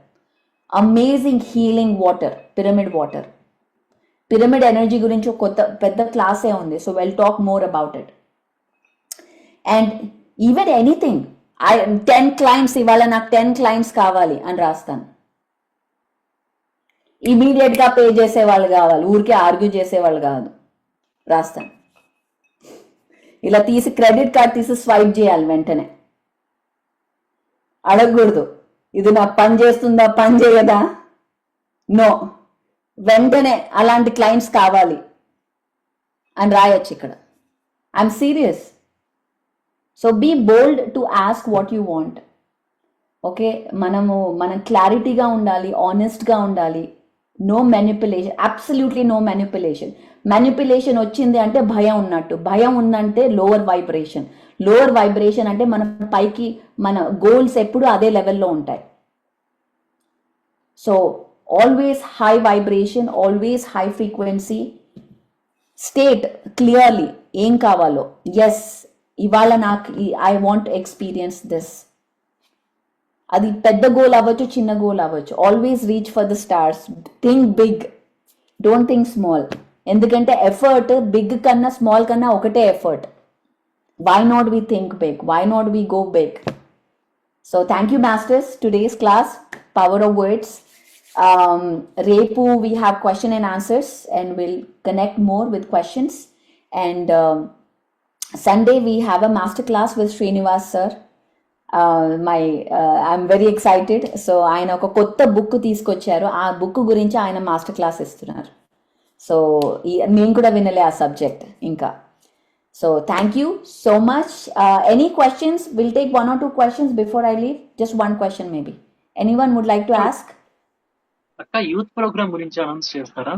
amazing healing water, pyramid water. Pyramid energy గురించి ఒక పెద్ద క్లాసే ఉంది, so will talk more about it. And even anything, 10 clients ఇవాళ నాకు 10 క్లయింట్స్ కావాలి అని రాస్తాను. ఇమీడియట్ గా పే చేసే వాళ్ళు కావాలి, ఊరికే ఆర్గ్యూ చేసే వాళ్ళు కాదు, రాస్తాను. ఇలా తీసి క్రెడిట్ కార్డ్ తీసి స్వైప్ చేయాలి వెంటనే, అడగకూడదు ఇది నాకు పని చేస్తుందా పని చేయదా, నో, వెంటనే అలాంటి క్లయింట్స్ కావాలి అని రాయొచ్చు ఇక్కడ. I'm serious. So be bold to ask what you want. Okay, మనం క్లారిటీగా ఉండాలి, ఆనెస్ట్గా ఉండాలి. No manipulation, absolutely no manipulation. Manipulation వచ్చింది అంటే భయం ఉన్నట్టు, భయం ఉందంటే లోవర్ వైబ్రేషన్, లోవర్ వైబ్రేషన్ అంటే మన పైకి మన గోల్స్ ఎప్పుడు అదే లెవెల్లో ఉంటాయి. So always high vibration, always high frequency, state clearly ఏం కావాలో. ఎస్, ఇవాళ నాకు ఐ వాంట్ ఎక్స్పీరియన్స్ దిస్. అది పెద్ద గోల్ అవ్వచ్చు, చిన్న గోల్ అవ్వచ్చు. Always reach for the stars, think big, don't think small. ఎందుకంటే ఎఫర్ట్ బిగ్ కన్నా స్మాల్ కన్నా ఒకటే effort. Why not we think big, why not we go big. So thank you masters, today's class power of words. రేపు we have question and answers and will connect more with questions. And Sunday we have a master class with Srinivas sir. I'm very excited. So ఆయన ఒక కొత్త book తీసుకొచ్చారు, ఆ book గురించి ఆయన master class ఇస్తున్నారు. So నేను కూడా వినలే ఆ సబ్జెక్ట్ ఇంకా. So thank you so much. Any questions? Will take 1 or 2 questions before I leave. Just one question maybe. Anyone would like to ask? అక్క యూత్ ప్రోగ్రామ్ గురించి అనౌన్స్ చేస్తారా?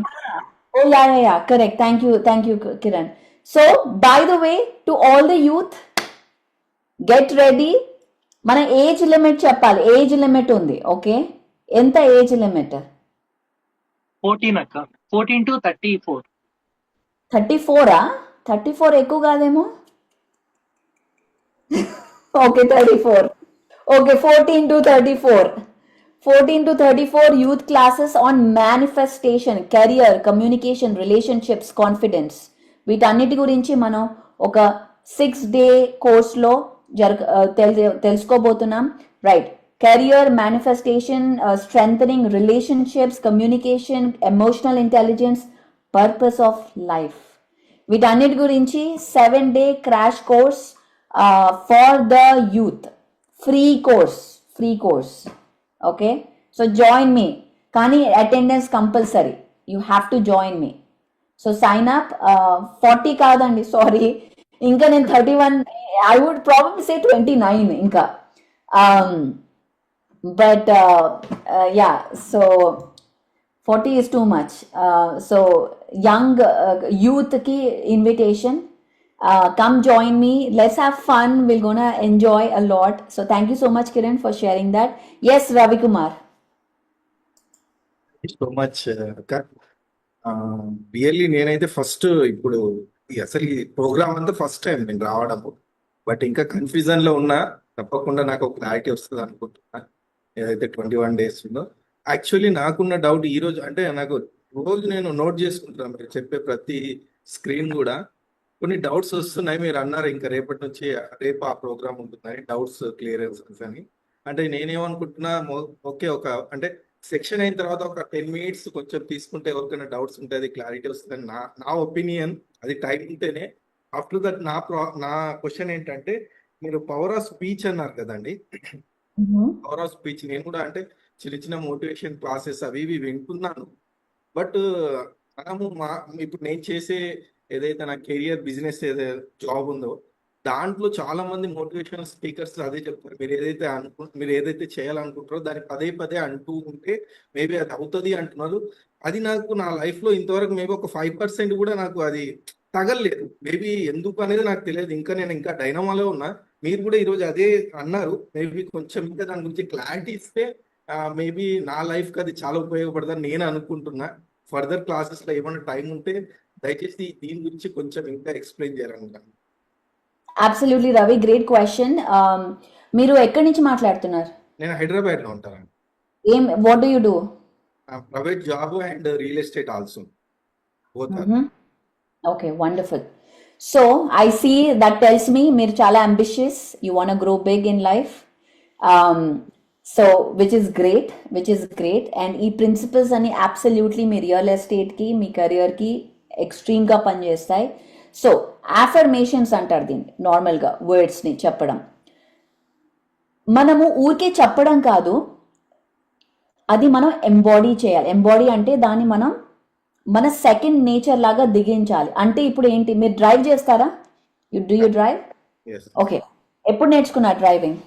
Oh yeah, correct. Thank you Kiran. So by the way, to all the youth, get ready. మన age limit చెప్పాలి, age limit ఉంది. Okay, ఎంత age limit? 14 అక్క, 14 to 34. 34ఆ? 34 ఎక్కువ కాదేమో. Okay 34. Okay 14 to 34. 14 to 34 youth classes on manifestation, career, communication, relationships, confidence. వీటన్నిటి గురించి మనం ఒక 6-day కోర్స్లో తెలుసుకోబోతున్నాం. Right, career, manifestation, strengthening relationships, communication, emotional intelligence, purpose of life, వీటన్నిటి గురించి 7-day crash course for the youth. Free course. Okay, so join me, కానీ attendance compulsory. You have to join me. So sign up. 40 కాదండి, sorry, ఇంకా నేను 31, I would probably సే 29 ఇంకా. But yeah, so 40 is too much. So young youth ki invitation. Come join me. Let's have fun. We're gonna enjoy a lot. So thank you so much, Kiran, for sharing that. Yes, Ravi Kumar. So much అక్క. Really నేనైతే first ఇప్పుడు అసలు ఈ programme అంతా first time నేను రావడము, but ఇంకా confusion లో ఉన్నా. తప్పకుండా నాకు ఒక క్లారిటీ వస్తుంది అనుకుంటున్నా ఏదైతే 21 days ఉందో. యాక్చువల్లీ నాకున్న డౌట్ ఈ రోజు, అంటే నాకు రోజు నేను నోట్ చేసుకుంటున్నాను మీరు చెప్పే ప్రతి స్క్రీన్ కూడా. కొన్ని డౌట్స్ వస్తున్నాయి, మీరు అన్నారు ఇంకా రేపటి నుంచి రేపు ఆ ప్రోగ్రామ్ ఉంటుందని, డౌట్స్ క్లియరెన్సెస్ అని. అంటే నేనేమనుకుంటున్నా ఓకే ఒక అంటే సెక్షన్ అయిన తర్వాత ఒక 10 మినిట్స్ కొంచెం తీసుకుంటే ఎవరికైనా డౌట్స్ ఉంటుంది క్లారిటీ వస్తుందని నా ఒపీనియన్. అది టైం ఉంటేనే. ఆఫ్టర్ దట్ నా క్వశ్చన్ ఏంటంటే మీరు పవర్ ఆఫ్ స్పీచ్ అన్నారు కదండి. పవర్ ఆఫ్ స్పీచ్ నేను కూడా అంటే చిన్న చిన్న మోటివేషన్ క్లాసెస్ అవి ఇవి వింటున్నాను. బట్ మనము ఇప్పుడు నేను చేసే ఏదైతే నా కెరియర్ బిజినెస్ ఏదైతే జాబ్ ఉందో దాంట్లో చాలా మంది మోటివేషనల్ స్పీకర్స్ అదే చెప్తారు. మీరు ఏదైతే చేయాలనుకుంటారో దాన్ని పదే పదే అంటూ ఉంటే మేబీ అది అవుతుంది అంటున్నారు. అది నాకు నా లైఫ్ లో ఇంతవరకు మేబీ ఒక 5% కూడా నాకు అది తగలలేదు. మేబీ ఎందుకు అనేది నాకు తెలియదు. నేను ఇంకా డైనమాలో ఉన్నా. మీరు కూడా ఈరోజు అదే అన్నారు. మేబీ కొంచెం ఇంకా దాని గురించి క్లారిటీ ఇస్తే మేబీ నా లైఫ్ కి అది చాలా ఉపయోగపడుతుందని నేను అనుకుంటున్నా. ఫర్దర్ క్లాసెస్ లో ఏమైనా టైం ఉంటే దయచేసి దీని గురించి కొంచెం ఇంకా ఎక్స్ప్లెయిన్ చేయాలనుకుంటున్నాను. Absolutely Ravi, great question. మీరు ఎక్కడి నుంచి మాట్లాడుతున్నారు? నేను హైదరాబాద్ లో ఉంటాను. What do you do? Private job and real estate also. Okay, wonderful. So I see that tells me మీరు చాలా ambitious, you want grow big in life. So which is great. And ఈ ప్రిన్సిపల్స్ అన్ని absolutely మీ real ఎస్టేట్కి మీ కెరియర్కి ఎక్స్ట్రీమ్గా పనిచేస్తాయి. సో అఫర్మేషన్స్ అంటారు దీన్ని, నార్మల్గా వర్డ్స్ని చెప్పడం. మనము ఊరికే చెప్పడం కాదు, అది మనం ఎంబాడీ చేయాలి. ఎంబాడీ అంటే దాన్ని మనం మన సెకండ్ నేచర్ లాగా దిగించాలి. అంటే ఇప్పుడు ఏంటి, మీరు డ్రైవ్ చేస్తారా? You drive? ఓకే, ఎప్పుడు నేర్చుకున్నారు డ్రైవింగ్?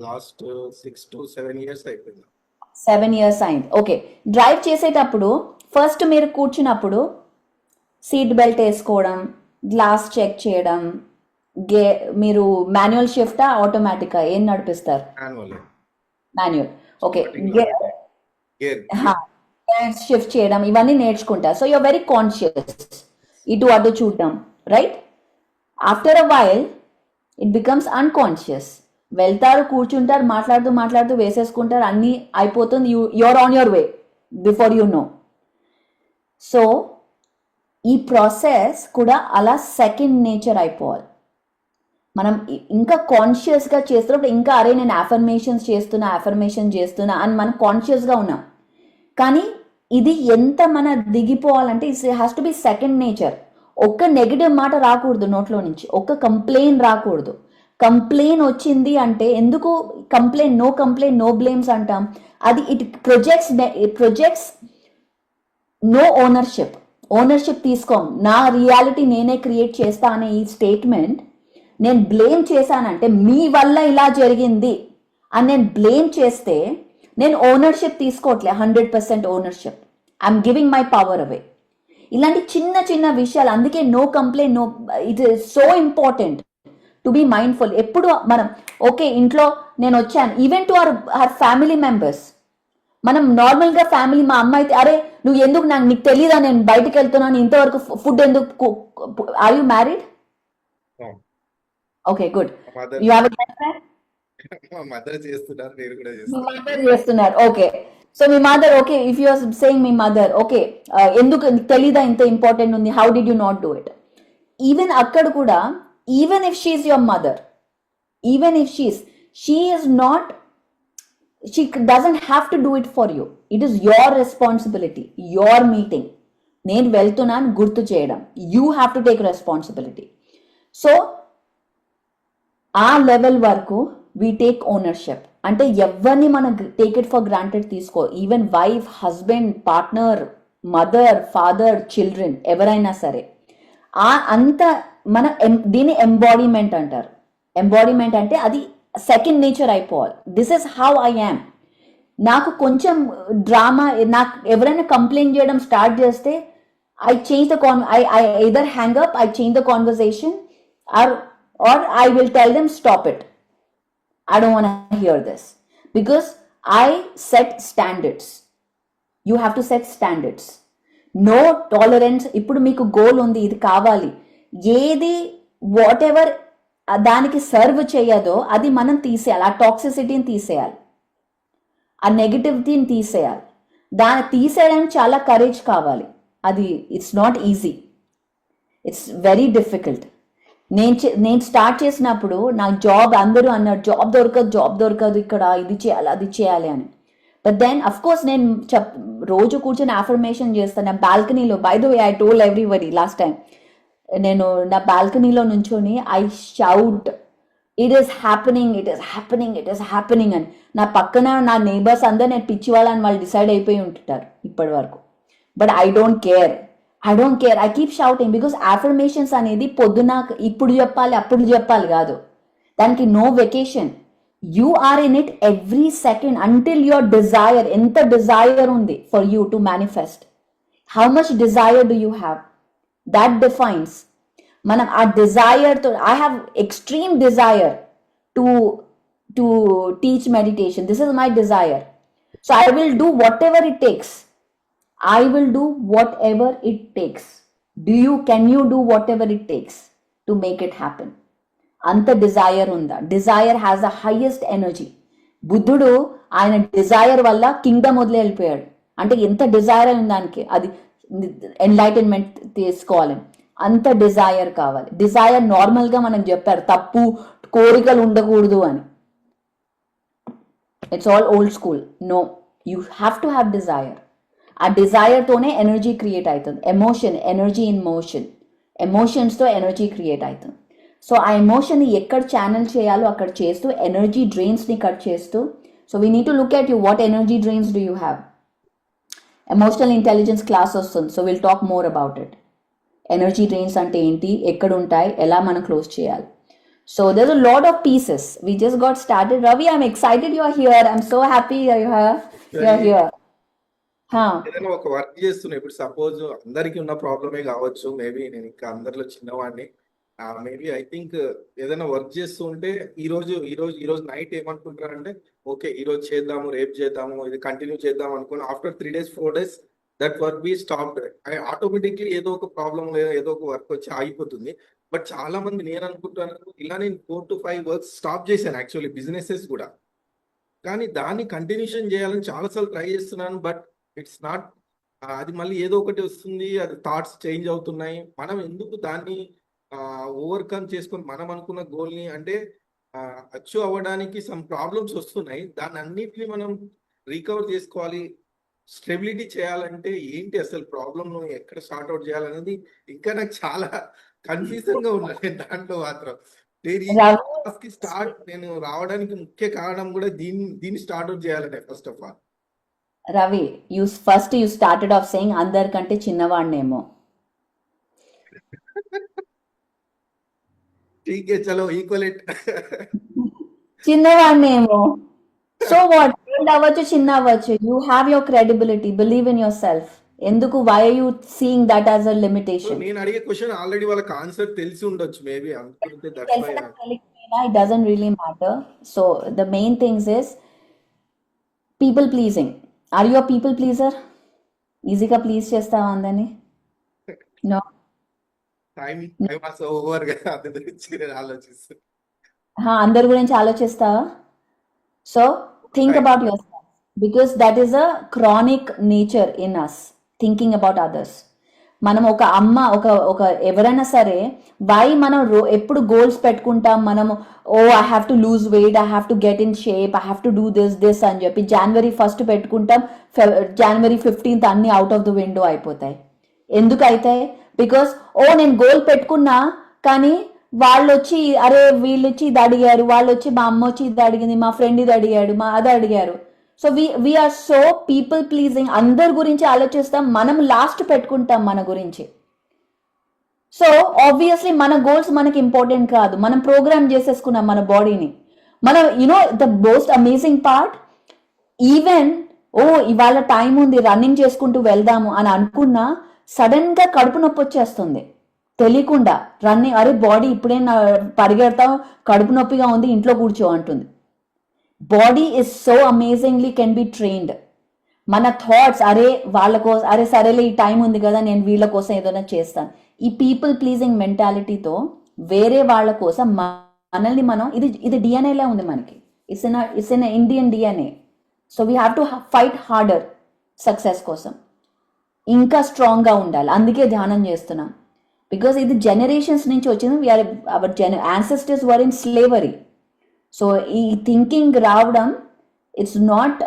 లాస్ట్ 6 to 7 years అయిపోయింది. 7 years అయింది. ఓకే, డ్రైవ్ చేసేటప్పుడు ఫస్ట్ మీరు కూర్చున్నప్పుడు సీట్ బెల్ట్ వేసుకోవడం, గ్లాస్ చెక్ చేయడం, మీరు మాన్యువల్ షిఫ్టా ఆటోమేటికా ఏం నడిపిస్తారు? మాన్యువల్. ఓకే, షిఫ్ట్ చేయడం ఇవన్నీ నేర్చుకుంటారు. సో యూఆర్ వెరీ కాన్షియస్, ఇటు అటు చూడడం, right? After a while it becomes unconscious. వెళ్తారు, కూర్చుంటారు, మాట్లాడుతూ వేసేసుకుంటారు, అన్నీ అయిపోతుంది. You're on your way before you know. So ఈ ప్రాసెస్ కూడా అలా సెకండ్ నేచర్ అయిపోవాలి. మనం ఇంకా కాన్షియస్గా చేస్తున్నప్పుడు ఇంకా అరే నేను అఫర్మేషన్ చేస్తున్నా అని మనం కాన్షియస్గా ఉన్నాం. కానీ ఇది ఎంత మన దిగిపోవాలంటే it has to be second nature. ఒక్క నెగిటివ్ మాట రాకూడదు నోట్లో నుంచి, ఒక్క కంప్లైంట్ రాకూడదు. కంప్లైంట్ వచ్చింది అంటే ఎందుకు కంప్లైంట్ నో బ్లేమ్స్ అంటాం? అది ఇట్ ప్రొజెక్ట్స్ నో ఓనర్షిప్ తీసుకోం. నా రియాలిటీ నేనే క్రియేట్ చేస్తా అనే ఈ స్టేట్మెంట్, నేను బ్లేమ్ చేశానంటే మీ వల్ల ఇలా జరిగింది అని నేను బ్లేమ్ చేస్తే నేను ఓనర్షిప్ తీసుకోవట్లే. 100% ownership. I'm giving my power away. ఇలాంటి చిన్న చిన్న విషయాలు, అందుకే no complaint, it is so important to be mindful. ఎప్పుడు మనం ఓకే ఇంట్లో నేను వచ్చాను, even to our family members, మనం నార్మల్గా ఫ్యామిలీ, మా అమ్మ అయితే అరే నువ్వు ఎందుకు, నీకు తెలీదా నేను బయటకు వెళ్తున్నాను, ఇంతవరకు ఫుడ్ ఎందుకు? Are you married? Okay, good. You have a girl friend? Mother చేస్తున్నారు, నేను కూడా మీ మదర్ చేస్తున్నారు. ఓకే, సో మీ mother, okay, if you are saying మీ మదర్, ఓకే ఎందుకు తెలీదా ఇంత ఇంపార్టెంట్ ఉంది, how did you not do it? Even అక్కడ కూడా, even if she is your mother, even if she is not, she doesn't have to do it for you. It is your responsibility, your meeting. నేను వెళ్తున్నాను గుర్తు చేయడం, you have to take responsibility. So ఆ level వరకు we take ownership. అంటే ఎవరిని మనం take it for granted తీసుకో. Even wife, husband, partner, mother, father, children, ఎవరైనా సరే అంత మన దీన్ని ఎంబాడీమెంట్ అంటారు. ఎంబాడీమెంట్ అంటే అది సెకండ్ నేచర్ అయిపోవాలి. This is how I am. నాకు కొంచెం డ్రామా, నాకు ఎవరైనా కంప్లైంట్ చేయడం స్టార్ట్ చేస్తే I change the I either hang up, I change the conversation, or I will tell them stop it. I don't want to hear this, because I set standards. You have to set standards. No tolerance. ఇప్పుడు మీకు goal ఉంది, ఇది కావాలి, ఏది what ever దానికి serve చేయదో అది మనం తీసేయాలి. ఆ టాక్సిసిటీని తీసేయాలి, ఆ నెగిటివిటీని తీసేయాలి. దాన్ని తీసేయడానికి చాలా కరేజ్ కావాలి. అది it's not easy, it's very difficult. నేను స్టార్ట్ చేసినప్పుడు నాకు జాబ్ అందరూ అన్నారు జాబ్ దొరకదు ఇక్కడ, ఇది చేయాలి అది చేయాలి అని. బట్ దెన్ అఫ్ కోర్స్ నేను రోజు కూర్చొని అఫర్మేషన్ చేస్తాను నా బాల్కనీలో. By the way I told everybody last time, నేను నా బాల్కనీలో నుంచొని I shout it is happening అని. నా పక్కన నా నేబర్స్ అందరు నేను పిచ్చి వాళ్ళని వాళ్ళు డిసైడ్ అయిపోయి ఉంటుంటారు ఇప్పటి వరకు. But I don't care, I keep shouting because affirmations అనేది పొద్దున ఇప్పుడు చెప్పాలి అప్పుడు చెప్పాలి కాదు, దానికి no vacation. You are in it every second until your desire. ఎంత డిజైర్ ఉంది for you to manifest, how much desire do you have, that defines. మనం ఆ డిజైర్తో, I have extreme desire to teach meditation. This is my desire. So I will do whatever it takes. I will do whatever it takes. Can you do whatever it takes to make it happen? Anta desire unda. Desire has the highest energy. బుద్ధుడు ఆయన Dzire వల్ల Kingdom వదిలే వెళ్ళిపోయాడు. అంటే ఎంత desire ఉంది దానికి, అది ఎన్లైటన్మెంట్ తీసుకోవాలి, అంత డిజైర్ కావాలి. డిజైర్ నార్మల్ గా మనకు చెప్పారు తప్పు, కోరికలు ఉండకూడదు అని. It's all old school. No, you have to have desire. ఆ డిజైర్తోనే ఎనర్జీ క్రియేట్ అవుతుంది. ఎమోషన్, ఎనర్జీ ఇన్ మోషన్, ఎమోషన్స్తో ఎనర్జీ క్రియేట్ అవుతుంది. సో ఆ ఎమోషన్ని ఎక్కడ ఛానల్ చేయాలో అక్కడ చేస్తూ, ఎనర్జీ డ్రైన్స్ని కట్ చేస్తూ. So we need to look at you, what energy drains do you have. Emotional intelligence class వస్తుంది, so will talk more about it. Energy drains అంటే ఏంటి, ఎక్కడ ఉంటాయి, ఎలా మనం క్లోజ్ చేయాలి. So there's a lot of pieces. We just got started. Ravi, I'm excited you are here. I'm so happy you're here. ఏదైనా ఒక వర్క్ చేస్తున్నా, ఇప్పుడు సపోజ్ అందరికి ఉన్న ప్రాబ్లమే కావచ్చు, మేబీ నేను ఇంకా అందరిలో చిన్నవాడిని, మేబీ ఐ థింక్ ఏదైనా వర్క్ చేస్తూ ఉంటే ఈ రోజు నైట్ ఏమనుకుంటారంటే ఓకే ఈ రోజు చేద్దాము, రేపు చేద్దాము, ఇది కంటిన్యూ చేద్దాం అనుకుని after 3 days 4 days that work B stopped. Automatically ఏదో ఒక ప్రాబ్లం లేదా ఏదో ఒక వర్క్ వచ్చి ఆగిపోతుంది. బట్ చాలా మంది నేను అనుకుంటాను ఇలా నేను 4 to 5 వర్క్స్ స్టాప్ చేశాను యాక్చువల్లీ, బిజినెసెస్ కూడా. కానీ దాన్ని కంటిన్యూషన్ చేయాలని చాలాసార్లు ట్రై చేస్తున్నాను. బట్ ఇట్స్ నాట్, అది మళ్ళీ ఏదో ఒకటి వస్తుంది, అది థాట్స్ చేంజ్ అవుతున్నాయి. మనం ఎందుకు దాన్ని ఓవర్కమ్ చేసుకొని మనం అనుకున్న గోల్ని అంటే అచీవ్ అవ్వడానికి సమ్ ప్రాబ్లమ్స్ వస్తున్నాయి, దాన్ని అన్నిటిని మనం రికవర్ చేసుకోవాలి, స్టెబిలిటీ చేయాలంటే ఏంటి అసలు ప్రాబ్లమ్ ఎక్కడ స్టార్ట్ అవుట్ చేయాలనేది ఇంకా నాకు చాలా కన్ఫ్యూజన్ గా ఉన్నాను దాంట్లో మాత్రం. నేను రావడానికి ముఖ్య కారణం కూడా దీన్ని స్టార్ట్ అవుట్ చేయాలనే. First of all Ravi, you started off saying అందరికంటే చిన్నవాడినేమో. చలో ఈక్వల్ చిన్నవాడినేమో. సో వాట్, అవ్వచ్చు చిన్న అవ్వచ్చు, you have your credibility, believe in yourself. ఎందుకు, why are you seeing that as a limitation? నేను అడిగే క్వశ్చన్ ఆల్రెడీ వాళ్ళకి ఆన్సర్ తెలిసి ఉండొచ్చు మేబీ, అనుకుంటే it doesn't really matter. So the main things is people pleasing. Are you a people pleaser? ఈజీగా please చేస్తావా అందరినీ? నో. అందరి గురించి ఆలోచిస్తావా? So think about yourself, because that is a chronic nature in us, thinking about others. మనం ఒక అమ్మ, ఒక ఎవరైనా సరే, వై మనం ఎప్పుడు గోల్స్ పెట్టుకుంటాం మనము, I have to lose weight, I have to get in shape, I have to do this అని చెప్పి January 1st పెట్టుకుంటాం, January 15th అన్ని అవుట్ ఆఫ్ ద విండో అయిపోతాయి. ఎందుకు అవుతాయి? బికాస్ నేను గోల్ పెట్టుకున్నా, కానీ వాళ్ళు వచ్చి అరే వీళ్ళు వచ్చి ఇది అడిగారు, వాళ్ళు వచ్చి మా అమ్మ వచ్చి ఇది అడిగింది, మా ఫ్రెండ్ ఇది అడిగాడు, మా అది అడిగారు. So we're so people pleasing. అందరి గురించి ఆలోచిస్తాం, మనం లాస్ట్ పెట్టుకుంటాం మన గురించి. సో ఆబ్వియస్లీ మన గోల్స్ మనకి ఇంపార్టెంట్ కాదు, మనం ప్రోగ్రామ్ చేసేసుకున్నాం మన బాడీని. మనం the most amazing part, even ఇవాళ టైం ఉంది రన్నింగ్ చేసుకుంటూ వెళ్దాము అని అనుకున్నా, సడన్ గా కడుపు నొప్పి వచ్చేస్తుంది తెలియకుండా. రన్నింగ్, అరే బాడీ ఇప్పుడే పరిగెడతాం, కడుపు నొప్పిగా ఉంది, ఇంట్లో కూర్చో అంటుంది. Body is so amazingly can be trained. మన థాట్స్, అరే వాళ్ళ కోసం, అరే సరేలే ఈ టైం ఉంది కదా నేను వీళ్ళ కోసం ఏదైనా చేస్తాను, ఈ పీపుల్ ప్లీజింగ్ మెంటాలిటీతో వేరే వాళ్ళ కోసం మనల్ని మనం, ఇది డిఎన్ఏలా ఉంది మనకి, it's in Indian DNA. So we have to fight harder success కోసం, ఇంకా స్ట్రాంగ్గా ఉండాలి. అందుకే ధ్యానం చేస్తున్నాం, బికాస్ ఇది జనరేషన్స్ నుంచి వచ్చింది. We're our ancestors were in slavery. So ఈ థింకింగ్ రావడం it's not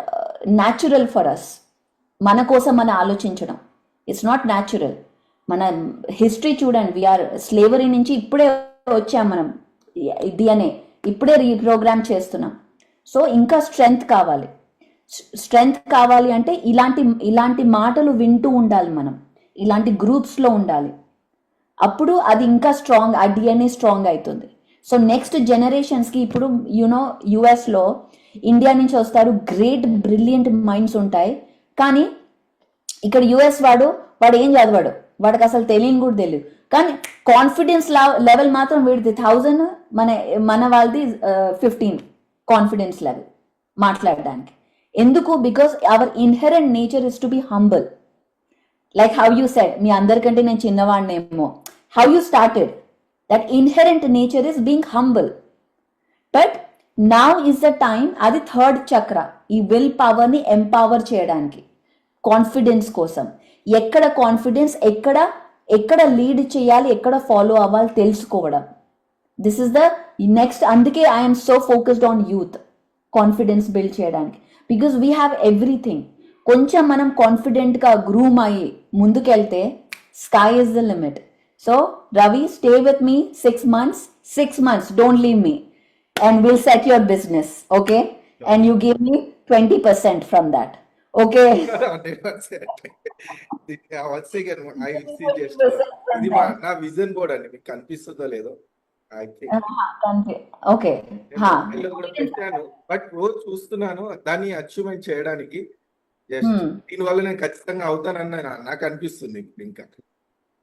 natural for us. మన కోసం మనం ఆలోచించడం ఇట్స్ నాట్ న్యాచురల్. మన హిస్టరీ చూడండి, వీఆర్ స్లేవరీ నుంచి ఇప్పుడే వచ్చాం మనం, ఇది అనే ఇప్పుడే రీప్రోగ్రామ్ చేస్తున్నాం. సో ఇంకా స్ట్రెంగ్త్ కావాలి అంటే ఇలాంటి మాటలు వింటూ ఉండాలి మనం, ఇలాంటి గ్రూప్స్లో ఉండాలి. అప్పుడు అది ఇంకా స్ట్రాంగ్, ఆ డిఎన్ఏ స్ట్రాంగ్ అవుతుంది. సో నెక్స్ట్ జనరేషన్స్కి ఇప్పుడు యుఎస్లో ఇండియా నుంచి వస్తారు, గ్రేట్ బ్రిలియంట్ మైండ్స్ ఉంటాయి. కానీ ఇక్కడ యుఎస్ వాడు ఏం చదవాడు, వాడికి అసలు తెలియని కూడా తెలియదు. కానీ కాన్ఫిడెన్స్ లెవెల్ మాత్రం వీడిది 1000, మన వాళ్ళది 15 కాన్ఫిడెన్స్ లెవెల్ మాట్లాడడానికి. ఎందుకు? Because our inherent nature is to be humble. Like how you said, మీ అందరికంటే నేను చిన్నవాడినేమో, how you started, that inherent nature is being humble. But now is the time, అది థర్డ్ చక్ర, ఈ విల్ పవర్ని ఎంపవర్ చేయడానికి, కాన్ఫిడెన్స్ కోసం. ఎక్కడ కాన్ఫిడెన్స్, ఎక్కడ లీడ్ చేయాలి, ఎక్కడ ఫాలో అవ్వాలి తెలుసుకోవడం. This is the next. అందుకే I'm so focused on youth, confidence build చేయడానికి. Because we have everything. కొంచెం మనం కాన్ఫిడెంట్గా గ్రూమ్ అయ్యి ముందుకెళ్తే sky is the limit. So Ravi, stay with me 6 months, don't leave me, and will set your business, okay? And you give me 20% from that. Okay, once again, I will see just ఇది నా vision board అండి, మీకు కనిపిస్తుందో లేదో I think okay, కూడా పెట్టాను. But రోజు చూస్తున్నాను దాన్ని అచీవ్మెంట్ చేయడానికి. జస్ట్ దీనివల్ల నేను ఖచ్చితంగా అవుతానని నాకు అనిపిస్తుంది. ఇంకా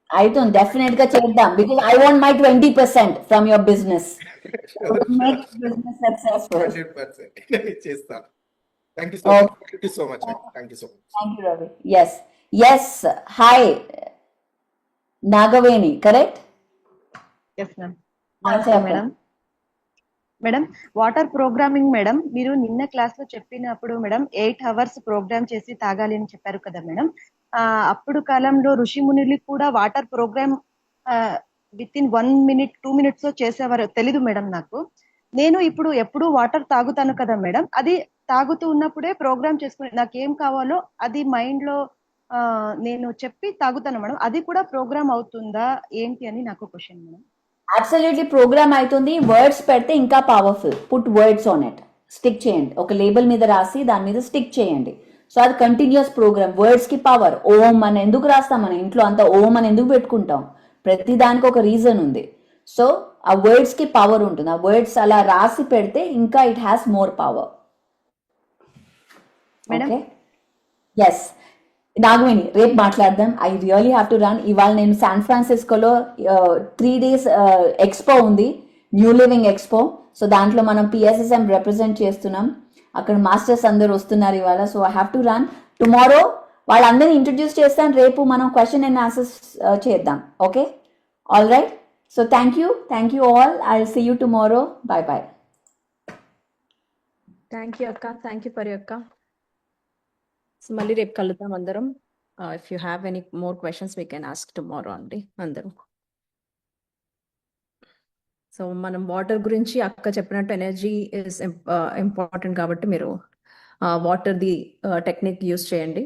అవుతుంది, డెఫినెట్ గా చేద్దాం. Because I want my 20% from your business. 100% చేస్తాను. Thank you so much. Thank you so much. Thank you so much. Thank you, Ravi. Yes. Hi, Nagaveni, correct? Yes ma'am. నమస్తే madam. Madam, water programming madam, మీరు నిన్న class లో చెప్పినప్పుడు madam 8 hours programme చేసి తాగాలి అని చెప్పారు కదా మేడం. అప్పుడు కాలంలో ఋషి మునులు కూడా water program within 1 minute 2 minutes చేసేవారు. తెలీదు మేడం నాకు. నేను ఇప్పుడు ఎప్పుడు వాటర్ తాగుతాను కదా మేడం, అది తాగుతూ ఉన్నప్పుడే ప్రోగ్రామ్ చేసుకుని నాకేం కావాలో అది మైండ్ లో నేను చెప్పి తాగుతాను మేడం. అది కూడా ప్రోగ్రామ్ అవుతుందా ఏంటి అని నాకు క్వశ్చన్ మేడం. అబ్సల్యూట్లీ ప్రోగ్రామ్ అవుతుంది. వర్డ్స్ పెడితే ఇంకా powerful. Put words on it, stick చేయండి. ఒక లేబుల్ మీద రాసి దాని మీద స్టిక్ చేయండి. సో అది కంటిన్యూస్ ప్రోగ్రామ్. వర్డ్స్ కి పవర్. ఓం అని ఎందుకు రాస్తాం మన ఇంట్లో అంతా? ఓం అని ఎందుకు పెట్టుకుంటాం? ప్రతి దానికి ఒక రీజన్ ఉంది. సో ఆ వర్డ్స్ కి పవర్ ఉంటుంది. ఆ వర్డ్స్ అలా రాసి పెడితే ఇంకా it has more power. Okay, yes. Nagaveni, రేపు మాట్లాడదాం. I really have to run. ఇవాళ నేను శాన్ ఫ్రాన్సిస్కోలో 3 days ఎక్స్పో ఉంది, న్యూ లివింగ్ ఎక్స్పో. సో దాంట్లో మనం PSSM రిప్రజెంట్ చేస్తున్నాం. అక్కడ మాస్టర్స్ అందరు వస్తున్నారు ఇవాళ. So I have to run. Tomorrow వాళ్ళందరినీ ఇంట్రడ్యూస్ చేస్తాను. రేపు మనం క్వశ్చన్ అండ్ ఆన్సర్స్ చేద్దాం. Okay, all right. So thank you all. I will see you tomorrow. Bye. Thank you అక్క, థ్యాంక్ యూ పరి అక్క. సో మళ్ళీ రేపు కలుద్దాం అందరం. If you have any more questions we can ask tomorrow అండి అందరం. So మనం వాటర్ గురించి అక్క చెప్పినట్టు ఎనర్జీ ఇస్ ఇంపార్టెంట్ కాబట్టి మీరు వాటర్ది టెక్నిక్ యూస్ చేయండి.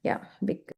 Yeah, big